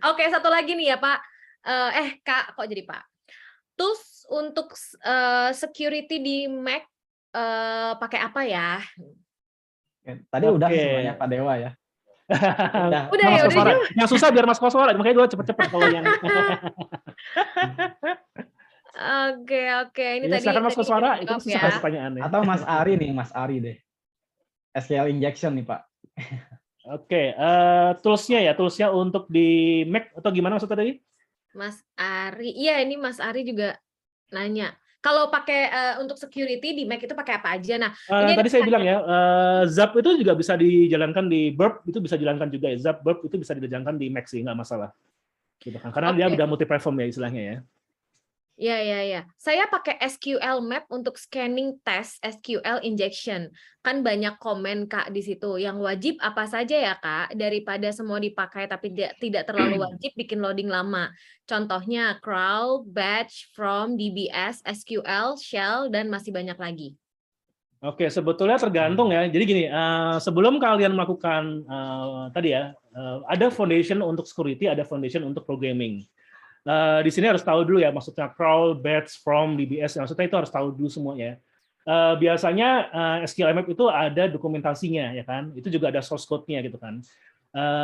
[SPEAKER 1] Oke, satu lagi nih ya Pak. Kak, kok jadi Pak? Tools untuk security di Mac pakai apa ya?
[SPEAKER 6] Tadi udah semuanya Pak Dewa ya.
[SPEAKER 1] Udah ya, udah.
[SPEAKER 5] Yang susah biar Mas Koswara, makanya gue cepet-cepet kalau yang.
[SPEAKER 1] Oke. Ini
[SPEAKER 5] ya,
[SPEAKER 1] tadi
[SPEAKER 5] Mas Koswara itu susah
[SPEAKER 1] ya.
[SPEAKER 5] pertanyaannya.
[SPEAKER 6] Atau Mas Ari deh. SQL injection nih Pak.
[SPEAKER 5] Oke, toolsnya untuk di Mac atau gimana maksudnya tadi?
[SPEAKER 1] Mas Ari, iya ini Mas Ari juga nanya. Kalau pakai untuk security di Mac itu pakai apa aja? Nah,
[SPEAKER 5] tadi saya bilang ya, Zap itu juga bisa dijalankan di Burp, itu bisa dijalankan juga ya. Zap Burp itu bisa dijalankan di Mac sih, nggak masalah. Gitu kan. Karena dia udah multi platform ya istilahnya ya.
[SPEAKER 1] Ya. Saya pakai SQL Map untuk scanning tes SQL injection. Kan banyak komen Kak di situ. Yang wajib apa saja ya Kak? Daripada semua dipakai tapi tidak terlalu wajib bikin loading lama. Contohnya crawl, batch, from, DBS, SQL, shell, dan masih banyak lagi.
[SPEAKER 5] Oke, sebetulnya tergantung ya. Jadi gini, sebelum kalian melakukan tadi ya, ada foundation untuk security, ada foundation untuk programming. Di sini harus tahu dulu ya, maksudnya crawl, batch, from, DBS, maksudnya itu harus tahu dulu semuanya. Biasanya SQLMap itu ada dokumentasinya ya kan, itu juga ada source code-nya gitu kan.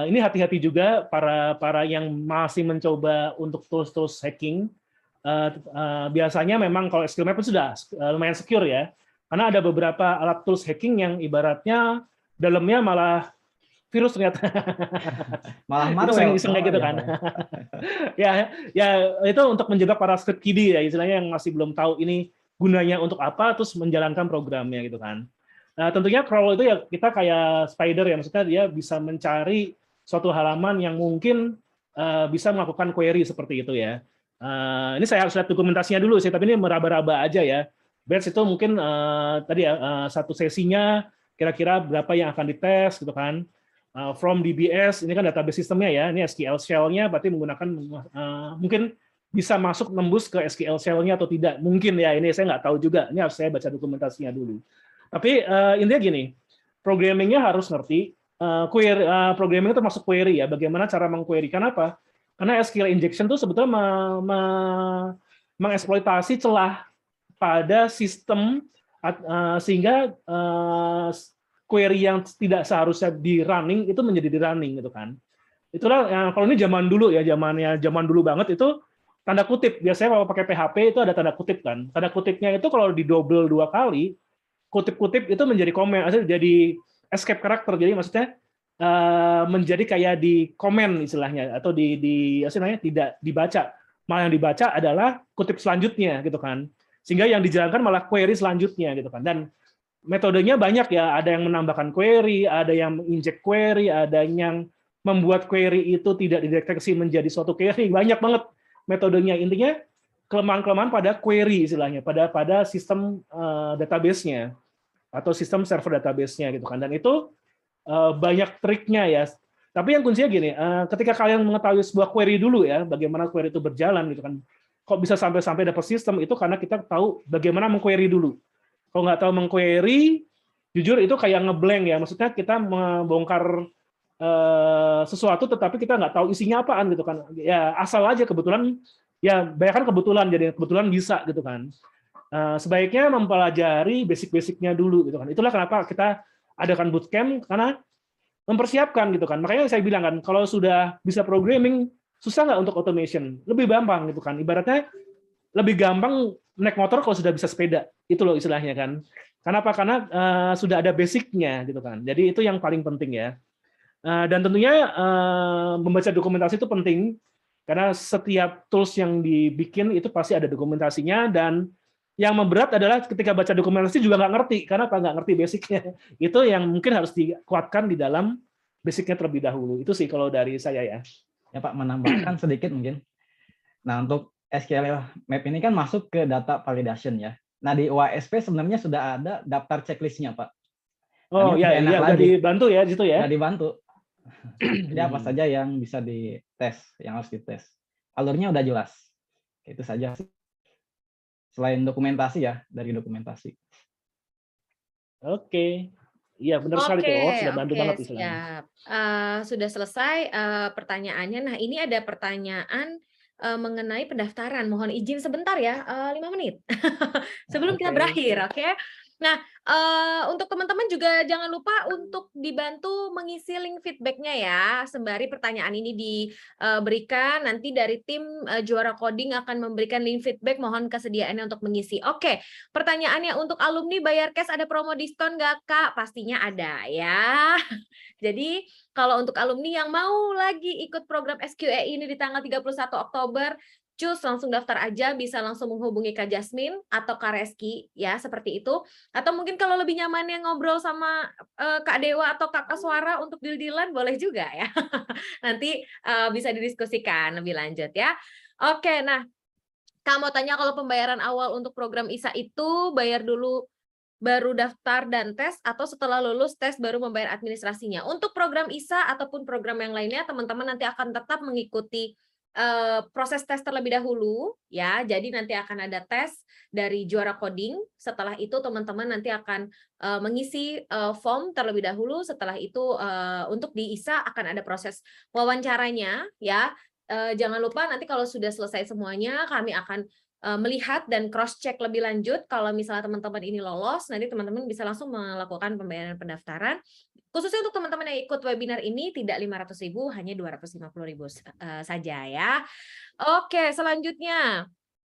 [SPEAKER 5] Ini hati-hati juga para yang masih mencoba untuk tools hacking. Biasanya memang kalau SQLMap itu sudah lumayan secure ya, karena ada beberapa alat tools hacking yang ibaratnya dalamnya malah virus ternyata.
[SPEAKER 6] Malah
[SPEAKER 5] Itu
[SPEAKER 6] malware,
[SPEAKER 5] sering iseng kayak gitu
[SPEAKER 6] ya,
[SPEAKER 5] kan.
[SPEAKER 6] Pak, ya.
[SPEAKER 5] ya itu untuk menjaga para script kiddie ya, istilahnya yang masih belum tahu ini gunanya untuk apa, terus menjalankan programnya gitu kan. Nah, tentunya crawl itu ya kita kayak spider ya, maksudnya dia bisa mencari suatu halaman yang mungkin bisa melakukan query seperti itu ya. Ini saya harus lihat dokumentasinya dulu sih, tapi ini meraba-raba aja ya. Batch itu mungkin tadi ya satu sesinya kira-kira berapa yang akan dites gitu kan. From DBS ini kan database sistemnya ya, ini SQL shell-nya berarti menggunakan mungkin bisa masuk nembus ke SQL shell-nya atau tidak, mungkin ya, ini saya nggak tahu juga, ini harus saya baca dokumentasinya dulu. Tapi intinya gini, programmingnya harus ngerti, query, programming itu masuk query ya, bagaimana cara mengquery, kenapa? Karena SQL injection itu sebetulnya mengeksploitasi celah pada sistem sehingga query yang tidak seharusnya di running itu menjadi di running gitu kan. Itulah kalau ini zaman dulu ya, zaman dulu banget itu tanda kutip. Biasanya kalau pakai PHP itu ada tanda kutip kan. Tanda kutipnya itu kalau di double 2 kali, kutip-kutip itu menjadi komen, jadi escape karakter. Jadi maksudnya menjadi kayak di komen istilahnya, atau istilahnya tidak dibaca. Malah yang dibaca adalah kutip selanjutnya gitu kan. Sehingga yang dijalankan malah query selanjutnya gitu kan. Dan metodenya banyak ya, ada yang menambahkan query, ada yang inject query, ada yang membuat query itu tidak dideteksi menjadi suatu query, banyak banget metodenya. Intinya kelemahan-kelemahan pada query istilahnya, pada sistem database-nya atau sistem server database-nya gitu kan. Dan itu banyak triknya ya. Tapi yang kuncinya gini, ketika kalian mengetahui sebuah query dulu ya, bagaimana query itu berjalan gitu kan. Kok bisa sampai dapat sistem itu karena kita tahu bagaimana mengquery dulu. Kalau nggak tahu mengquery, jujur itu kayak ngeblank ya. Maksudnya kita membongkar sesuatu tetapi kita nggak tahu isinya apaan gitu kan. Ya asal aja kebetulan, ya banyak kan kebetulan, jadi kebetulan bisa gitu kan. Sebaiknya mempelajari basic-basicnya dulu gitu kan. Itulah kenapa kita adakan bootcamp, karena mempersiapkan gitu kan. Makanya saya bilang kan, kalau sudah bisa programming, susah nggak untuk automation? Lebih gampang gitu kan. Ibaratnya lebih gampang naik motor kalau sudah bisa sepeda. Itu loh istilahnya kan. Kenapa? Karena sudah ada basicnya gitu kan. Jadi itu yang paling penting ya. Dan tentunya membaca dokumentasi itu penting, karena setiap tools yang dibikin itu pasti ada dokumentasinya, dan yang memberat adalah ketika baca dokumentasi juga nggak ngerti. Karena apa? Nggak ngerti basicnya. Itu yang mungkin harus dikuatkan di dalam basicnya terlebih dahulu. Itu sih kalau dari saya ya.
[SPEAKER 6] Ya Pak, menambahkan sedikit mungkin. Nah, untuk SQL Map ini kan masuk ke data validation ya. Nah, di OASP sebenarnya sudah ada daftar checklistnya, Pak.
[SPEAKER 5] Oh ya,
[SPEAKER 6] enak
[SPEAKER 5] ya udah
[SPEAKER 6] lagi.
[SPEAKER 5] dibantu ya situ ya.
[SPEAKER 6] Udah dibantu. Jadi apa saja yang bisa dites, yang harus dites. Alurnya udah jelas. Itu saja sih. Selain dokumentasi ya, dari dokumentasi.
[SPEAKER 5] Oke. Iya, benar sekali tuh. Oh, sudah bantu banget istilahnya.
[SPEAKER 1] Siap. Sudah selesai pertanyaannya. Nah, ini ada pertanyaan mengenai pendaftaran. Mohon izin sebentar ya, 5 menit sebelum kita
[SPEAKER 6] Oke.
[SPEAKER 1] berakhir, oke? Nah, untuk teman-teman juga jangan lupa untuk dibantu mengisi link feedback-nya ya, sembari pertanyaan ini diberikan. Nanti dari tim Juara Coding akan memberikan link feedback, mohon kesediaannya untuk mengisi. Oke, pertanyaannya, untuk alumni bayar cash ada promo diskon nggak, Kak? Pastinya ada ya. Jadi kalau untuk alumni yang mau lagi ikut program SQE ini di tanggal 31 Oktober, cus langsung daftar aja, bisa langsung menghubungi Kak Jasmine atau Kak Reski ya, seperti itu. Atau mungkin kalau lebih nyaman yang ngobrol sama Kak Dewa atau Kak Suara untuk deal-dealan boleh juga ya. Nanti bisa didiskusikan lebih lanjut ya. Oke, nah Kak mau tanya, kalau pembayaran awal untuk program ISA itu bayar dulu baru daftar dan tes, atau setelah lulus tes baru membayar administrasinya? Untuk program ISA ataupun program yang lainnya, teman-teman nanti akan tetap mengikuti proses tes terlebih dahulu ya. Jadi nanti akan ada tes dari juara coding. Setelah itu teman-teman nanti akan mengisi form terlebih dahulu. Setelah itu untuk di ISA akan ada proses wawancaranya ya. Jangan lupa nanti kalau sudah selesai semuanya kami akan melihat dan cross check lebih lanjut. Kalau misalnya teman-teman ini lolos, nanti teman-teman bisa langsung melakukan pembayaran pendaftaran. Khususnya untuk teman-teman yang ikut webinar ini tidak 500.000, hanya 250.000 saja ya. Oke, selanjutnya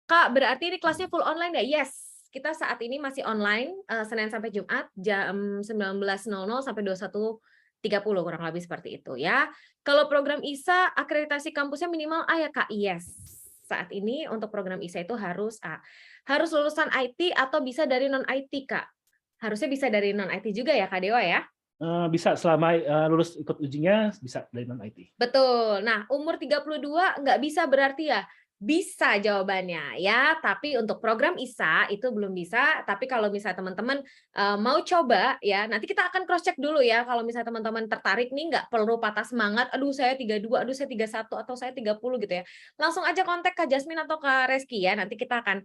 [SPEAKER 1] Kak, berarti ini kelasnya full online ya? Yes, kita saat ini masih online Senin sampai Jumat jam 19.00 sampai 21.30 kurang lebih seperti itu ya. Kalau program ISA akreditasi kampusnya minimal A ya Kak? Yes. Saat ini untuk program ISA itu harus A. Harus lulusan IT atau bisa dari non IT Kak? Harusnya bisa dari non IT juga ya Kak Dewa ya?
[SPEAKER 5] Bisa selama lulus ikut ujinya bisa dari non IT.
[SPEAKER 1] Betul. Nah, umur 32 nggak bisa berarti ya? Bisa jawabannya ya, tapi untuk program ISA itu belum bisa. Tapi kalau misalnya teman-teman mau coba ya, nanti kita akan cross check dulu ya. Kalau misalnya teman-teman tertarik nih, nggak perlu patah semangat. Aduh saya 32, aduh saya 31 atau saya 30 gitu ya. Langsung aja kontak Kak Jasmine atau Kak Reski ya. Nanti kita akan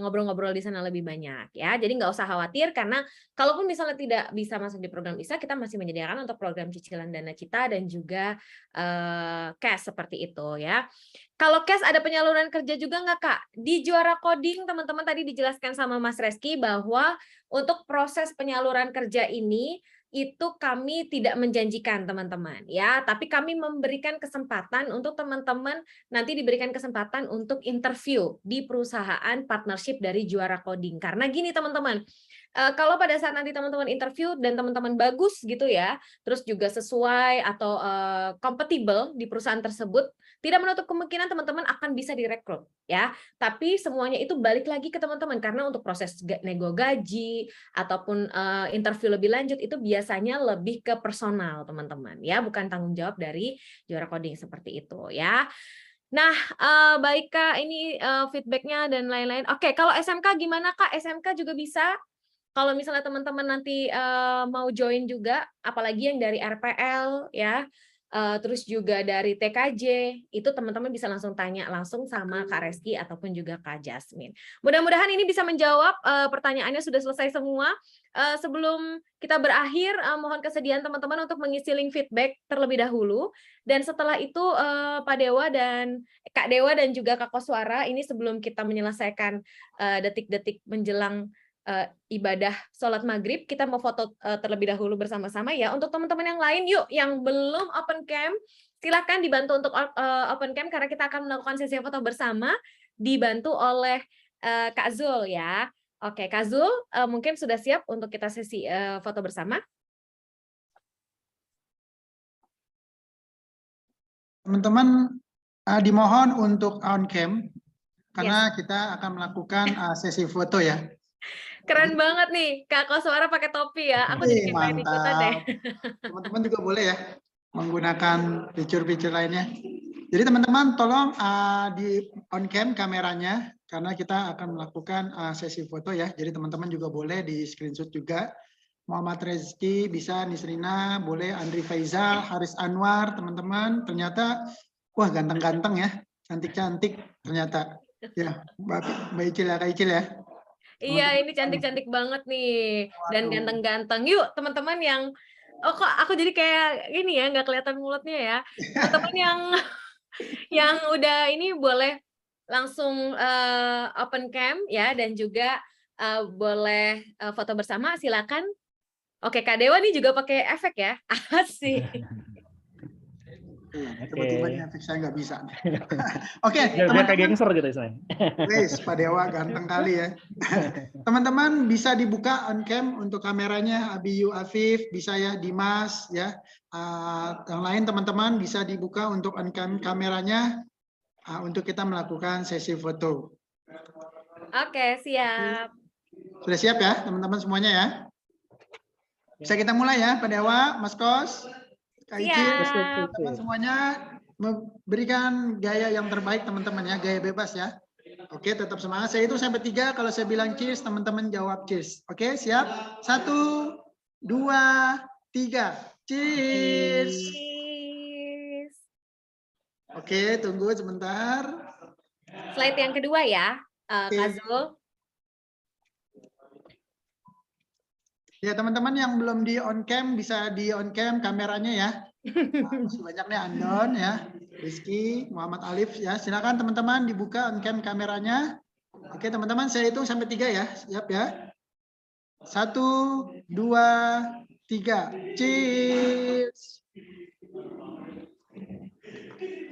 [SPEAKER 1] ngobrol-ngobrol di sana lebih banyak ya. Jadi nggak usah khawatir karena kalaupun misalnya tidak bisa masuk di program ISA, kita masih menyediakan untuk program cicilan dana cita dan juga cash seperti itu ya. Kalau cash ada penyaluran kerja juga nggak Kak? Di juara coding teman-teman tadi dijelaskan sama Mas Reski bahwa untuk proses penyaluran kerja ini itu kami tidak menjanjikan teman-teman ya, tapi kami memberikan kesempatan untuk teman-teman nanti diberikan kesempatan untuk interview di perusahaan partnership dari juara coding. Karena gini teman-teman, kalau pada saat nanti teman-teman interview dan teman-teman bagus gitu ya, terus juga sesuai atau compatible di perusahaan tersebut, tidak menutup kemungkinan teman-teman akan bisa direkrut ya. Tapi semuanya itu balik lagi ke teman-teman karena untuk proses nego gaji ataupun interview lebih lanjut itu biasanya lebih ke personal teman-teman ya, bukan tanggung jawab dari juara coding seperti itu ya. Nah, baik Kak, ini feedbacknya dan lain-lain. Oke, kalau SMK gimana Kak? SMK juga bisa. Kalau misalnya teman-teman nanti mau join juga, apalagi yang dari RPL ya, terus juga dari TKJ, itu teman-teman bisa langsung tanya langsung sama Kak Reski ataupun juga Kak Jasmine. Mudah-mudahan ini bisa menjawab pertanyaannya sudah selesai semua. Sebelum kita berakhir, mohon kesediaan teman-teman untuk mengisi link feedback terlebih dahulu. Dan setelah itu Pak Dewa dan Kak Dewa dan juga Kak Koswara, ini sebelum kita menyelesaikan detik-detik menjelang ibadah sholat maghrib, kita mau foto terlebih dahulu bersama-sama ya. Untuk teman-teman yang lain, yuk yang belum open cam, silakan dibantu untuk open cam karena kita akan melakukan sesi foto bersama, dibantu oleh Kak Zul ya. Oke, Kak Zul mungkin sudah siap untuk kita sesi foto bersama.
[SPEAKER 10] Teman-teman dimohon untuk on cam karena kita akan melakukan sesi foto ya.
[SPEAKER 1] Keren banget nih, Kak Koswara pakai topi ya. Aku jadi pengen ikutan deh.
[SPEAKER 10] Teman-teman juga boleh ya menggunakan fitur-fitur lainnya. Jadi teman-teman tolong di on cam kameranya karena kita akan melakukan sesi foto ya. Jadi teman-teman juga boleh di screenshot juga. Muhammad Rezki bisa, Nisrina boleh, Andri Faizal, Haris Anwar, teman-teman. Ternyata wah ganteng-ganteng ya, cantik-cantik ternyata. Ya, Mbak Icil ya, Kak Icil ya.
[SPEAKER 1] Iya, ini cantik-cantik banget nih dan ganteng-ganteng. Yuk, teman-teman yang kok aku jadi kayak ini ya, nggak kelihatan mulutnya ya. Teman-teman yang udah ini boleh langsung open cam ya dan juga boleh foto bersama, silakan. Oke, Kak Dewa nih juga pakai efek ya. Asik.
[SPEAKER 10] Tiba-tiba efek saya nggak bisa. Oke,
[SPEAKER 5] biar kayak gangster gitu saya.
[SPEAKER 10] Wes, Pak Dewa ganteng kali ya. Teman-teman bisa dibuka on cam untuk kameranya, Abiyu Afif, bisa ya, Dimas ya. Yang lain teman-teman bisa dibuka untuk on cam kameranya untuk kita melakukan sesi foto.
[SPEAKER 1] Oke, siap.
[SPEAKER 10] Sudah siap ya teman-teman semuanya ya? Bisa kita mulai ya, Pak Dewa, Mas Kos, Kak Icil, teman semuanya memberikan gaya yang terbaik teman-teman ya, gaya bebas ya. Oke, tetap semangat. Saya itu sampai 3, kalau saya bilang cheers, teman-teman jawab cheers. Oke, siap? 1, 2, 3, cheers. Oke, tunggu sebentar.
[SPEAKER 1] Slide yang kedua ya,
[SPEAKER 10] Oke.
[SPEAKER 1] Kak Zul.
[SPEAKER 10] Ya, teman-teman yang belum di on cam bisa di on cam kameranya ya. Masih banyak nih Andon ya, Rizky, Muhammad Alif ya. Silakan teman-teman dibuka on cam kameranya. Oke, teman-teman saya hitung sampai 3 ya. Siap ya. 1, 2, 3. Cheers.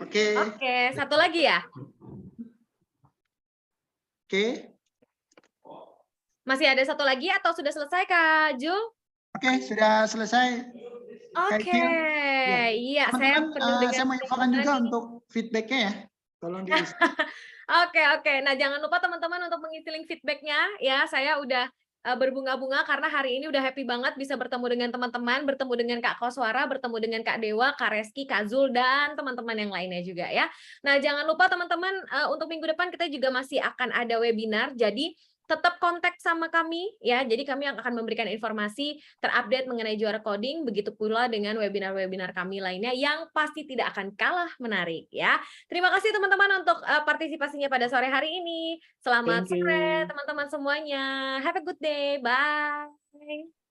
[SPEAKER 10] Oke.
[SPEAKER 1] Oke, satu lagi ya.
[SPEAKER 10] Oke.
[SPEAKER 1] Masih ada satu lagi atau sudah selesai Kak Jul?
[SPEAKER 10] Oke, sudah selesai.
[SPEAKER 1] Oke,
[SPEAKER 10] Ya.
[SPEAKER 1] iya saya
[SPEAKER 10] Teman-teman,
[SPEAKER 1] penuh dengan
[SPEAKER 10] saya mau infokan juga untuk feedbacknya ya. Tolong di
[SPEAKER 1] Oke. Nah, jangan lupa teman-teman untuk mengisi link feedbacknya ya. Saya udah berbunga-bunga karena hari ini udah happy banget bisa bertemu dengan teman-teman, bertemu dengan Kak Koswara, bertemu dengan Kak Dewa, Kak Reski, Kak Zul, dan teman-teman yang lainnya juga ya. Nah, jangan lupa teman-teman untuk minggu depan kita juga masih akan ada webinar. Jadi tetap kontak sama kami ya. Jadi kami akan memberikan informasi terupdate mengenai juara coding, begitu pula dengan webinar-webinar kami lainnya yang pasti tidak akan kalah menarik ya. Terima kasih teman-teman untuk partisipasinya pada sore hari ini. Selamat
[SPEAKER 5] Thank you.
[SPEAKER 1] sore teman-teman semuanya. Have a good day. Bye.